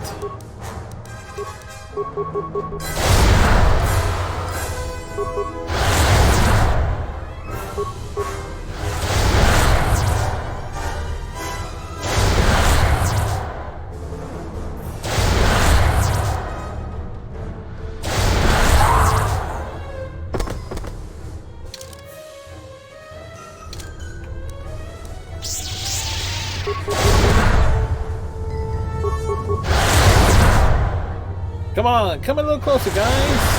Come on, come a little closer, guys.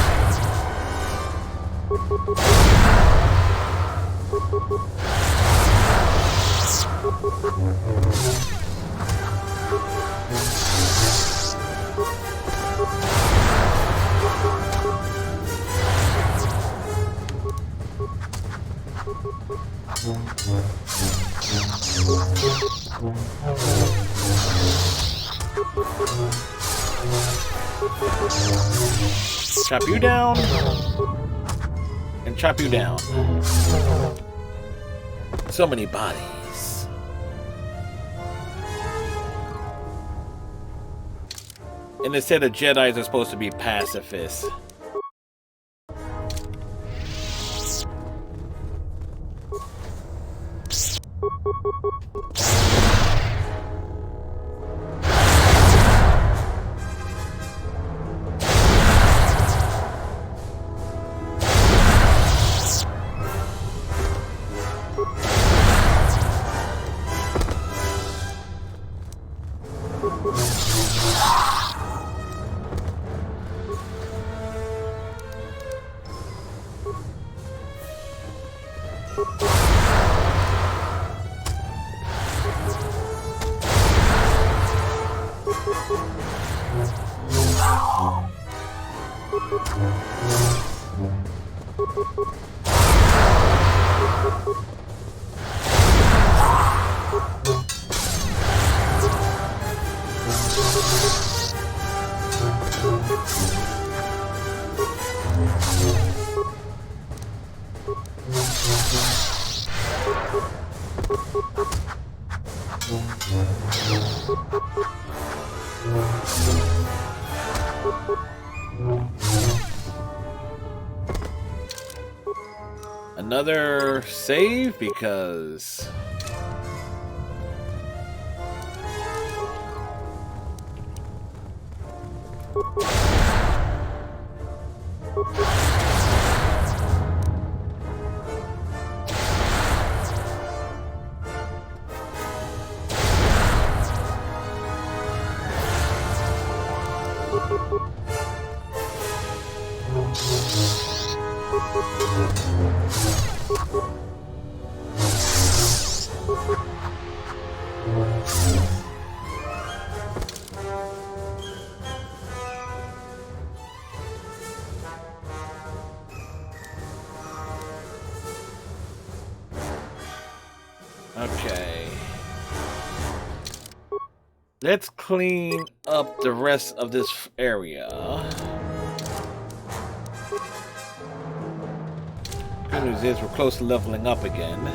Chop you down, and chop you down. So many bodies. And they said the Jedis are supposed to be pacifists. Another save because... Okay. Let's clean up the rest of this area. Good news is we're close to leveling up again.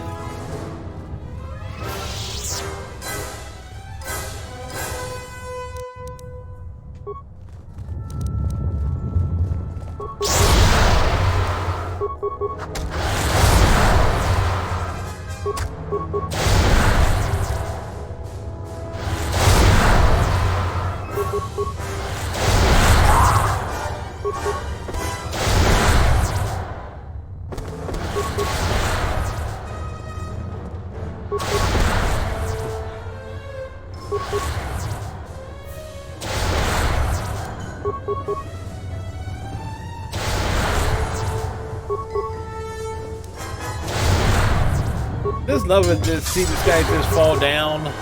Just love it to see this guy just fall down.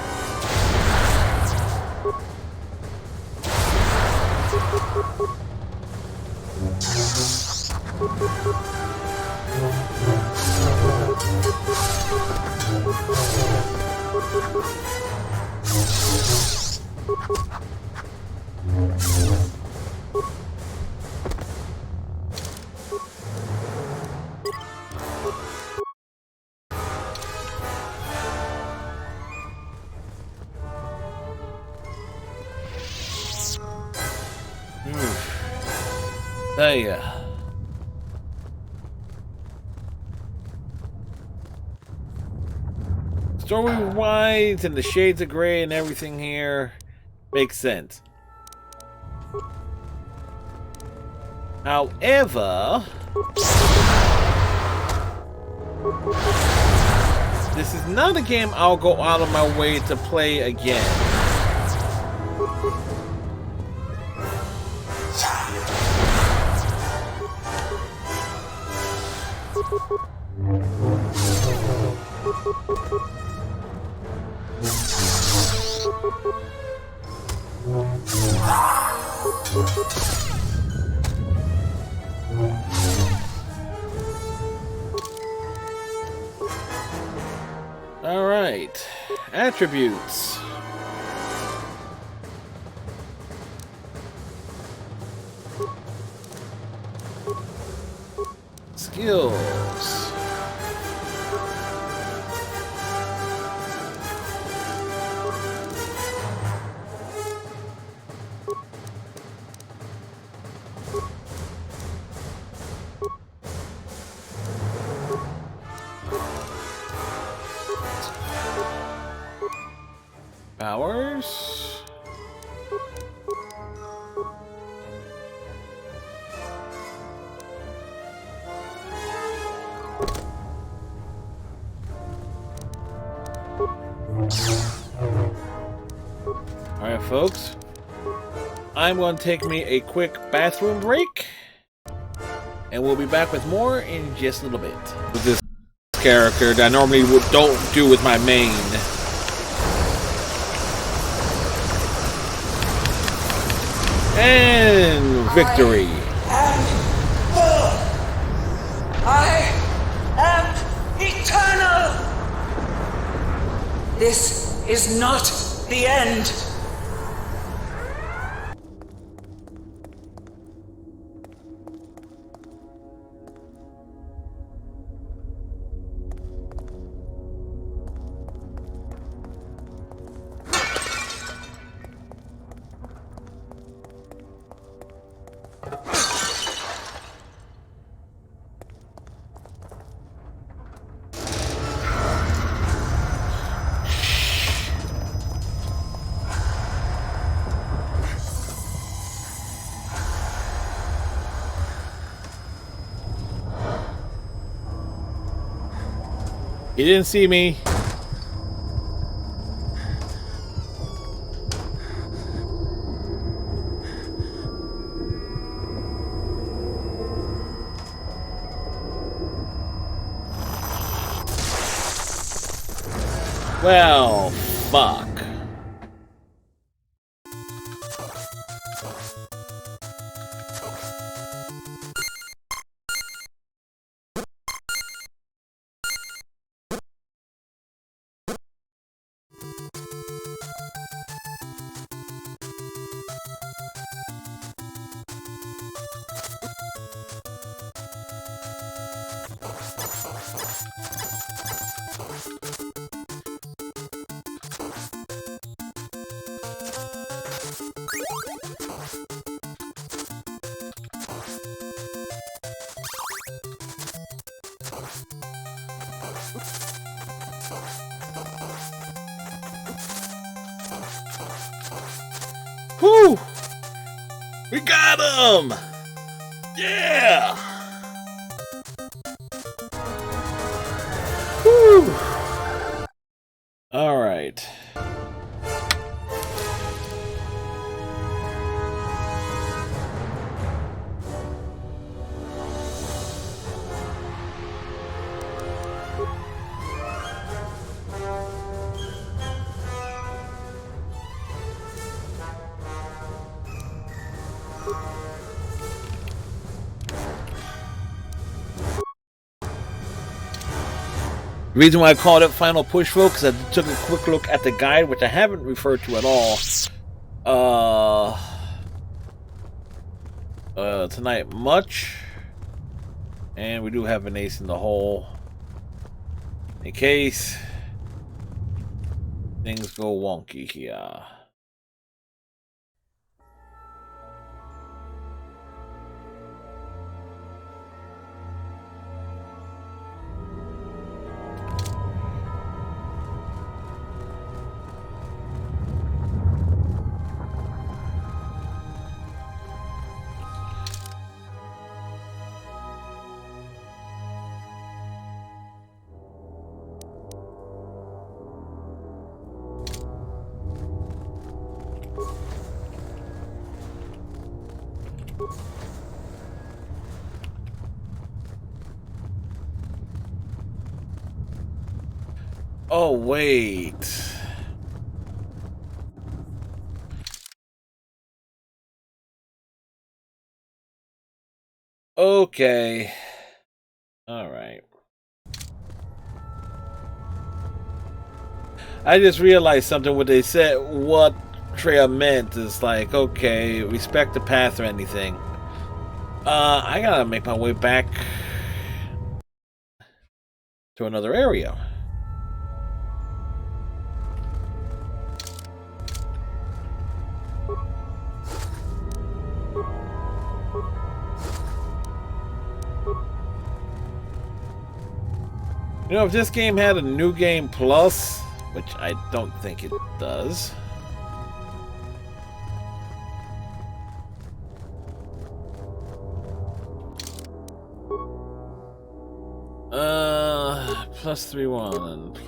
Hey, story-wise and the shades of gray and everything here makes sense. However, this is not a game I'll go out of my way to play again. All right, attributes. Skills. Powers. Alright, folks. I'm going to take me a quick bathroom break. And we'll be back with more in just a little bit. With this character that I normally don't do with my main. And victory. I am eternal. This is not the end. He didn't see me. Well, fuck. Whew! We got him! Yeah! Whew! All right. The reason why I called it Final Push, folks, is I took a quick look at the guide, which I haven't referred to at all. Tonight much, and we do have an ace in the hole in case things go wonky here. Oh, wait. Okay. All right. I just realized something. What they said, what Treya meant is like, okay, respect the path or anything. I gotta make my way back to another area. You know, if this game had a New Game Plus, which I don't think it does. +3-1.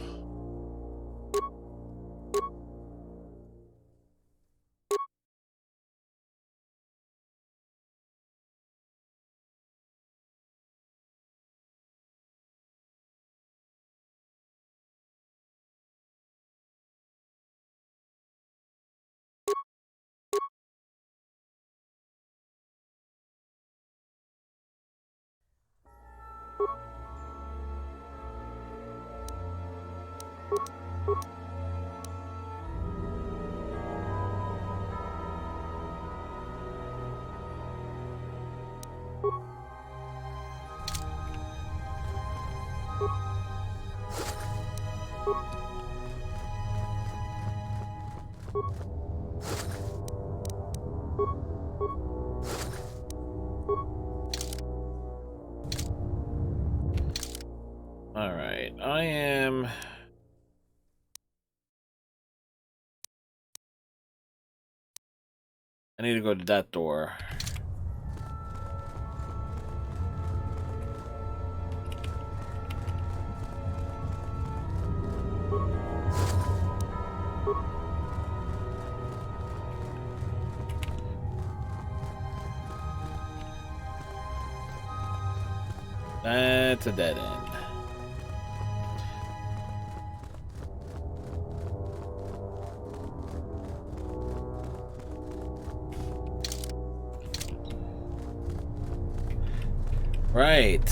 Alright, I am... I need to go to that door. That's a dead end. Right,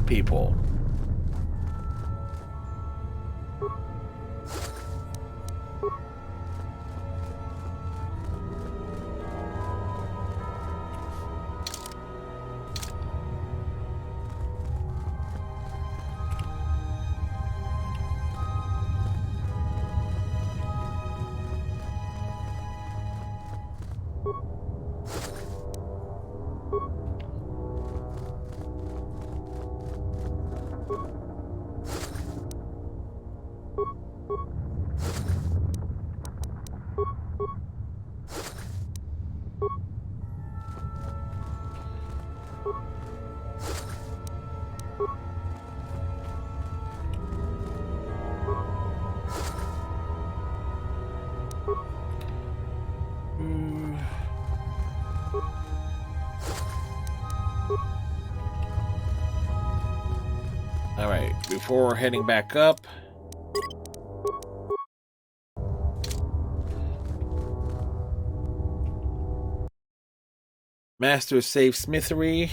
people. Alright, before heading back up, Master Safe Smithery.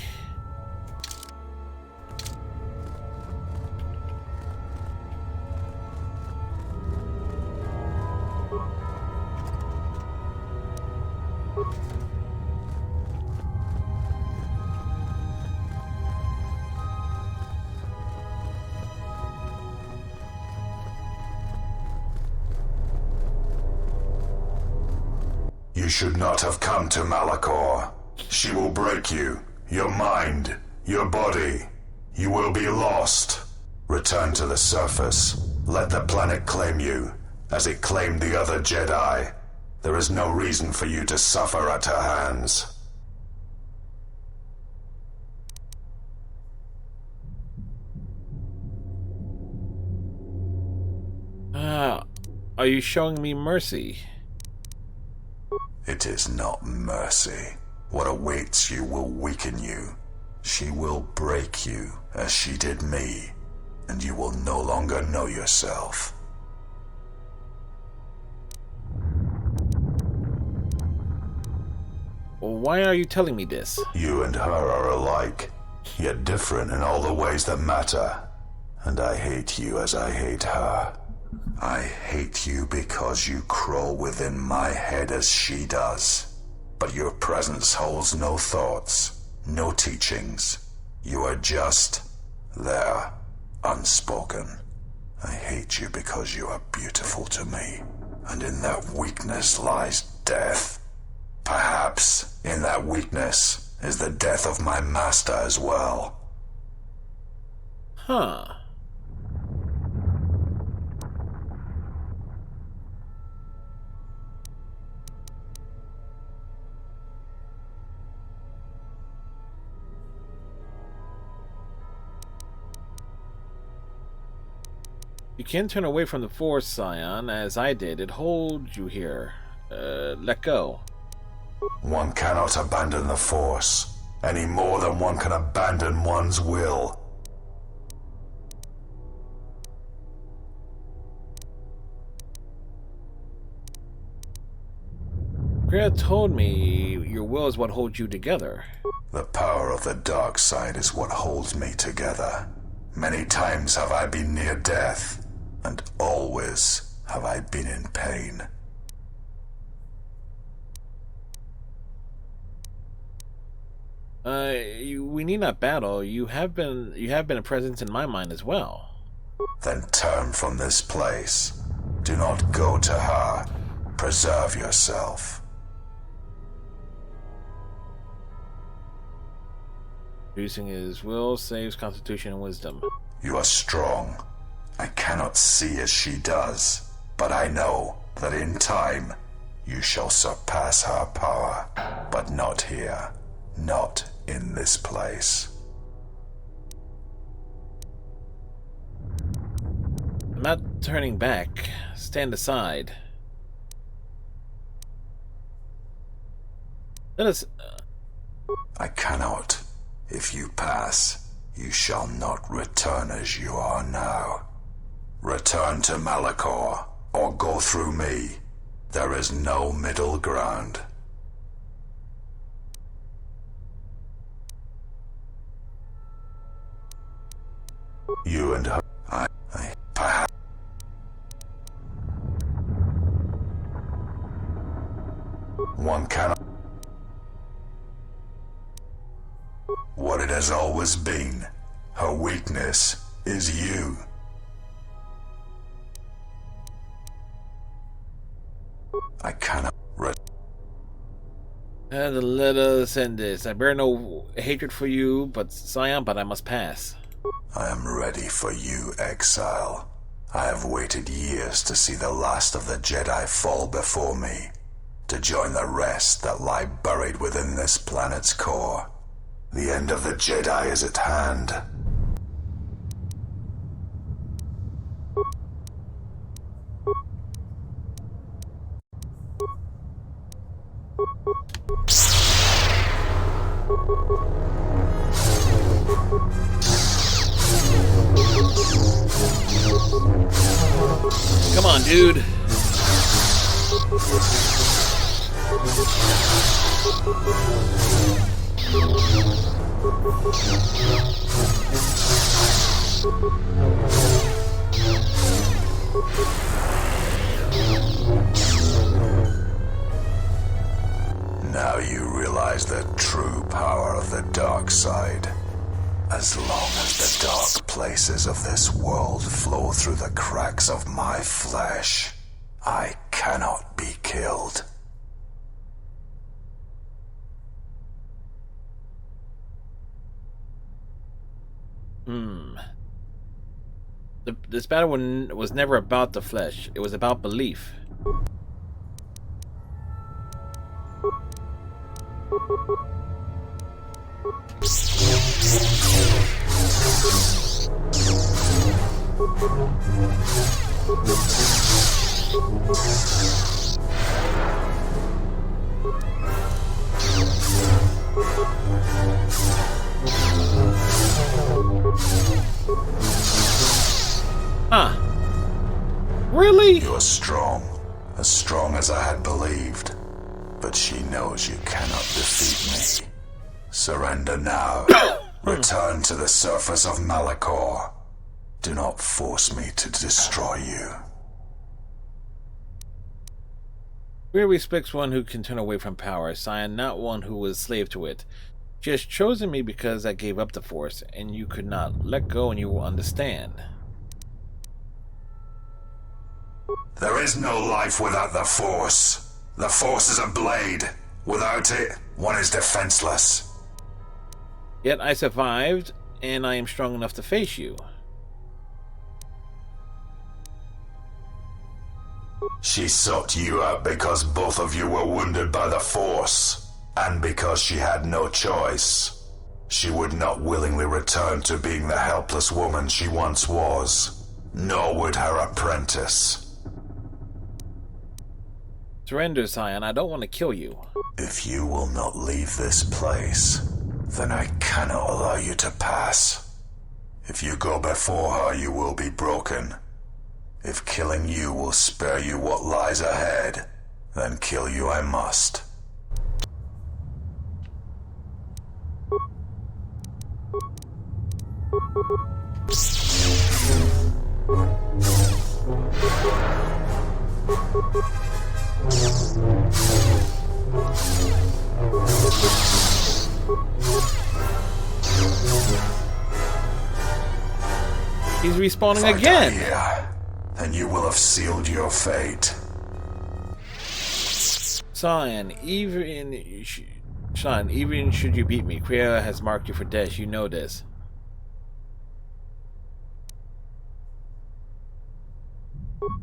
You should not have come to Malachor. She will break you, your mind, your body. You will be lost. Return to the surface. Let the planet claim you, as it claimed the other Jedi. There is no reason for you to suffer at her hands. Are you showing me mercy? It is not mercy. What awaits you will weaken you. She will break you, as she did me, and you will no longer know yourself. Why are you telling me this? You and her are alike, yet different in all the ways that matter. And I hate you as I hate her. I hate you because you crawl within my head as she does. But your presence holds no thoughts, no teachings. You are just there, unspoken. I hate you because you are beautiful to me, and in that weakness lies death. Perhaps in that weakness is the death of my master as well. Huh. You can't turn away from the Force, Scion, as I did. It holds you here. Let go. One cannot abandon the Force, any more than one can abandon one's will. Greer told me your will is what holds you together. The power of the dark side is what holds me together. Many times have I been near death, and always have I been in pain. We need not battle. You have been a presence in my mind as well. Then turn from this place. Do not go to her. Preserve yourself. Reducing his will saves constitution and wisdom. You are strong. I cannot see as she does, but I know that in time you shall surpass her power. But not here. Not in this place. I'm not turning back. Stand aside. Let us... I cannot. If you pass, you shall not return as you are now. Return to Malachor, or go through me. There is no middle ground. You and her, I perhaps. One cannot. What it has always been. Her weakness is you. I cannot. Let us end this. I bear no hatred for you, but Scion, but I must pass. I am ready for you, exile. I have waited years to see the last of the Jedi fall before me, to join the rest that lie buried within this planet's core. The end of the Jedi is at hand. Come on, dude. Now you realize the true power of the dark side. As long as the dark places of this world flow through the cracks of my flesh, I cannot be killed. This battle was never about the flesh. It was about belief. Huh. Really? You're strong. As strong as I had believed. But she knows you cannot defeat me. Surrender now. Return to the surface of Malachor. Do not force me to destroy you. Fear respects one who can turn away from power, Scion, not one who was slave to it. She has chosen me because I gave up the Force, and you could not let go, and you will understand. There is no life without the Force. The Force is a blade. Without it, one is defenseless. Yet I survived, and I am strong enough to face you. She sought you out because both of you were wounded by the Force, and because she had no choice. She would not willingly return to being the helpless woman she once was, nor would her apprentice. Surrender, Scion. I don't want to kill you. If you will not leave this place, then I cannot allow you to pass. If you go before her, you will be broken. If killing you will spare you what lies ahead, then kill you I must. He's respawning again. Here, and you will have sealed your fate. Scion, even Sean, even should you beat me, Kreia has marked you for death. You know this.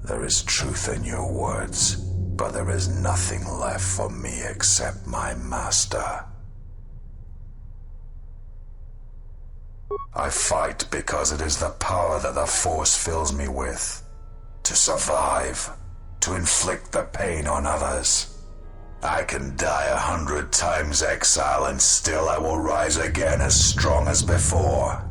There is truth in your words, but there is nothing left for me except my master. I fight because it is the power that the Force fills me with. To survive, to inflict the pain on others. I can die 100 times exile and still I will rise again as strong as before.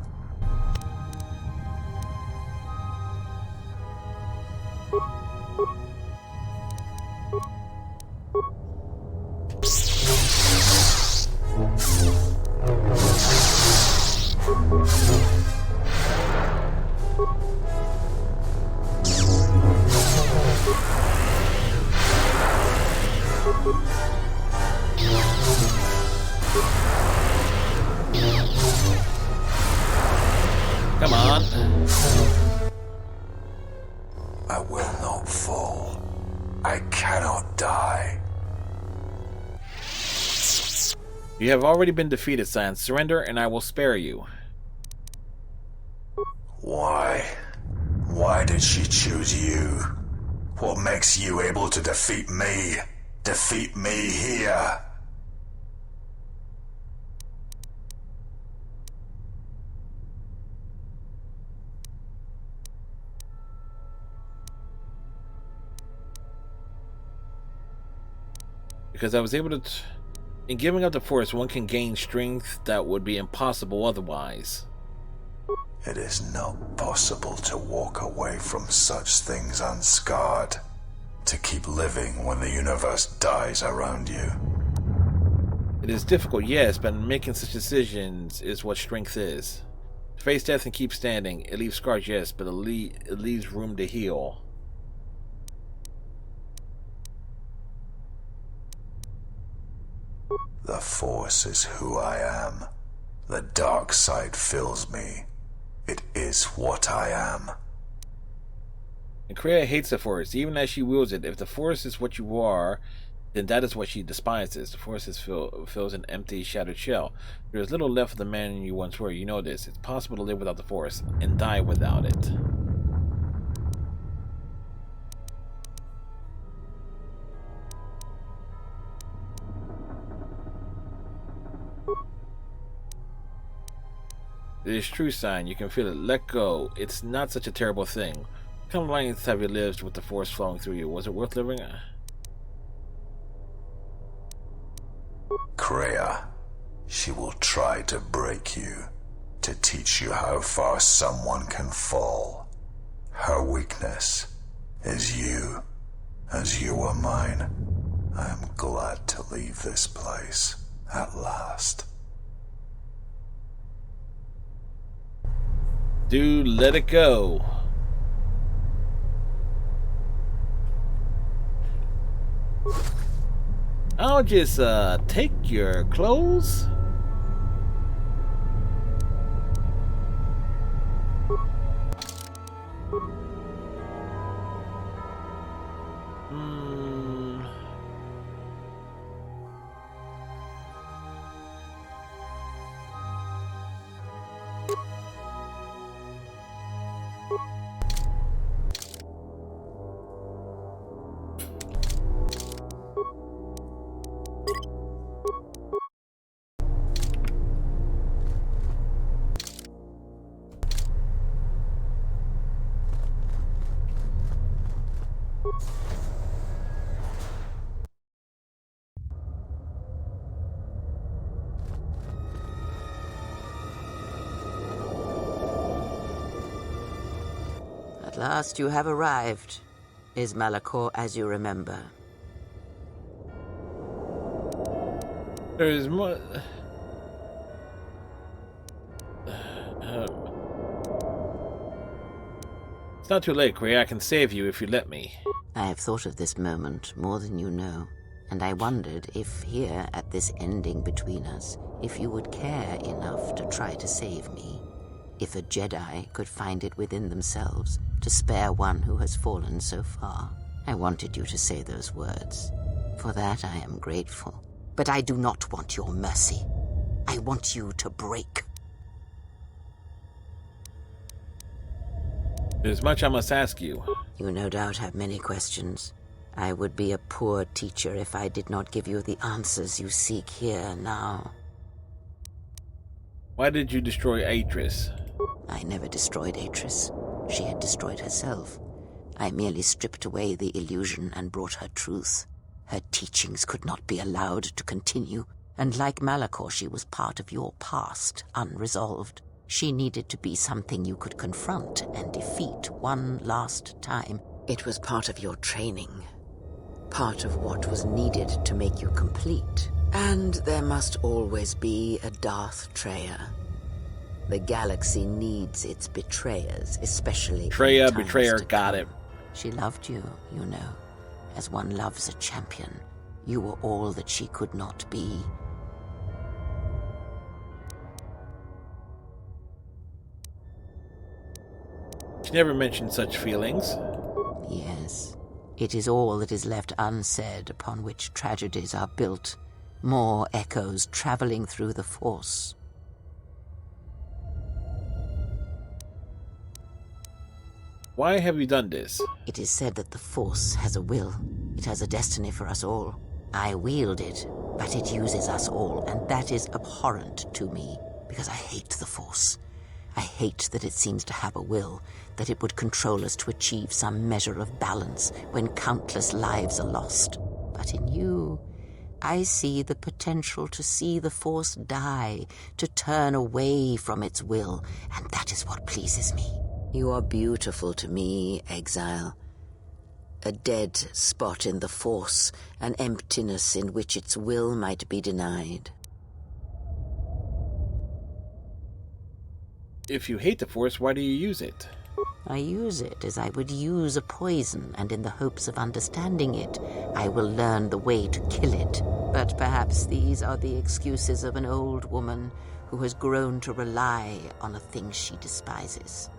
Come on. I will not fall. I cannot die. You have already been defeated, Scion. Surrender and I will spare you. Why? Why did she choose you? What makes you able to defeat me? Defeat me here? Because I was able to... In giving up the Force, one can gain strength that would be impossible otherwise. It is not possible to walk away from such things unscarred. To keep living when the universe dies around you. It is difficult, yes, but making such decisions is what strength is. To face death and keep standing, it leaves scars, yes, but it leaves room to heal. The Force is who I am. The dark side fills me. It is what I am. And Kreia hates the Force, even as she wields it. If the Force is what you are, then that is what she despises. The Force fills an empty, shattered shell. There is little left of the man you once were. You know this. It's possible to live without the Force and die without it. It is true, Scion. You can feel it. Let go. It's not such a terrible thing. What kind of lengths have you lived with the Force flowing through you? Was it worth living? Kreia, she will try to break you, to teach you how far someone can fall. Her weakness is you, as you are mine. I am glad to leave this place, at last. Dude, let it go. I'll just take your clothes. At last you have arrived. Is Malachor as you remember? There is more... It's not too late, Kreia. I can save you if you let me. I have thought of this moment more than you know, and I wondered if here, at this ending between us, if you would care enough to try to save me. If a Jedi could find it within themselves to spare one who has fallen so far. I wanted you to say those words. For that I am grateful. But I do not want your mercy. I want you to break. There's much I must ask you. You no doubt have many questions. I would be a poor teacher if I did not give you the answers you seek here now. Why did you destroy Atris? I never destroyed Atris. She had destroyed herself. I merely stripped away the illusion and brought her truth. Her teachings could not be allowed to continue, and like Malachor, she was part of your past, unresolved. She needed to be something you could confront and defeat one last time. It was part of your training, part of what was needed to make you complete. And there must always be a Darth Treya. The galaxy needs its betrayers, especially... Treya, betrayer, got it. She loved you, you know, as one loves a champion. You were all that she could not be. She never mentioned such feelings. Yes. It is all that is left unsaid upon which tragedies are built. More echoes traveling through the Force. Why have you done this? It is said that the Force has a will. It has a destiny for us all. I wield it, but it uses us all, and that is abhorrent to me, because I hate the Force. I hate that it seems to have a will, that it would control us to achieve some measure of balance when countless lives are lost. But in you, I see the potential to see the Force die, to turn away from its will, and that is what pleases me. You are beautiful to me, Exile. A dead spot in the Force, an emptiness in which its will might be denied. If you hate the Force, why do you use it? I use it as I would use a poison, and in the hopes of understanding it, I will learn the way to kill it. But perhaps these are the excuses of an old woman who has grown to rely on a thing she despises.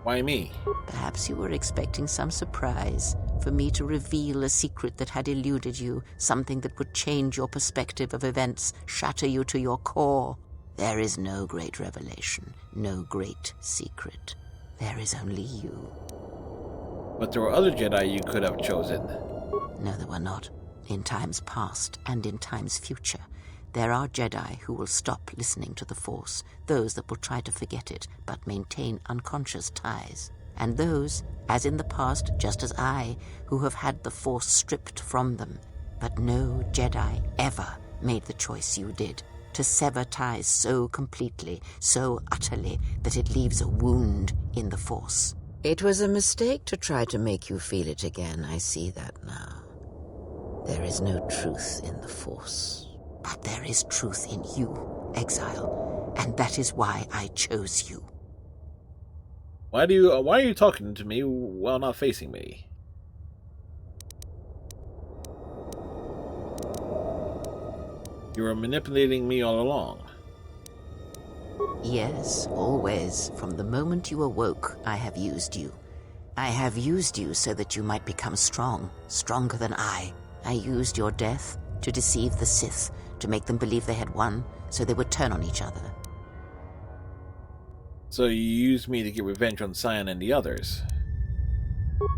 Why me? Perhaps you were expecting some surprise, for me to reveal a secret that had eluded you, something that would change your perspective of events, shatter you to your core. There is no great revelation, no great secret. There is only you. But there were other Jedi you could have chosen. No, there were not. In times past and in times future, there are Jedi who will stop listening to the Force, those that will try to forget it, but maintain unconscious ties. And those, as in the past, just as I, who have had the Force stripped from them. But no Jedi ever made the choice you did, to sever ties so completely, so utterly, that it leaves a wound in the Force. It was a mistake to try to make you feel it again, I see that now. There is no truth in the Force. But there is truth in you, Exile, and that is why I chose you. Why are you talking to me while not facing me? You were manipulating me all along. Yes, always. From the moment you awoke, I have used you. I have used you so that you might become strong, stronger than I. I used your death to deceive the Sith, to make them believe they had won, so they would turn on each other. So you used me to get revenge on Sion and the others.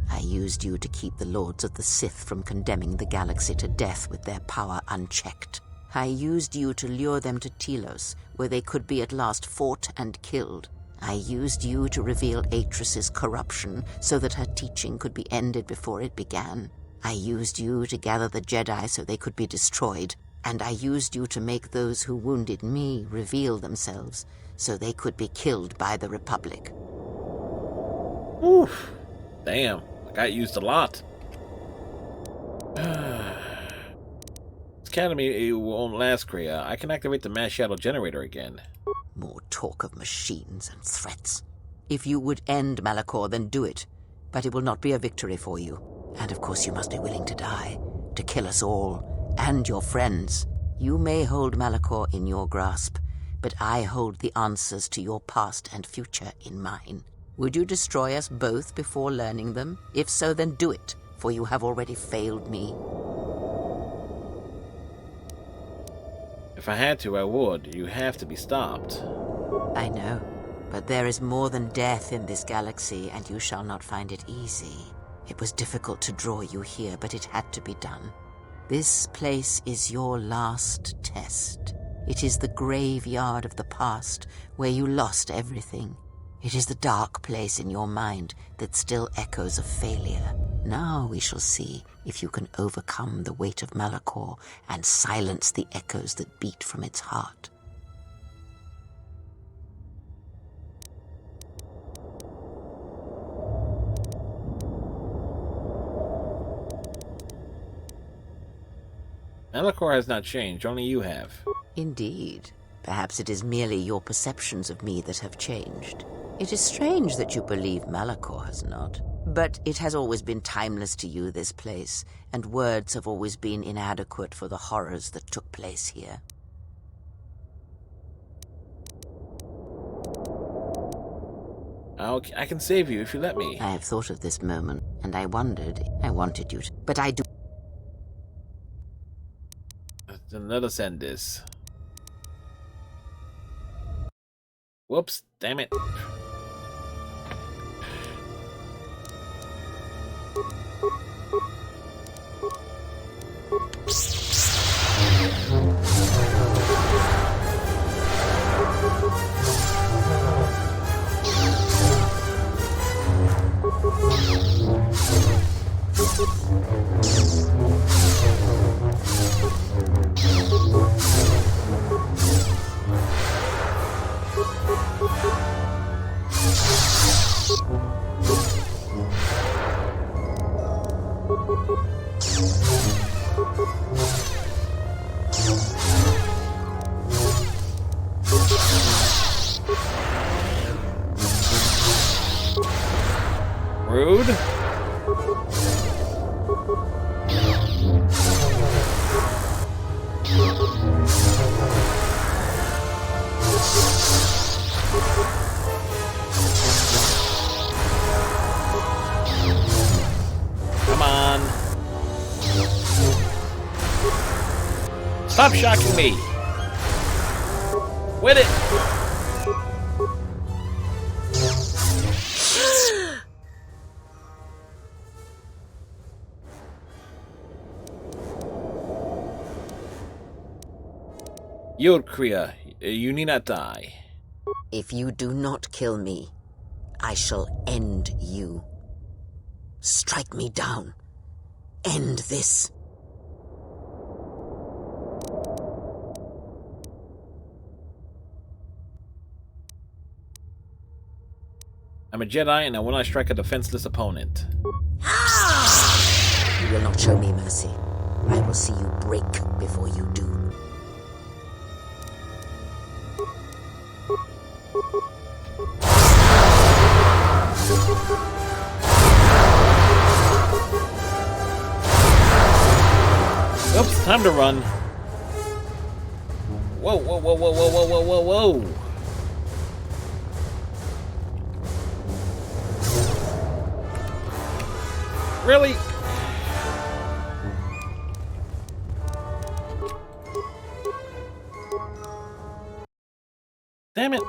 I used you to keep the Lords of the Sith from condemning the galaxy to death with their power unchecked. I used you to lure them to Telos, where they could be at last fought and killed. I used you to reveal Atris's corruption, so that her teaching could be ended before it began. I used you to gather the Jedi so they could be destroyed. And I used you to make those who wounded me reveal themselves, so they could be killed by the Republic. Oof. Damn, I got used a lot. This Academy won't last, Kreia. I can activate the mass shadow generator again. More talk of machines and threats. If you would end Malachor, then do it. But it will not be a victory for you. And of course you must be willing to die, to kill us all. And your friends. You may hold Malachor in your grasp, but I hold the answers to your past and future in mine. Would you destroy us both before learning them? If so, then do it. for you have already failed me. If I had to, I would. You have to be stopped. I know, but there is more than death in this galaxy, and you shall not find it easy. It was difficult to draw you here, but it had to be done. This place is your last test. It is the graveyard of the past, where you lost everything. It is the dark place in your mind that still echoes of failure. Now we shall see if you can overcome the weight of Malachor and silence the echoes that beat from its heart. Malachor has not changed, only you have. Indeed. Perhaps it is merely your perceptions of me that have changed. It is strange that you believe Malachor has not. But it has always been timeless to you, this place, and words have always been inadequate for the horrors that took place here. I can save you if you let me. I have thought of this moment, and I wanted you to, but I do. Then let us end this. Whoops, damn it. Rude. Come on. Stop shocking me. Quit it. Yodkria, you need not die. If you do not kill me, I shall end you. Strike me down. End this. I'm a Jedi and I will not strike a defenseless opponent. You will not show me mercy. I will see you break before you do. Oops, time to run. Whoa, whoa, whoa, whoa, whoa, whoa, whoa, whoa, whoa. Really? Damn it.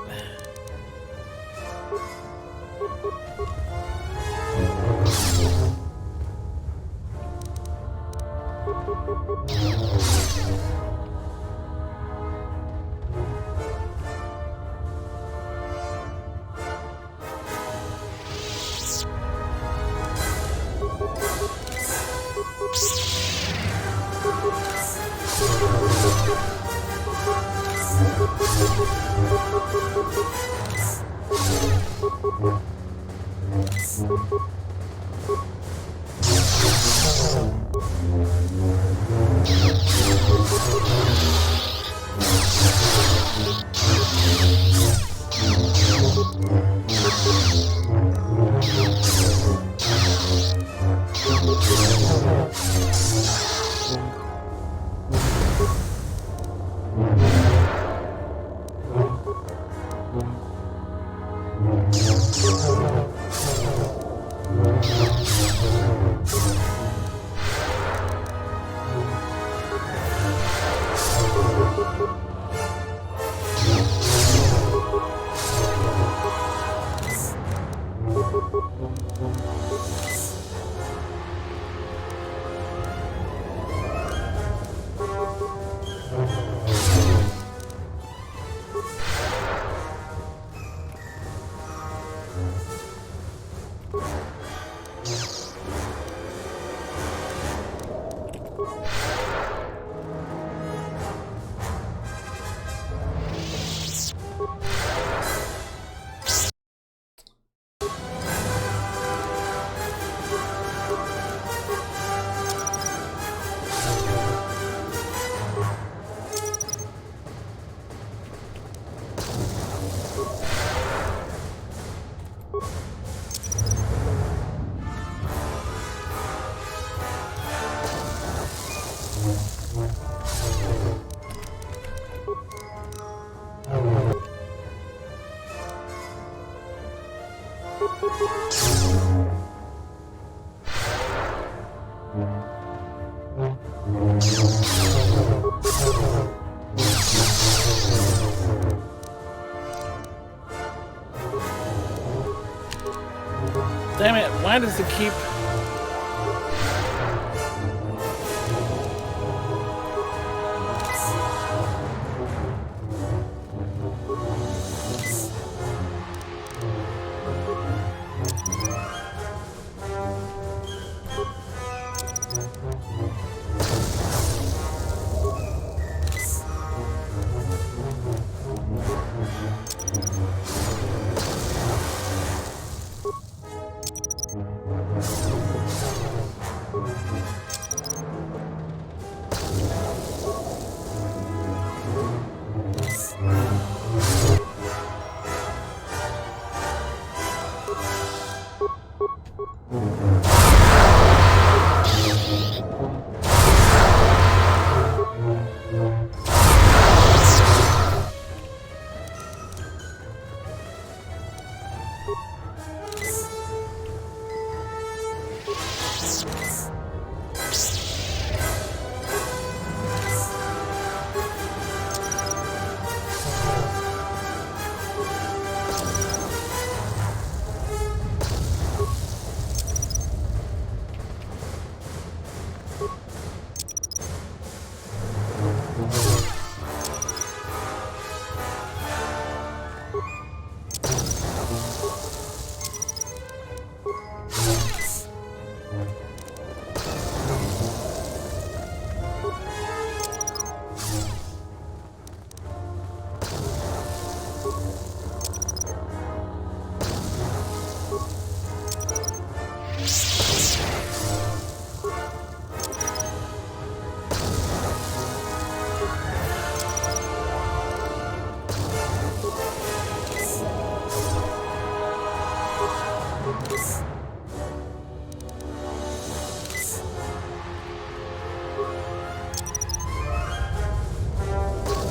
Damn it, why does it keep...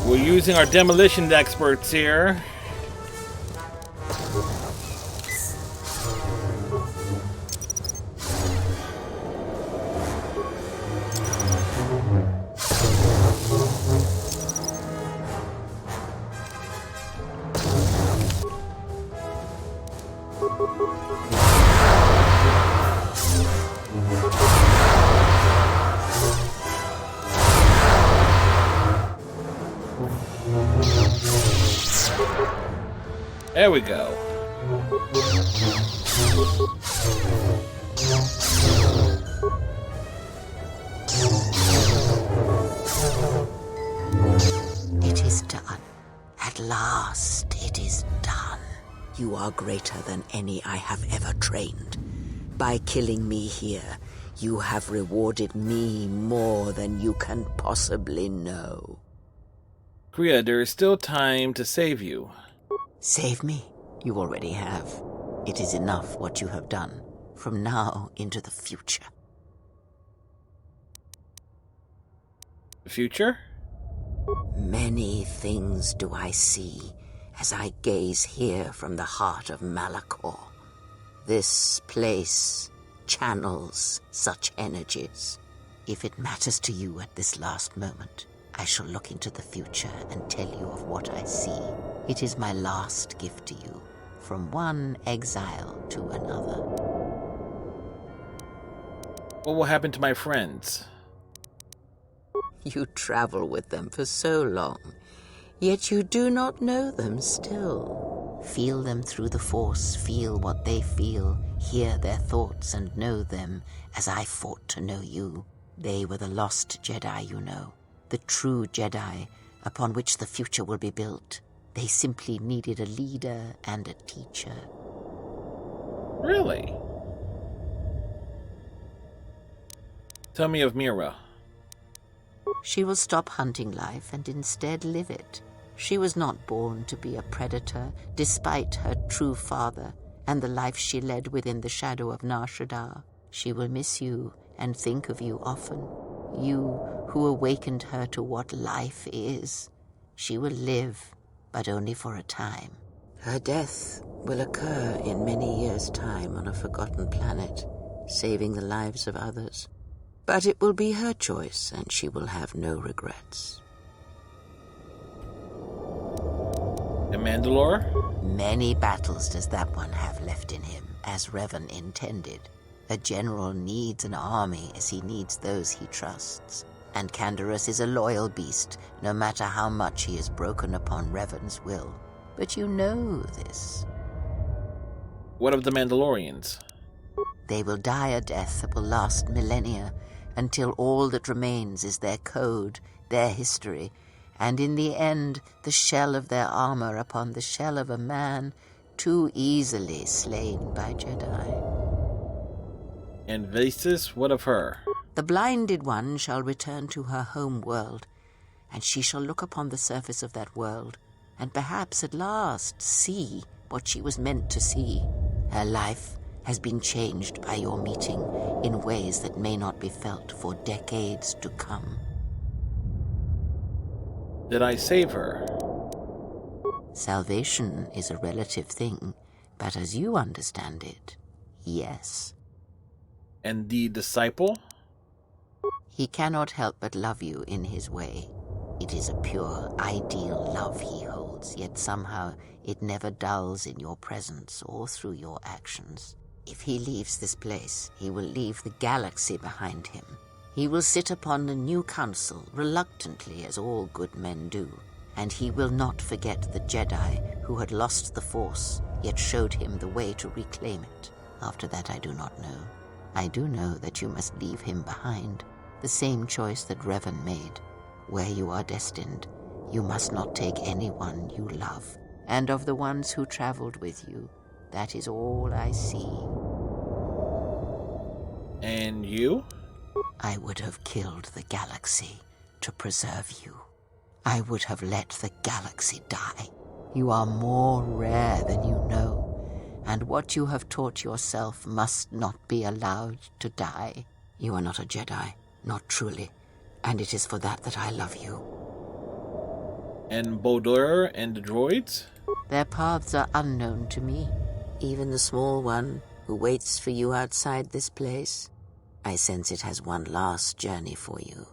We're using our demolition experts here. There we go. It is done. At last, it is done. You are greater than any I have ever trained. By killing me here, you have rewarded me more than you can possibly know. Kriya, there is still time to save you. Save me? You already have. It is enough what you have done, from now into the future. The future? Many things do I see as I gaze here from the heart of Malachor. This place channels such energies. If it matters to you at this last moment, I shall look into the future and tell you of what I see. It is my last gift to you, from one exile to another. What will happen to my friends? You travel with them for so long, yet you do not know them still. Feel them through the Force, feel what they feel, hear their thoughts and know them as I fought to know you. They were the lost Jedi, you know. The true Jedi, upon which the future will be built. They simply needed a leader and a teacher. Really? Tell me of Mira. She will stop hunting life and instead live it. She was not born to be a predator, despite her true father and the life she led within the shadow of Nar Shaddaa. She will miss you and think of you often. You who awakened her to what life is. She will live, but only for a time. Her death will occur in many years' time on a forgotten planet, saving the lives of others. But it will be her choice, and she will have no regrets. The Mandalore? Many battles does that one have left in him, as Revan intended. A general needs an army as he needs those he trusts. And Canderous is a loyal beast, no matter how much he has broken upon Revan's will. But you know this. What of the Mandalorians? They will die a death that will last millennia, until all that remains is their code, their history, and in the end, the shell of their armor upon the shell of a man too easily slain by Jedi. And Vasis, what of her? The blinded one shall return to her home world, and she shall look upon the surface of that world, and perhaps at last see what she was meant to see. Her life has been changed by your meeting in ways that may not be felt for decades to come. Did I save her? Salvation is a relative thing, but as you understand it, yes. And the disciple? He cannot help but love you in his way. It is a pure, ideal love he holds, yet somehow it never dulls in your presence or through your actions. If he leaves this place, he will leave the galaxy behind him. He will sit upon the new council, reluctantly as all good men do, and he will not forget the Jedi who had lost the Force, yet showed him the way to reclaim it. After that I do not know. I do know that you must leave him behind, the same choice that Revan made. Where you are destined, you must not take anyone you love, and of the ones who traveled with you, that is all I see. And you? I would have killed the galaxy to preserve you. I would have let the galaxy die. You are more rare than you know, and what you have taught yourself must not be allowed to die. You are not a Jedi, not truly, and it is for that that I love you. And Bodor and the droids? Their paths are unknown to me. Even the small one who waits for you outside this place. I sense it has one last journey for you.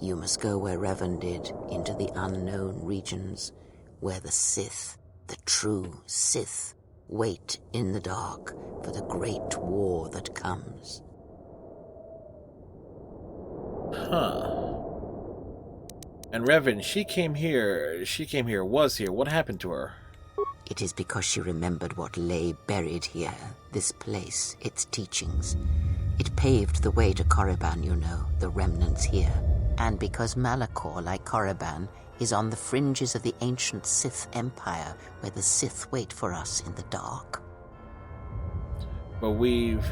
You must go where Revan did, into the unknown regions, where the Sith, the true Sith, wait in the dark for the great war that comes. Huh. And Revan, she came here, was here. What happened to her? It is because she remembered what lay buried here, this place, its teachings. It paved the way to Korriban, you know, the remnants here. And because Malachor, like Korriban, is on the fringes of the ancient Sith Empire, where the Sith wait for us in the dark. But we've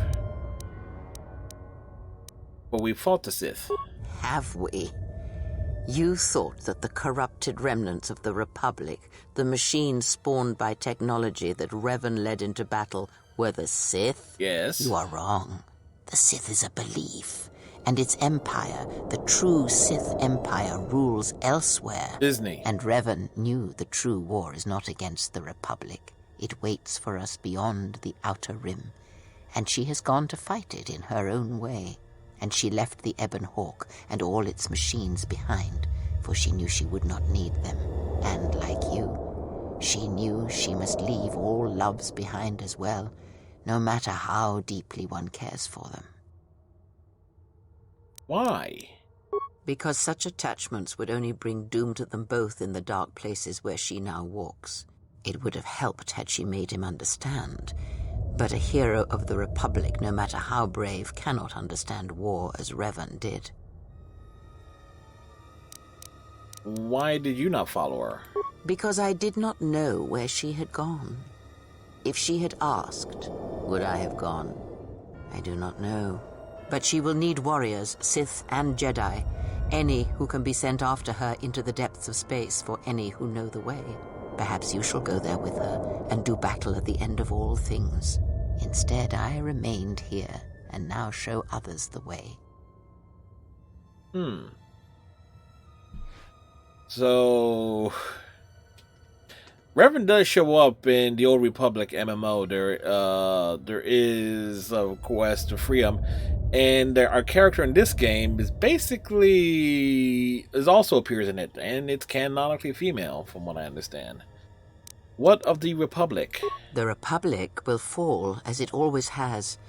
fought the Sith. Have we? You thought that the corrupted remnants of the Republic, the machines spawned by technology that Revan led into battle, were the Sith? Yes. You are wrong. The Sith is a belief, and its empire, the true Sith Empire, rules elsewhere. Disney. And Revan knew the true war is not against the Republic. It waits for us beyond the Outer Rim, and she has gone to fight it in her own way. And she left the Ebon Hawk and all its machines behind, for she knew she would not need them. And like you, she knew she must leave all loves behind as well, no matter how deeply one cares for them. Why? Because such attachments would only bring doom to them both in the dark places where she now walks. It would have helped had she made him understand. But a hero of the Republic, no matter how brave, cannot understand war as Revan did. Why did you not follow her? Because I did not know where she had gone. If she had asked, would I have gone? I do not know. But she will need warriors, Sith and Jedi, any who can be sent after her into the depths of space for any who know the way. Perhaps you shall go there with her and do battle at the end of all things. Instead, I remained here and now show others the way. So, Revan does show up in the Old Republic MMO. There is a quest to free him, and our character in this game also appears in it, and it's canonically female, from what I understand. What of the Republic? The Republic will fall as it always has,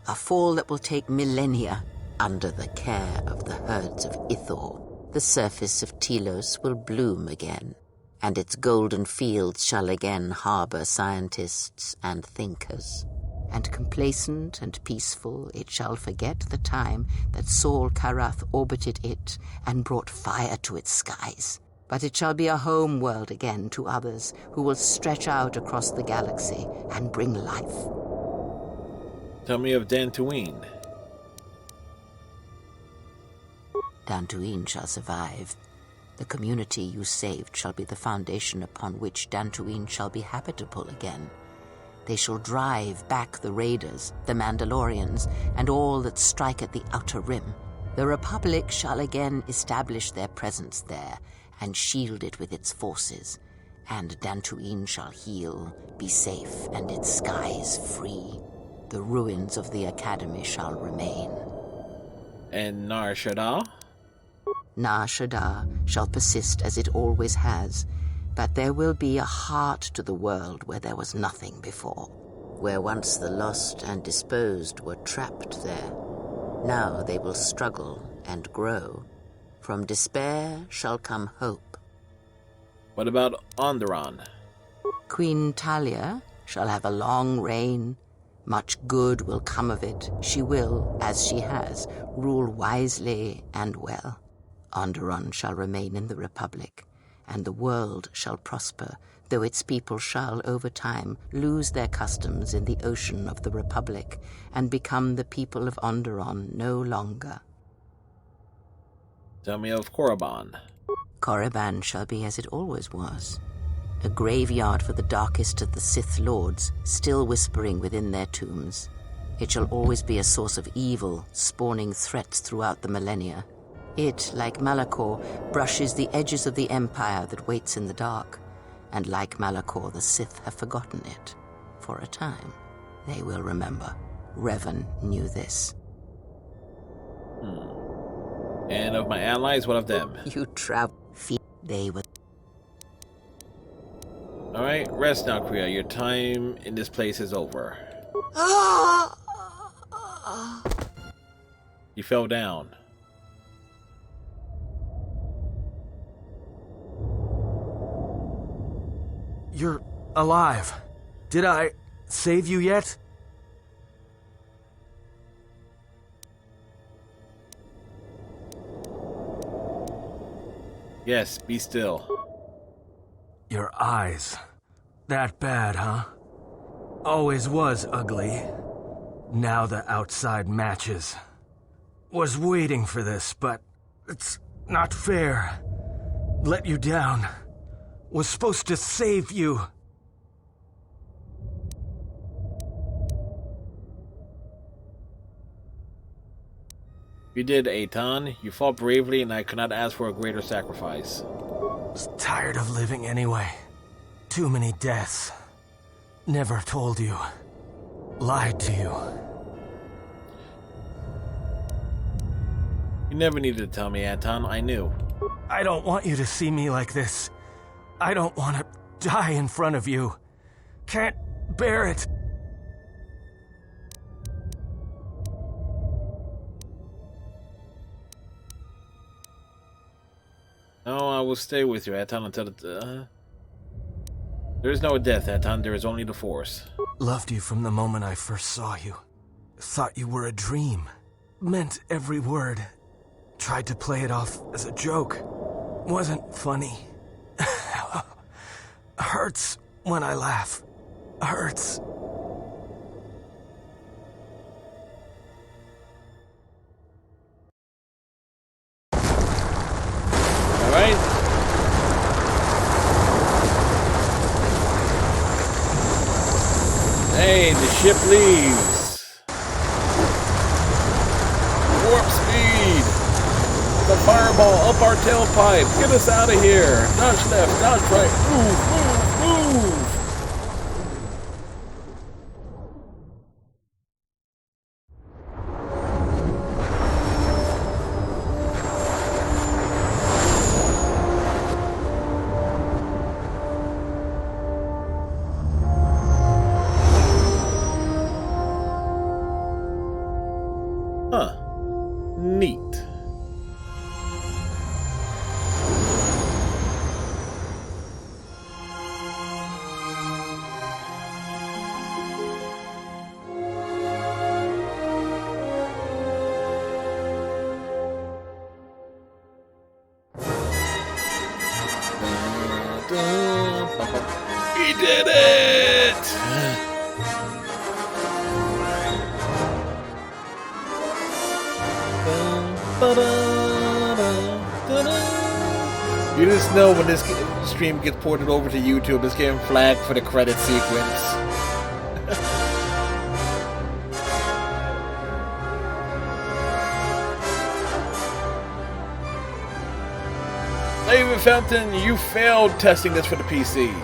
a fall that will take millennia under the care of the herds of Ithor. The surface of Telos will bloom again, and its golden fields shall again harbor scientists and thinkers. And complacent and peaceful, it shall forget the time that Saul Karath orbited it and brought fire to its skies. But it shall be a home world again to others who will stretch out across the galaxy and bring life. Tell me of Dantooine. Dantooine shall survive. The community you saved shall be the foundation upon which Dantooine shall be habitable again. They shall drive back the Raiders, the Mandalorians, and all that strike at the Outer Rim. The Republic shall again establish their presence there and shield it with its forces, and Dantooine shall heal, be safe, and its skies free. The ruins of the Academy shall remain. And Nar Shaddaa? Nar Shaddaa shall persist as it always has, but there will be a heart to the world where there was nothing before. Where once the lost and disposed were trapped there, now they will struggle and grow. From despair shall come hope. What about Onderon? Queen Talia shall have a long reign. Much good will come of it. She will, as she has, rule wisely and well. Onderon shall remain in the Republic, and the world shall prosper, though its people shall, over time, lose their customs in the ocean of the Republic, and become the people of Onderon no longer. Tell me of Korriban. Korriban shall be as it always was, a graveyard for the darkest of the Sith Lords, still whispering within their tombs. It shall always be a source of evil, spawning threats throughout the millennia. It, like Malachor, brushes the edges of the Empire that waits in the dark, and like Malachor, the Sith have forgotten it. For a time, they will remember. Revan knew this. And of my allies, what of them? You travel. They were. Alright, rest now, Kriya. Your time in this place is over. You fell down. You're alive. Did I save you yet? Yes, be still. Your eyes. That bad, huh? Always was ugly. Now the outside matches. Was waiting for this, but it's not fair. Let you down. Was supposed to save you. You did, Aton. You fought bravely, and I could not ask for a greater sacrifice. Was tired of living anyway. Too many deaths. Never told you. Lied to you. You never needed to tell me, Aton. I knew. I don't want you to see me like this. I don't want to die in front of you. Can't bear it. No, I will stay with you, Aton, until there is no death, Aton. There is only the Force. Loved you from the moment I first saw you. Thought you were a dream. Meant every word. Tried to play it off as a joke. wasn't funny. Hurts when I laugh. Hurts. All right. Hey, the ship leaves. Warp speed. The fireball up our tailpipe. Get us out of here. Dodge left, dodge right. Move, move, move. Huh. Neat. He did it! You just know when this stream gets ported over to YouTube, it's getting flagged for the credit sequence. David Fountain, you failed testing this for the PC.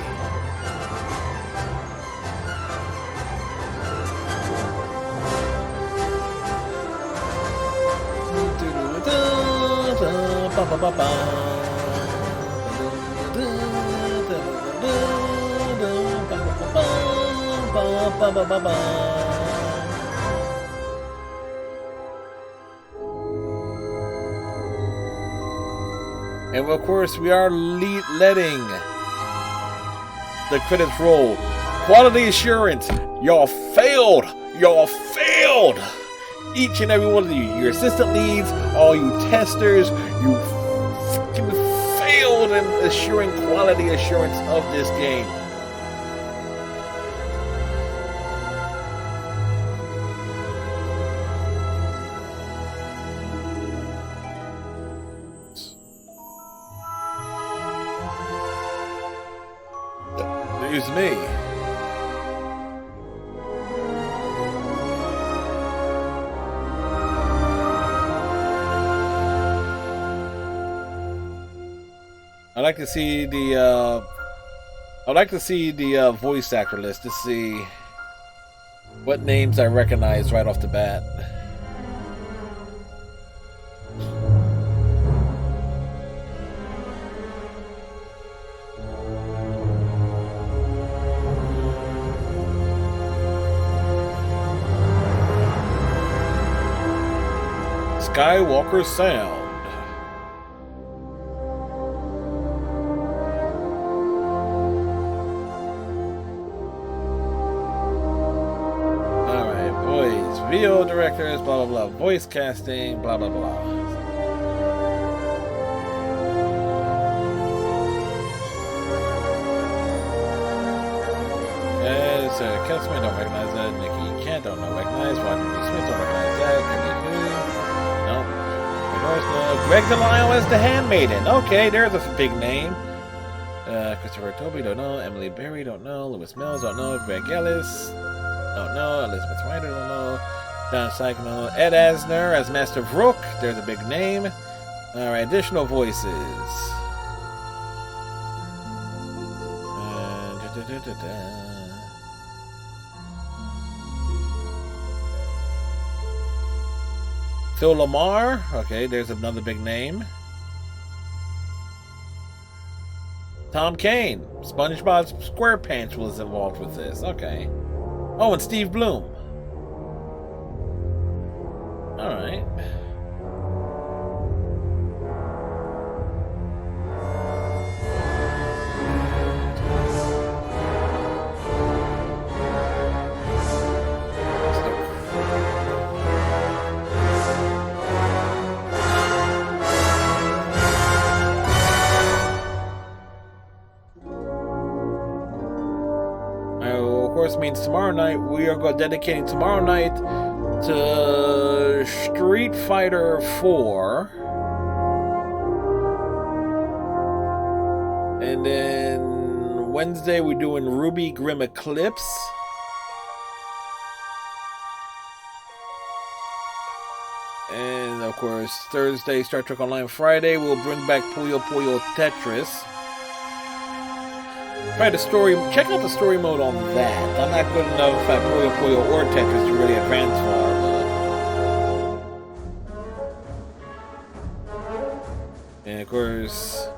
And of course, we are letting the credits roll. Quality assurance. Y'all failed. Y'all failed. Each and every one of you. Your assistant leads, all you testers, you fucking failed in assuring quality assurance of this game. It's me. I'd like to see the voice actor list to see what names I recognize right off the bat. Skywalker Sound. Alright, voice, VO directors, blah blah blah, voice casting, blah blah blah. Yes, Kevin Smith don't recognize that, Nikki Kent don't recognize, Roger B. Smith don't recognize that, Greg DeLisle as the Handmaiden. Okay, there's a big name. Christopher Toby, don't know. Emily Berry, don't know. Lewis Mills, don't know. Greg Ellis, don't know. Elizabeth Ryder, don't know. Don Syke, don't know. Ed Asner as Master Vrook. There's a big name. Alright, additional voices. Phil Lamar. Okay, there's another big name. Tom Kane. SpongeBob SquarePants was involved with this. Okay. Oh, and Steve Bloom. Alright. means tomorrow night we are dedicating tomorrow night to Street Fighter 4. And then Wednesday we're doing Ruby Grim Eclipse. And of course Thursday Star Trek Online. Friday we'll bring back Puyo Puyo Tetris. Try the story. Check out the story mode on that. I'm not good enough at Puyo Puyo or Tetris to really advance far. And of course,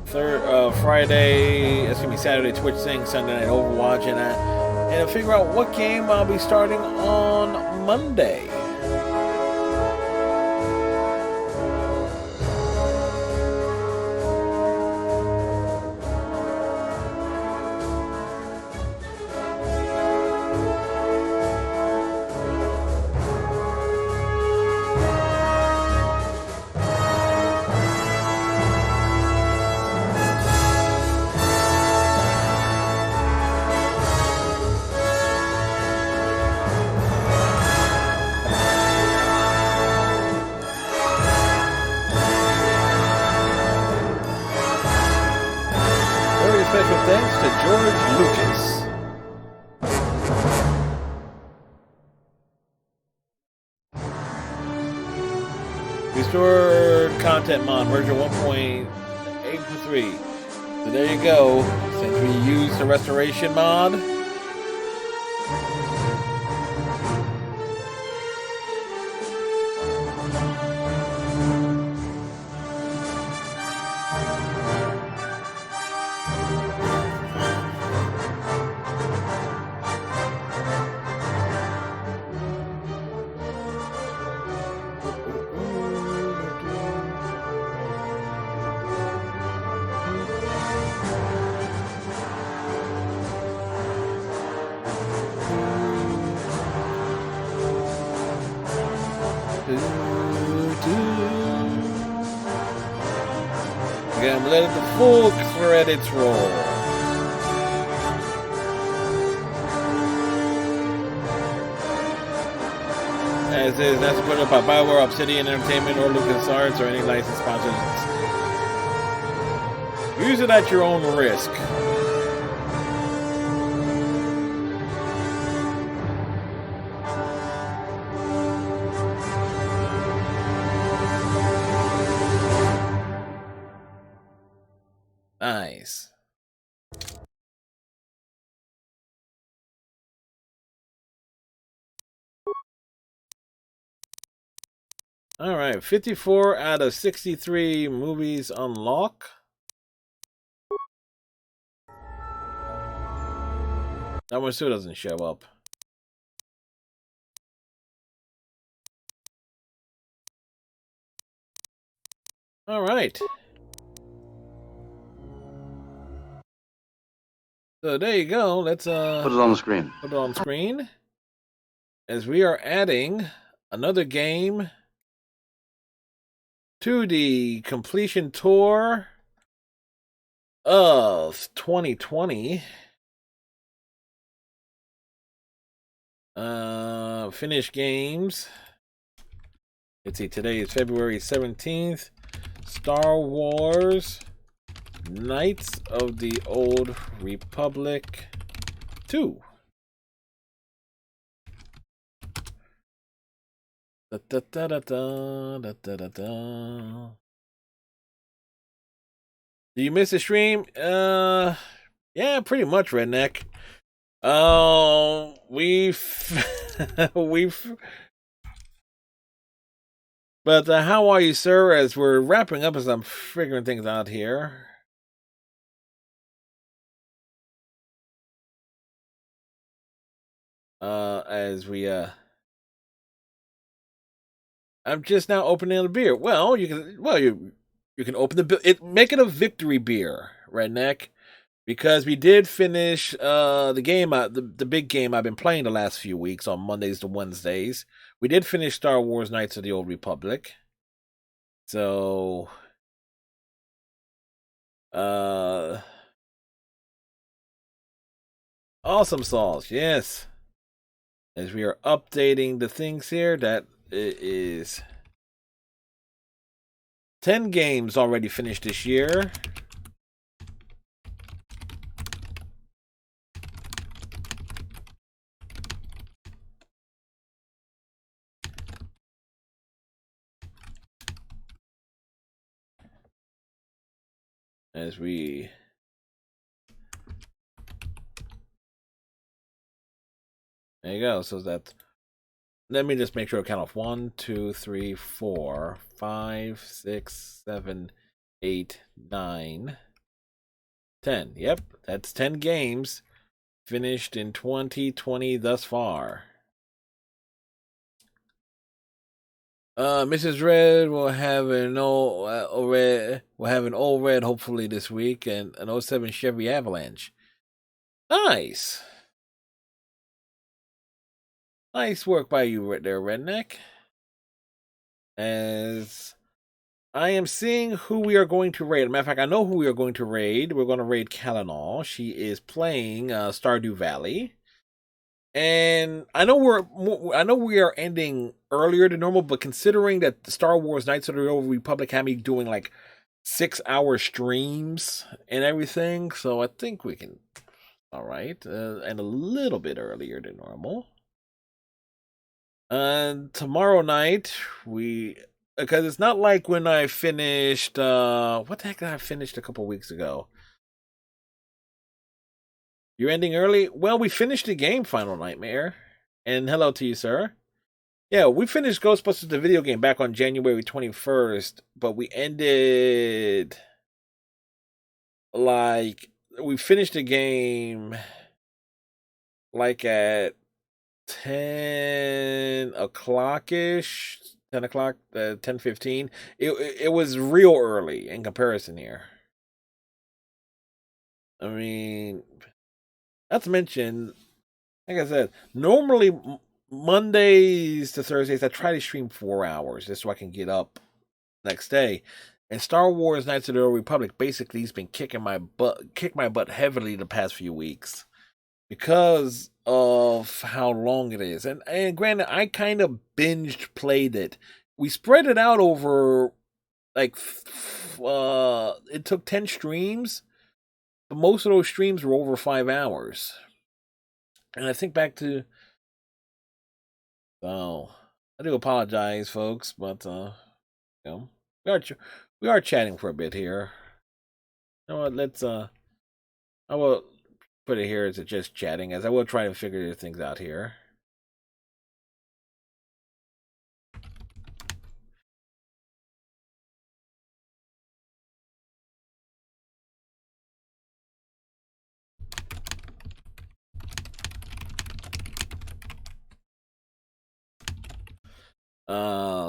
Friday, it's gonna be Saturday Twitch thing, Sunday night Overwatch, and figure out what game I'll be starting on Monday. Thanks to George Lucas. Restored content mod version 1.8.3. So there you go. Since we used the restoration mod, again, let the full credits roll. As is, that's put up by Bioware, Obsidian Entertainment, or LucasArts, or any licensed sponsors. Use it at your own risk. Nice. All right, 54 out of 63 movies unlock. That one still doesn't show up. All right. So there you go. Let's put it on the screen. Put it on screen. As we are adding another game to the completion tour of 2020. Finished games. Let's see, today is February 17th. Star Wars Knights of the Old Republic 2. Da, da, da, da, da, da, da, da, da. Do you miss the stream? Yeah, pretty much, Redneck. But how are you, sir? As we're wrapping up, as I'm figuring things out here. I'm just now opening a beer. Well, you can open the beer. Make it a victory beer, Redneck, because we did finish the game, the big game I've been playing the last few weeks on Mondays to Wednesdays. We did finish Star Wars Knights of the Old Republic. So Awesome sauce, yes. As we are updating the things here, that it is 10 games already finished this year. As we there you go. So that let me just make sure I count off 1, 2, 3, 4, 5, 6, 7, 8, 9, 10. Yep, that's 10 games finished in 2020 thus far. Mrs. Red will have an old red hopefully this week, and an 07 Chevy Avalanche. Nice. Nice work by you right there, Redneck. As I am seeing who we are going to raid. As a matter of fact, I know who we are going to raid. We're going to raid Kalanal. She is playing Stardew Valley. And I know we are ending earlier than normal, but considering that the Star Wars Knights of the Old Republic had me doing like 6-hour streams and everything, so I think we can. All right, and a little bit earlier than normal. Tomorrow night because it's not like when I finished. What the heck did I finish a couple weeks ago? You're ending early? Well, we finished the game, Final Nightmare. And hello to you, sir. Yeah, we finished Ghostbusters, the video game, back on January 21st. But we ended... we finished the game... at 10 o'clock-ish. 10 o'clock, 10:15. It was real early in comparison here. I mean... Not to mention, like I said, normally Mondays to Thursdays I try to stream 4 hours just so I can get up next day. And Star Wars Knights of the Old Republic basically has been kicking my butt heavily the past few weeks because of how long it is. And granted, I kind of binged played it. We spread it out over it took 10 streams. But most of those streams were over 5 hours. And I think back to... So, I do apologize, folks, but, we are chatting for a bit here. You know what, let's, I will put it here as just chatting, as I will try to figure things out here.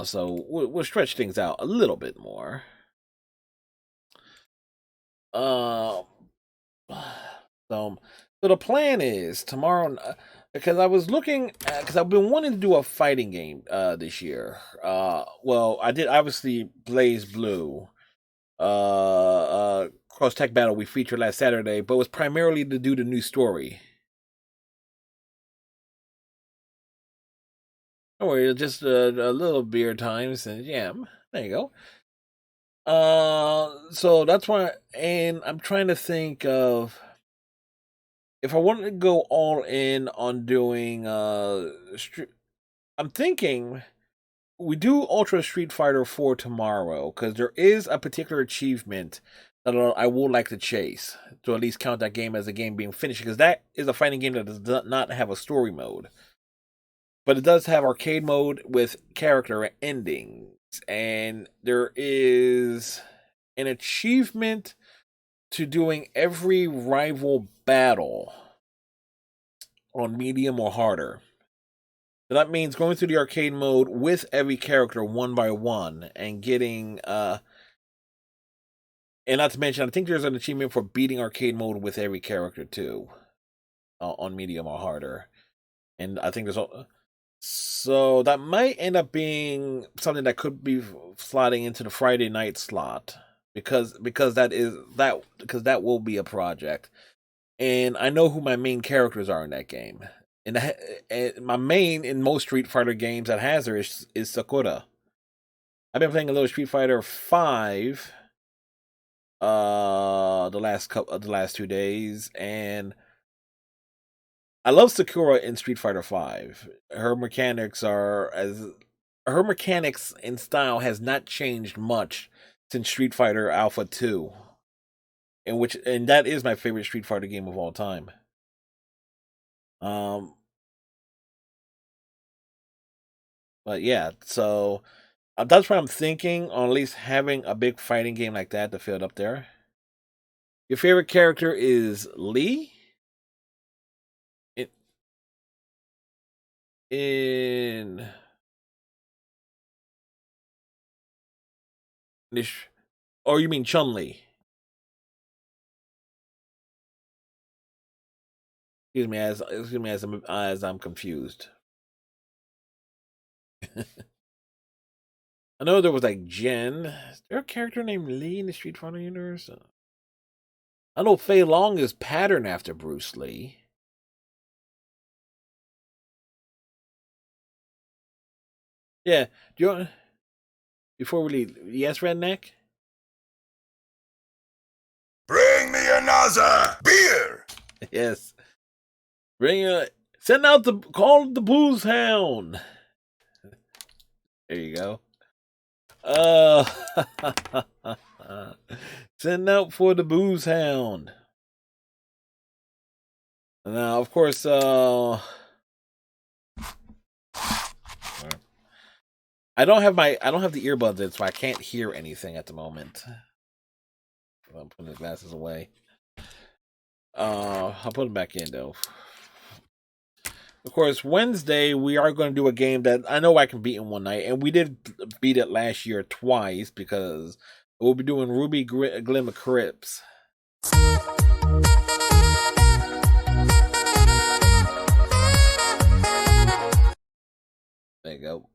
So we'll stretch things out a little bit more. So the plan is tomorrow, because I was looking because I've been wanting to do a fighting game this year. Well, I did obviously Blaze Blue, Cross Tech Battle we featured last Saturday, but it was primarily to do the new story. Don't worry, just a little beer times and jam. There you go. So that's why, and I'm trying to think of if I wanted to go all in on doing I'm thinking we do Ultra Street Fighter 4 tomorrow because there is a particular achievement that I would like to chase to at least count that game as a game being finished, because that is a fighting game that does not have a story mode. But it does have arcade mode with character endings. And there is an achievement to doing every rival battle on medium or harder. So that means going through the arcade mode with every character one by one and getting... and not to mention, I think there's an achievement for beating arcade mode with every character too. On medium or harder. And I think there's... So that might end up being something that could be slotting into the Friday night slot because that will be a project. and I know who my main characters are in that game. And my main in most Street Fighter games that has her is Sakura. I've been playing a little Street Fighter 5 the last 2 days, and I love Sakura in Street Fighter 5. Her mechanics and style has not changed much since Street Fighter Alpha 2. And that is my favorite Street Fighter game of all time. But yeah, so that's what I'm thinking, on at least having a big fighting game like that to fit up there. Your favorite character is Lee? Or you mean Chun-Li? Excuse me, as I'm confused. I know there was like Jen. Is there a character named Lee in the Street Fighter universe? I know Fei Long is patterned after Bruce Lee. Yeah, do you want, before we leave? Yes, Redneck. Bring me another beer. Yes. Send out call the booze hound. There you go. Send out for the booze hound. Now, of course, I don't have the earbuds in, so I can't hear anything at the moment. I'm putting the glasses away. I'll put them back in though. Of course, Wednesday we are going to do a game that I know I can beat in one night, and we did beat it last year twice because we'll be doing Ruby Glimmer Crypts. There you go.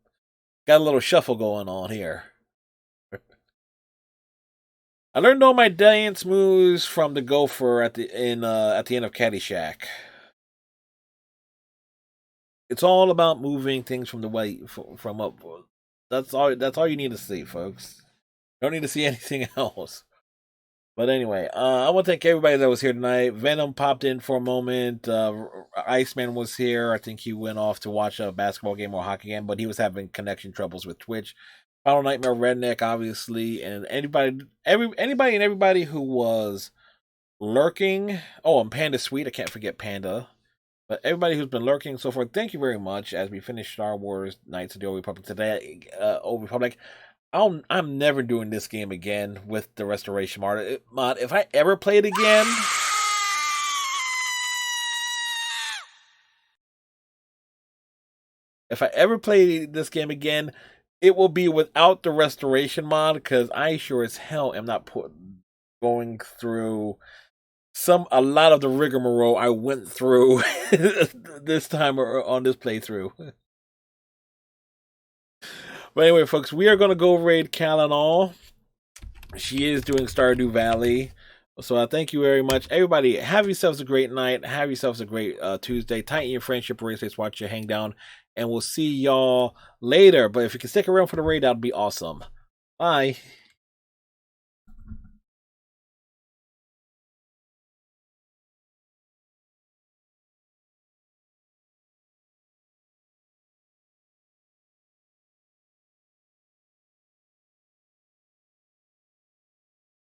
Got a little shuffle going on here. I learned all my dance moves from the Gopher at the end of Caddyshack. It's all about moving things from the way from up. That's all you need to see, folks. Don't need to see anything else. But anyway, I want to thank everybody that was here tonight. Venom popped in for a moment. Iceman was here. I think he went off to watch a basketball game or a hockey game, but he was having connection troubles with Twitch. Final Nightmare Redneck, obviously, and anybody and everybody who was lurking. Oh, and Panda Sweet. I can't forget Panda. But everybody who's been lurking so far, thank you very much. As we finish Star Wars Knights of the Old Republic today, Old Republic, I'm never doing this game again with the restoration mod. If I ever play it again, it will be without the restoration mod, because I sure as hell am not going through a lot of the rigmarole I went through this time on this playthrough. But anyway, folks, we are going to go raid Kalanol. She is doing Stardew Valley. So I thank you very much. Everybody, have yourselves a great night. Have yourselves a great Tuesday. Tighten your friendship bracelets. Watch your hang down. And we'll see y'all later. But if you can stick around for the raid, that would be awesome. Bye.